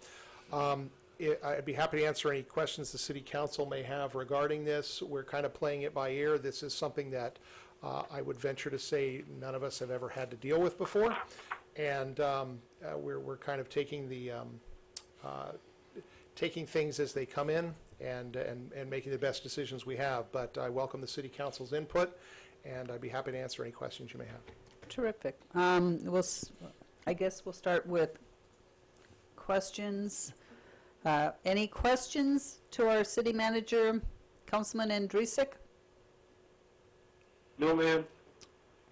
I'd be happy to answer any questions the city council may have regarding this. We're kind of playing it by ear. This is something that I would venture to say none of us have ever had to deal with before, and we're kind of taking taking things as they come in and making the best decisions we have. But I welcome the city council's input, and I'd be happy to answer any questions you may have. Terrific. I guess we'll start with questions. Any questions to our city manager, Councilman Andrusik? No, ma'am.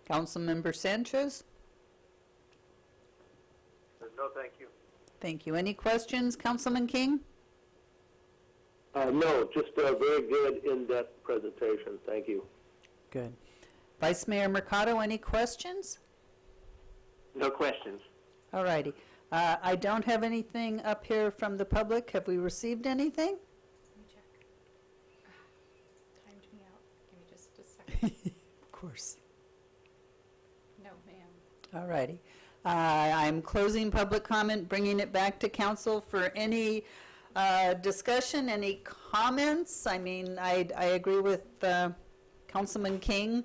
Councilmember Sanchez? No, thank you. Thank you. Any questions, Councilman King? No, just a very good in-depth presentation. Thank you. Good. Vice Mayor Mercado, any questions? No questions. All righty. I don't have anything up here from the public. Have we received anything? Let me check. Timed me out. Give me just a second. Of course. No, ma'am. All righty. I'm closing public comment, bringing it back to council for any discussion, any comments. I mean, I agree with Councilman King.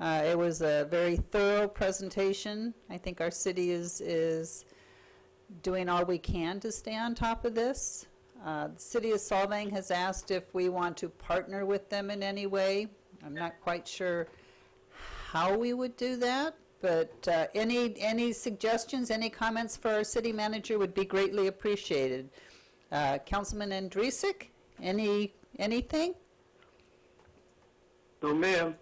It was a very thorough presentation. I think our city is doing all we can to stay on top of this. The city of Solvang has asked if we want to partner with them in any way. I'm not quite sure how we would do that, but any suggestions, any comments for our city manager would be greatly appreciated. Councilman Andrusik, anything? No, ma'am.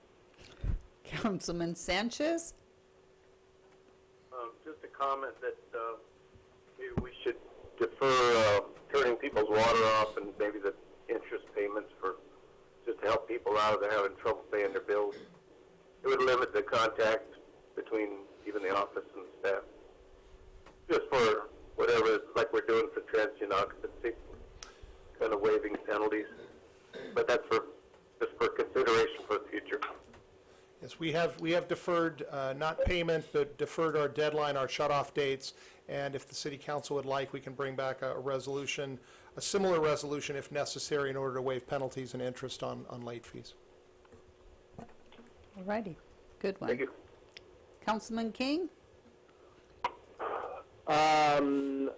Councilman Sanchez? Just a comment that maybe we should defer turning people's water off and maybe the interest payments for just to help people out if they're having trouble paying their bills. It would limit the contact between even the office and the staff. Just for whatever, like we're doing for transient occupancy, kind of waiving penalties. But that's just for consideration for the future. Yes, we have deferred, not payment, but deferred our deadline, our shut-off dates, and if the city council would like, we can bring back a resolution, a similar resolution if necessary, in order to waive penalties and interest on late fees. All righty. Good one. Thank you. Councilman King? I'm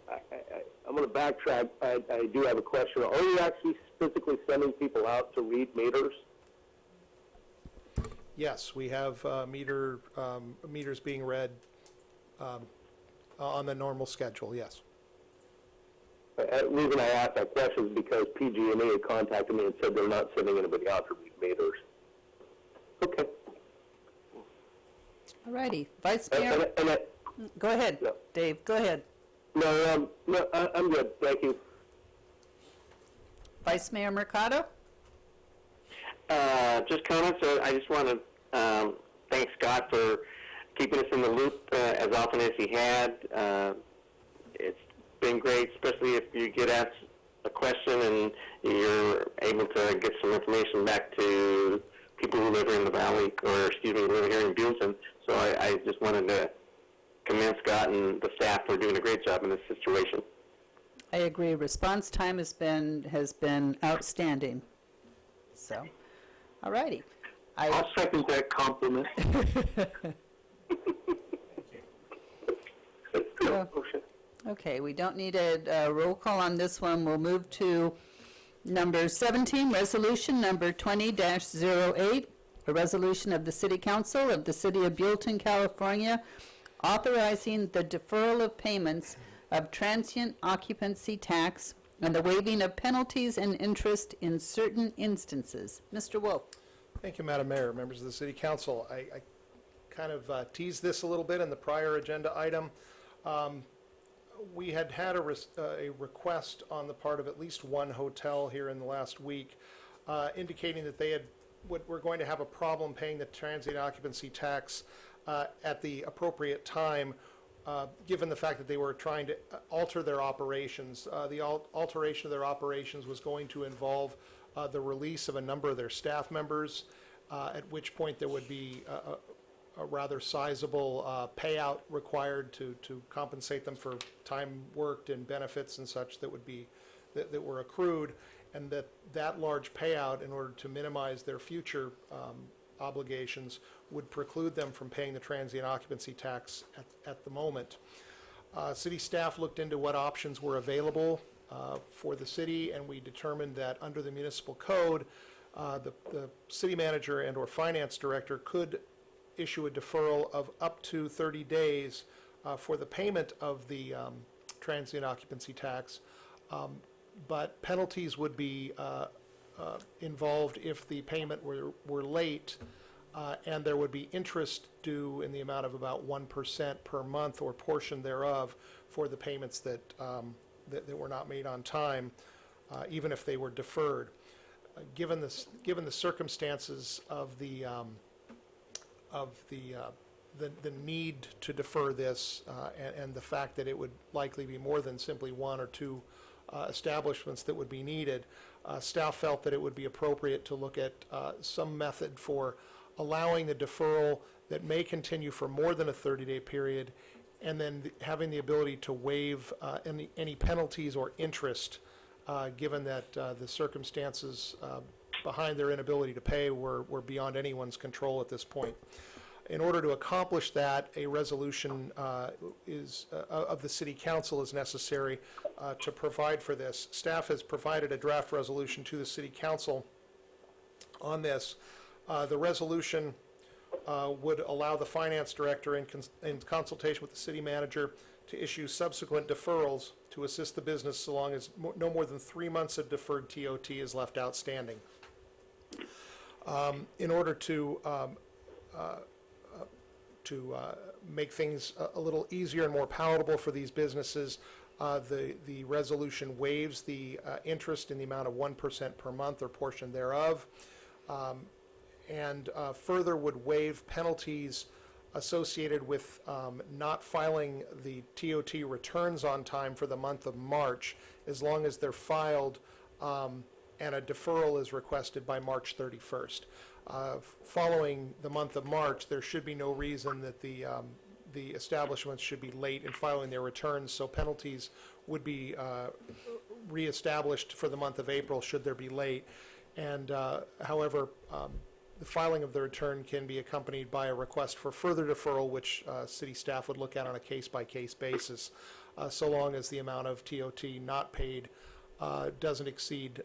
going to backtrack. I do have a question. Are you actually physically sending people out to read meters? Yes, we have meters being read on the normal schedule, yes. The reason I asked that question is because PG&E had contacted me and said they're not sending anybody out to read meters. Okay. All righty. Vice Mayor? Go ahead, No. Dave. Go ahead. No, I'm good. Thank you. Vice Mayor Mercado? Just comments. I just want to thank Scott for keeping us in the loop as often as he had. It's been great, especially if you get asked a question and you're able to get some information back to people who live here in the valley, or excuse me, live here in Buellton. So I just wanted to commend Scott and the staff for doing a great job in this situation. I agree. Response time has been outstanding. So, all righty. I'll second that compliment. Okay, we don't need a roll call on this one. We'll move to number 17, resolution number 20-08, a resolution of the City Council of the City of Buellton, California, authorizing the deferral of payments of transient occupancy tax and the waiving of penalties and interest in certain instances. Mr. Wolf. Thank you, Madam Mayor, members of the City Council. I kind of teased this a little bit in the prior agenda item. We had a request on the part of at least one hotel here in the last week indicating that were going to have a problem paying the transient occupancy tax at the appropriate time, given the fact that they were trying to alter their operations. The alteration of their operations was going to involve the release of a number of their staff members, at which point there would be a rather sizable payout required to compensate them for time worked and benefits and such that were accrued, and that large payout, in order to minimize their future obligations, would preclude them from paying the transient occupancy tax at the moment. City staff looked into what options were available for the city, and we determined that under the municipal code, the city manager and or finance director could issue a deferral of up to 30 days for the payment of the transient occupancy tax, but penalties would be involved if the payment were late, and there would be interest due in the amount of about 1% per month or portion thereof for the payments that were not made on time. even if they were deferred. Given the circumstances of the need to defer this and the fact that it would likely be more than simply one or two establishments that would be needed, staff felt that it would be appropriate to look at some method for allowing the deferral that may continue for more than a 30-day period, and then having the ability to waive any penalties or interest, given that the circumstances behind their inability to pay were beyond anyone's control at this point. In order to accomplish that, a resolution of the City Council is necessary to provide for this. Staff has provided a draft resolution to the City Council on this. The resolution would allow the Finance Director, in consultation with the City Manager, to issue subsequent deferrals to assist the business so long as no more than 3 months of deferred TOT is left outstanding. In order to make things a little easier and more palatable for these businesses, the resolution waives the interest in the amount of 1% per month or portion thereof, and further would waive penalties associated with not filing the TOT returns on time for the month of March, as long as they're filed and a deferral is requested by March 31st. Following the month of March, there should be no reason that the establishments should be late in filing their returns, so penalties would be reestablished for the month of April should there be late. And however, the filing of the return can be accompanied by a request for further deferral, which city staff would look at on a case-by-case basis, so long as the amount of TOT not paid doesn't exceed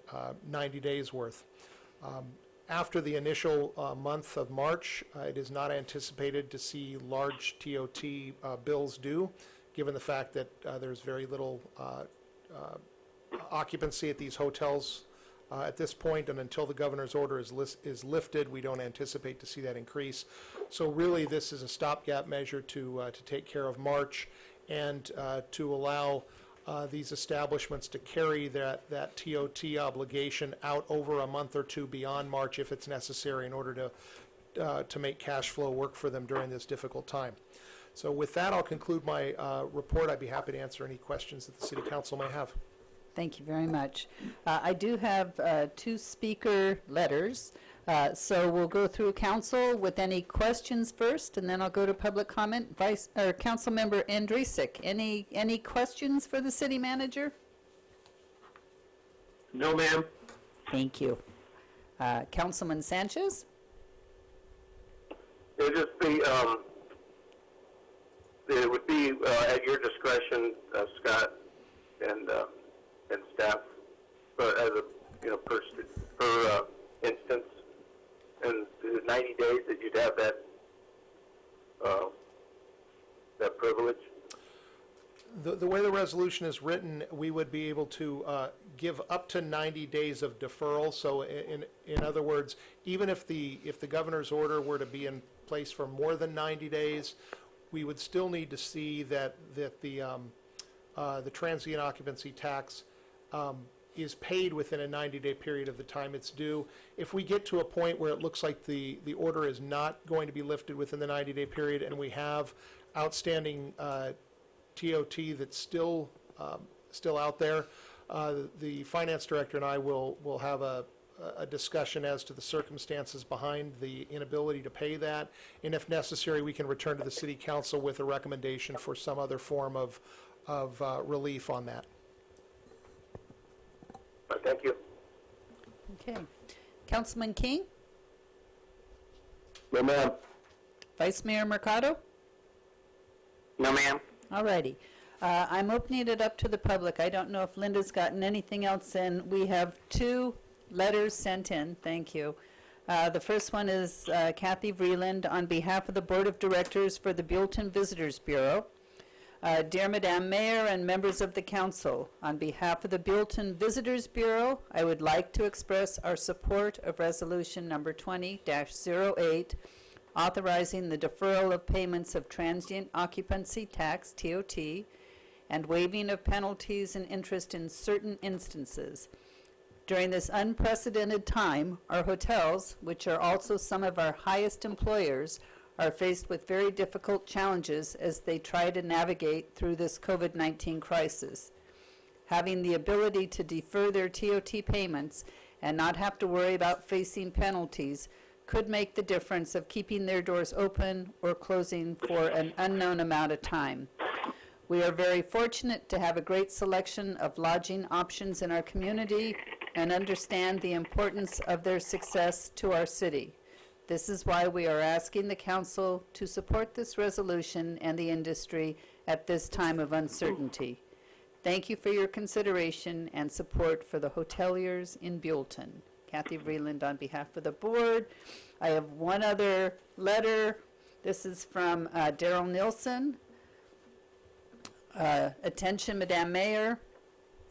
90 days worth. After the initial month of March, it is not anticipated to see large TOT bills due, given the fact that there's very little occupancy at these hotels at this point, and until the governor's order is lifted, we don't anticipate to see that increase. So really, this is a stopgap measure to take care of March and to allow these establishments to carry that TOT obligation out over a month or two beyond March if it's necessary in order to make cash flow work for them during this difficult time. So with that, I'll conclude my report. I'd be happy to answer any questions that the City Council may have. Thank you very much. I do have 2 speaker letters, so we'll go through council with any questions first, and then I'll go to public comment. Councilmember Andrusik, any questions for the city manager? No, ma'am. Thank you. Councilman Sanchez? It just be, it would be at your discretion, Scott, and staff, but as a per instance, and 90 days that you'd have that privilege. The way the resolution is written, we would be able to give up to 90 days of deferral. So in other words, even if the governor's order were to be in place for more than 90 days, we would still need to see that the transient occupancy tax is paid within a 90-day period of the time it's due. If we get to a point where it looks like the order is not going to be lifted within the 90-day period, and we have outstanding TOT that's still out there, the finance director and I will have a discussion as to the circumstances behind the inability to pay that, and if necessary, we can return to the city council with a recommendation for some other form of relief on that. Thank you. Okay. Councilman King? No, ma'am. Vice Mayor Mercado? No, ma'am. All righty. I'm opening it up to the public. I don't know if Linda's gotten anything else in. We have 2 letters sent in. Thank you. The first one is Kathy Vreeland on behalf of the Board of Directors for the Buellton Visitors Bureau. Dear Madam Mayor and members of the Council, on behalf of the Buellton Visitors Bureau, I would like to express our support of Resolution Number 20-08, authorizing the deferral of payments of transient occupancy tax, TOT, and waiving of penalties and interest in certain instances. During this unprecedented time, our hotels, which are also some of our highest employers, are faced with very difficult challenges as they try to navigate through this COVID-19 crisis. Having the ability to defer their TOT payments and not have to worry about facing penalties could make the difference of keeping their doors open or closing for an unknown amount of time. We are very fortunate to have a great selection of lodging options in our community and understand the importance of their success to our city. This is why we are asking the council to support this resolution and the industry at this time of uncertainty. Thank you for your consideration and support for the hoteliers in Buellton. Kathy Vreeland on behalf of the board. I have one other letter. This is from Daryl Nilsson. Attention, Madam Mayor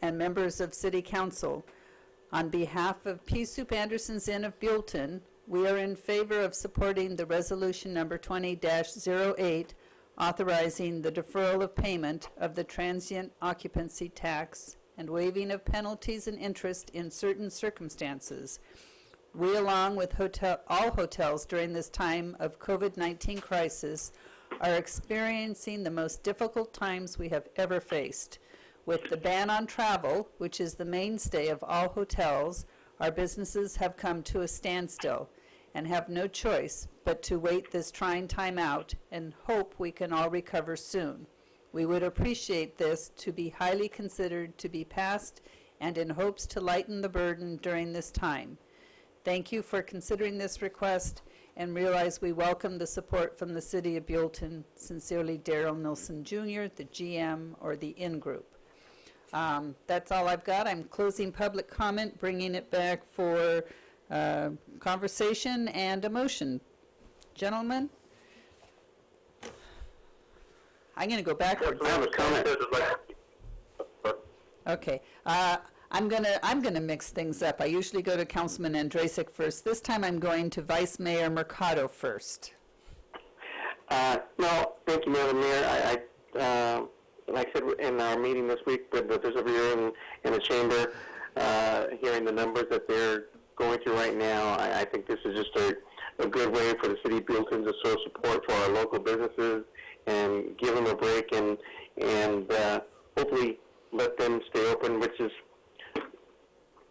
and members of City Council. On behalf of Pea Soup Anderson's Inn of Buellton, we are in favor of supporting the resolution number 20-08, authorizing the deferral of payment of the transient occupancy tax and waiving of penalties and interest in certain circumstances. We, along with all hotels during this time of COVID-19 crisis, are experiencing the most difficult times we have ever faced. With the ban on travel, which is the mainstay of all hotels, our businesses have come to a standstill and have no choice but to wait this trying time out and hope we can all recover soon. We would appreciate this to be highly considered to be passed and in hopes to lighten the burden during this time. Thank you for considering this request and realize we welcome the support from the City of Buellton. Sincerely, Daryl Nilsson Jr., the GM or the Inn Group. That's all I've got. I'm closing public comment, bringing it back for conversation and a motion. Gentlemen? I'm going to go backwards. I have a comment. Okay. I'm gonna mix things up. I usually go to Councilman Andrasik first. This time I'm going to Vice Mayor Mercado first. No, thank you, Madam Mayor. I like I said in our meeting this week, but there's over here in the chamber, hearing the numbers that they're going through right now, I think this is just a good way for the City of Buellton to show support for our local businesses and give them a break and hopefully let them stay open, which is,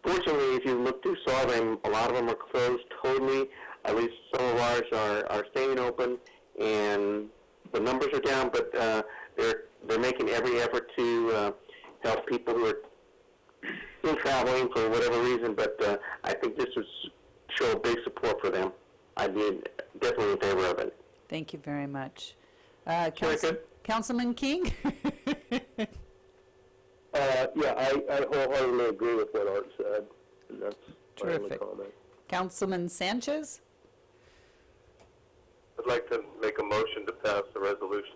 fortunately, if you look through saw them, a lot of them are closed totally. At least some of ours are staying open, and the numbers are down, but they're making every effort to help people who are still traveling for whatever reason, but I think this would show a big support for them. I'd be definitely in favor of it. Thank you very much. Good. Councilman King? Yeah, I wholeheartedly agree with what Art said. And that's my only Terrific. comment. Councilman Sanchez? I'd like to make a motion to pass the resolution.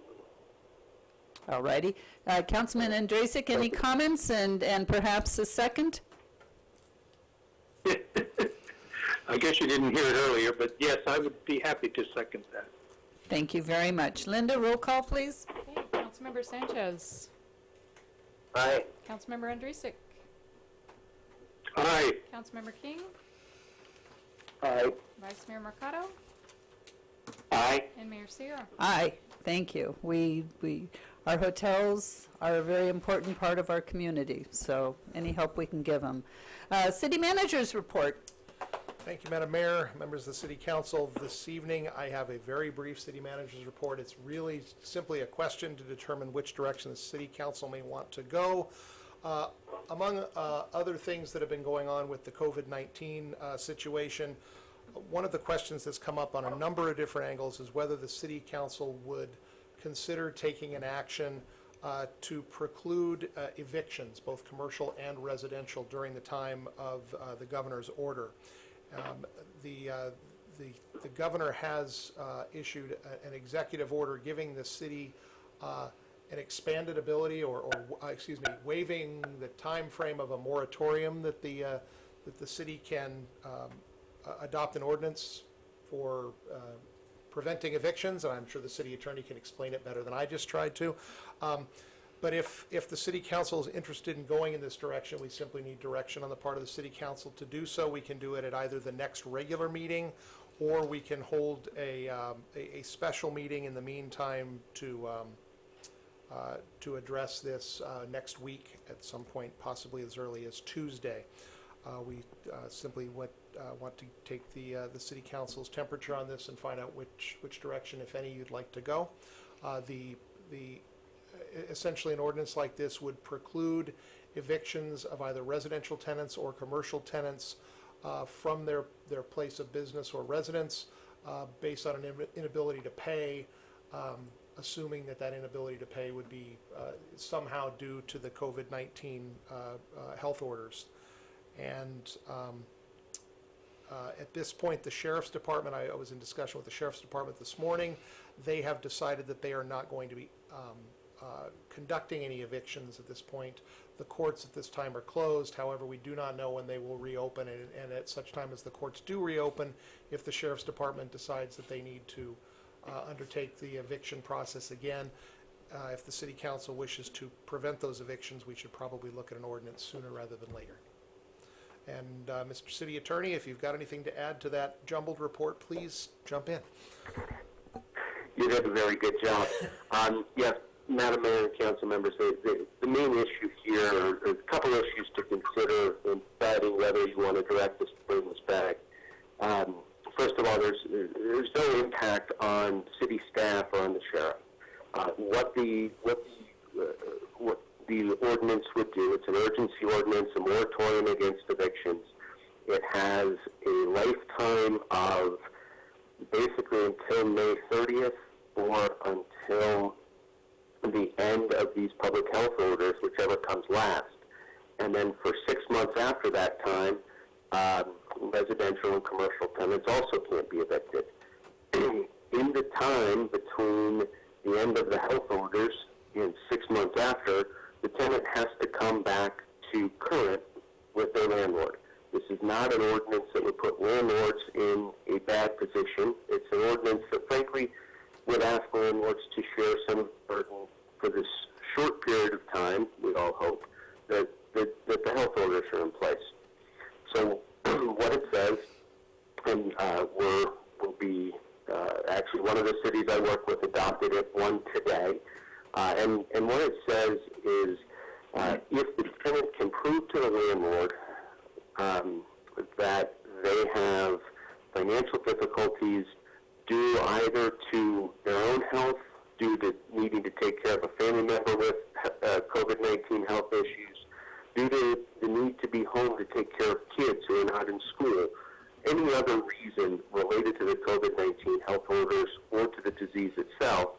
All righty. Councilman Andrasik, any comments and perhaps a second? I guess you didn't hear it earlier, but yes, I would be happy to second that. Thank you very much. Linda, roll call, please. Okay, Councilmember Sanchez. Aye. Councilmember Andrusik. Aye. Councilmember King. Aye. Vice Mayor Mercado. Aye. And Mayor Sierra. Aye. Thank you. Our hotels are a very important part of our community, so any help we can give them. City Manager's report. Thank you, Madam Mayor, members of the City Council. This evening, I have a very brief City Manager's report. It's really simply a question to determine which direction the City Council may want to go. Among other things that have been going on with the COVID-19 situation, one of the questions that's come up on a number of different angles is whether the City Council would consider taking an action to preclude evictions, both commercial and residential, during the time of the governor's order. The governor has issued an executive order giving the city an expanded ability, or waiving the time frame of a moratorium that the city can adopt an ordinance for preventing evictions, and I'm sure the city attorney can explain it better than I just tried to. But if the city council is interested in going in this direction, we simply need direction on the part of the city council to do so. We can do it at either the next regular meeting, or we can hold a special meeting in the meantime to address this next week at some point, possibly as early as Tuesday. We simply want to take the city council's temperature on this and find out which direction, if any, you'd like to go. Essentially, an ordinance like this would preclude evictions of either residential tenants or commercial tenants from their place of business or residence based on an inability to pay, assuming that inability to pay would be somehow due to the COVID-19 health orders. And at this point, the Sheriff's Department, I was in discussion with the Sheriff's Department this morning, they have decided that they are not going to be conducting any evictions at this point. The courts at this time are closed. However, we do not know when they will reopen, and at such time as the courts do reopen, if the Sheriff's Department decides that they need to undertake the eviction process again, if the City Council wishes to prevent those evictions, we should probably look at an ordinance sooner rather than later. And Mr. City Attorney, if you've got anything to add to that jumbled report, please jump in. You did a very good job. Yes, Madam Mayor and council members, the main issue here, or a couple issues to consider in deciding whether you want to direct us to bring this back. First of all, there's no impact on city staff or on the sheriff. What the ordinance would do, it's an urgency ordinance, a moratorium against evictions. It has a lifetime of basically until May 30th or until the end of these public health orders, whichever comes last. And then for 6 months after that time, residential and commercial tenants also can't be evicted. In the time between the end of the health orders and 6 months after, the tenant has to come back to current with their landlord. This is not an ordinance that would put landlords in a bad position. It's an ordinance that, frankly, would ask landlords to share some of the burden for this short period of time, we all hope, that the health orders are in place. So what it says, and will be actually one of the cities I work with adopted it, one today, and what it says is if the tenant can prove to the landlord that they have financial difficulties due either to their own health, due to needing to take care of a family member with COVID-19 health issues, due to the need to be home to take care of kids who are not in school, any other reason related to the COVID-19 health orders or to the disease itself,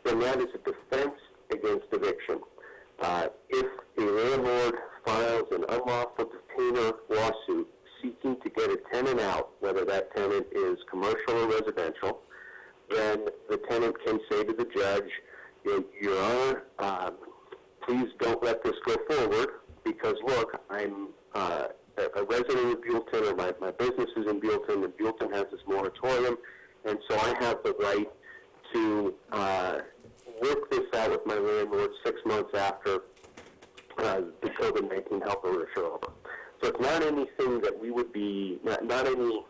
then that is a defense against eviction. If a landlord files an unlawful detainer lawsuit seeking to get a tenant out, whether that tenant is commercial or residential, then the tenant can say to the judge, Your Honor, please don't let this go forward because, look, I'm a resident of Buellton, or my business is in Buellton, and Buellton has this moratorium, and so I have the right to work this out with my landlord 6 months after the COVID-19 health orders are over. So it's not anything that we would be, there's no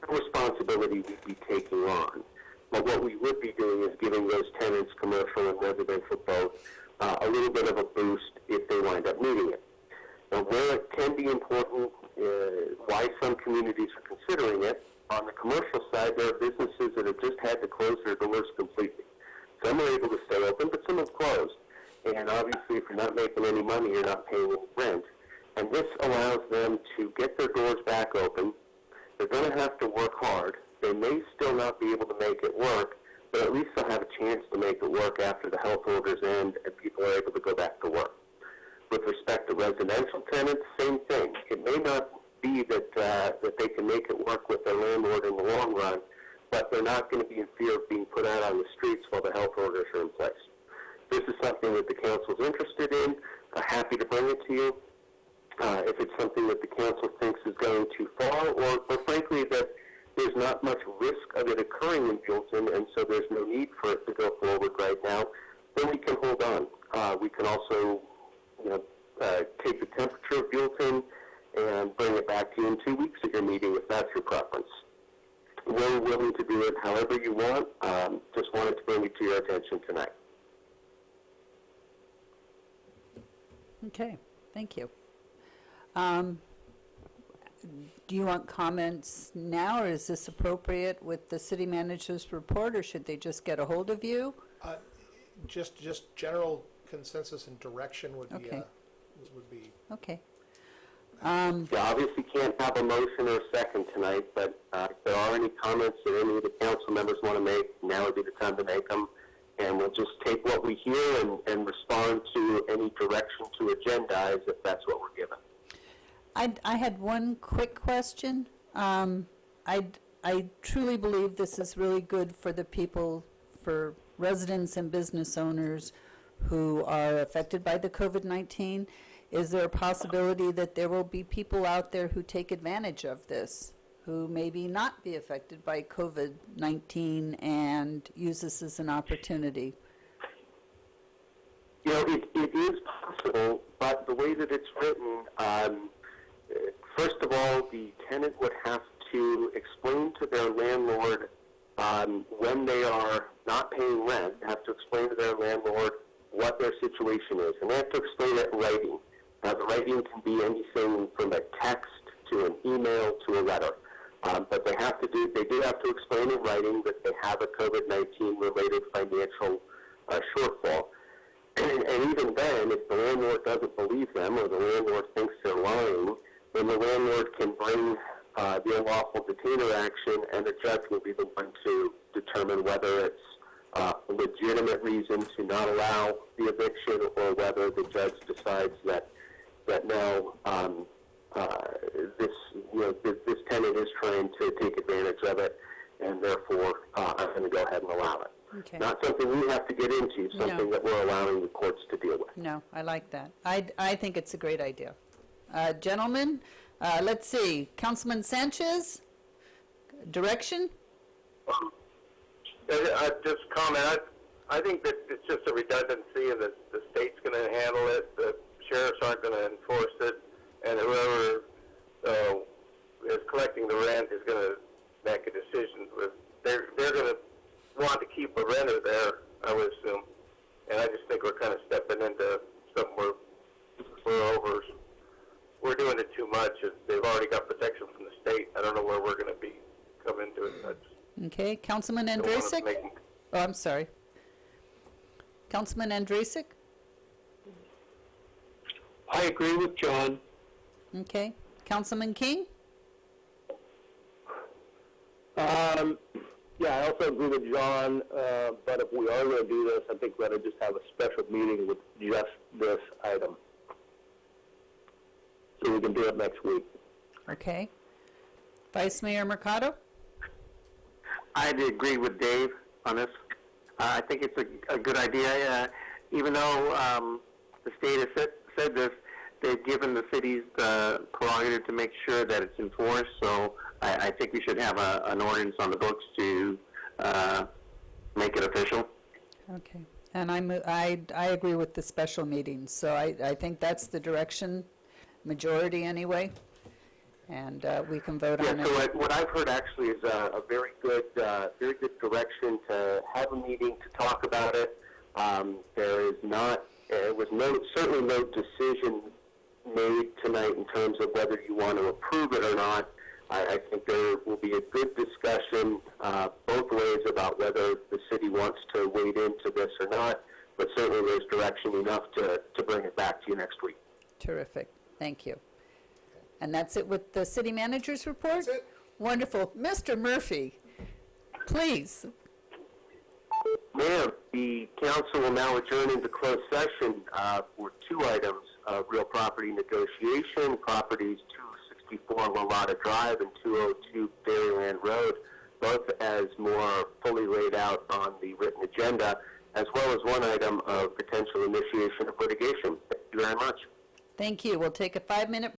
responsibility we'd be taking on. But what we would be doing is giving those tenants, commercial and residential both, a little bit of a boost if they wind up needing it. Now, where it can be important, why some communities are considering it, on the commercial side, there are businesses that have just had to close their doors completely. Some are able to stay open, but some have closed. And obviously, if you're not making any money, you're not paying any rent. And this allows them to get their doors back open. They're going to have to work hard. They may still not be able to make it work, but at least they'll have a chance to make it work after the health orders end and people are able to go back to work. With respect to residential tenants, same thing. It may not be that they can make it work with their landlord in the long run, but they're not going to be in fear of being put out on the streets while the health orders are in place. This is something that the council is interested in. Happy to bring it to you. If it's something that the council thinks is going too far, or frankly that there's not much risk of it occurring in Buellton, and so there's no need for it to go forward right now, then we can hold on. we can also, take the temperature of Buellton and bring it back to you in 2 weeks at your meeting if that's your preference. We're willing to do it however you want. Just wanted to bring it to your attention tonight. Okay, thank you. Do you want comments now, or is this appropriate with the city manager's report, or should they just get a hold of you? Just general consensus and direction would be, Okay. Okay. You obviously can't have a motion or a second tonight, but if there are any comments that any of the council members want to make, now would be the time to make them. And we'll just take what we hear and respond to any direction to agendize if that's what we're given. I had one quick question. I truly believe this is really good for the people, for residents and business owners who are affected by the COVID-19. Is there a possibility that there will be people out there who take advantage of this, who maybe not be affected by COVID-19 and use this as an opportunity? It is possible, but the way that it's written, first of all, the tenant would have to explain to their landlord when they are not paying rent, have to explain to their landlord what their situation is, and they have to explain it in writing. Now, the writing can be anything from a text to an email to a letter, but they do have to explain in writing that they have a COVID-19 related financial shortfall. And even then, if the landlord doesn't believe them or the landlord thinks they're lying, then the landlord can bring the unlawful detainer action, and the judge will be the one to determine whether it's a legitimate reason to not allow the eviction, or whether the judge decides that no, this tenant is trying to take advantage of it, and therefore I'm going to go ahead and allow it. Okay. Not something we have to get into, something that we're allowing the courts to deal with. No, I like that. I think it's a great idea. Gentlemen, let's see. Councilman Sanchez, direction? I just comment. I think that it's just a redundancy, and that the state's going to handle it. The sheriffs aren't going to enforce it, and whoever is collecting the rent is going to make a decision. They're going to want to keep a renter there, I would assume. And I just think we're kind of stepping into something we're doing it too much. They've already got protection from the state. I don't know where we're going to be coming to it. Okay, Councilman Andrasik? Oh, I'm sorry. Councilman Andrasik? I agree with John. Okay. Councilman King? Yeah, I also agree with John, but if we are going to do this, I think we ought to just have a special meeting with just this item, so we can do it next week. Okay. Vice Mayor Mercado? I'd agree with Dave on this. I think it's a good idea. Even though the state has said this, they've given the cities the prerogative to make sure that it's enforced. So I think we should have an ordinance on the books to make it official. Okay. And I agree with the special meetings. So I think that's the direction, majority anyway. And we can vote on it. So what I've heard actually is a very good direction to have a meeting to talk about it. Certainly no decision made tonight in terms of whether you want to approve it or not. I think there will be a good discussion both ways about whether the city wants to wade into this or not, but certainly there's direction enough to bring it back to you next week. Terrific. Thank you. And that's it with the city manager's report? That's it. Wonderful. Mr. Murphy, please. Mayor, the council will now adjourn into closed session for two items of real property negotiation, properties 264 Lolata Drive and 202 Dairyland Road, both as more fully laid out on the written agenda, as well as one item of potential initiation of litigation. Thank you very much. Thank you. We'll take a 5-minute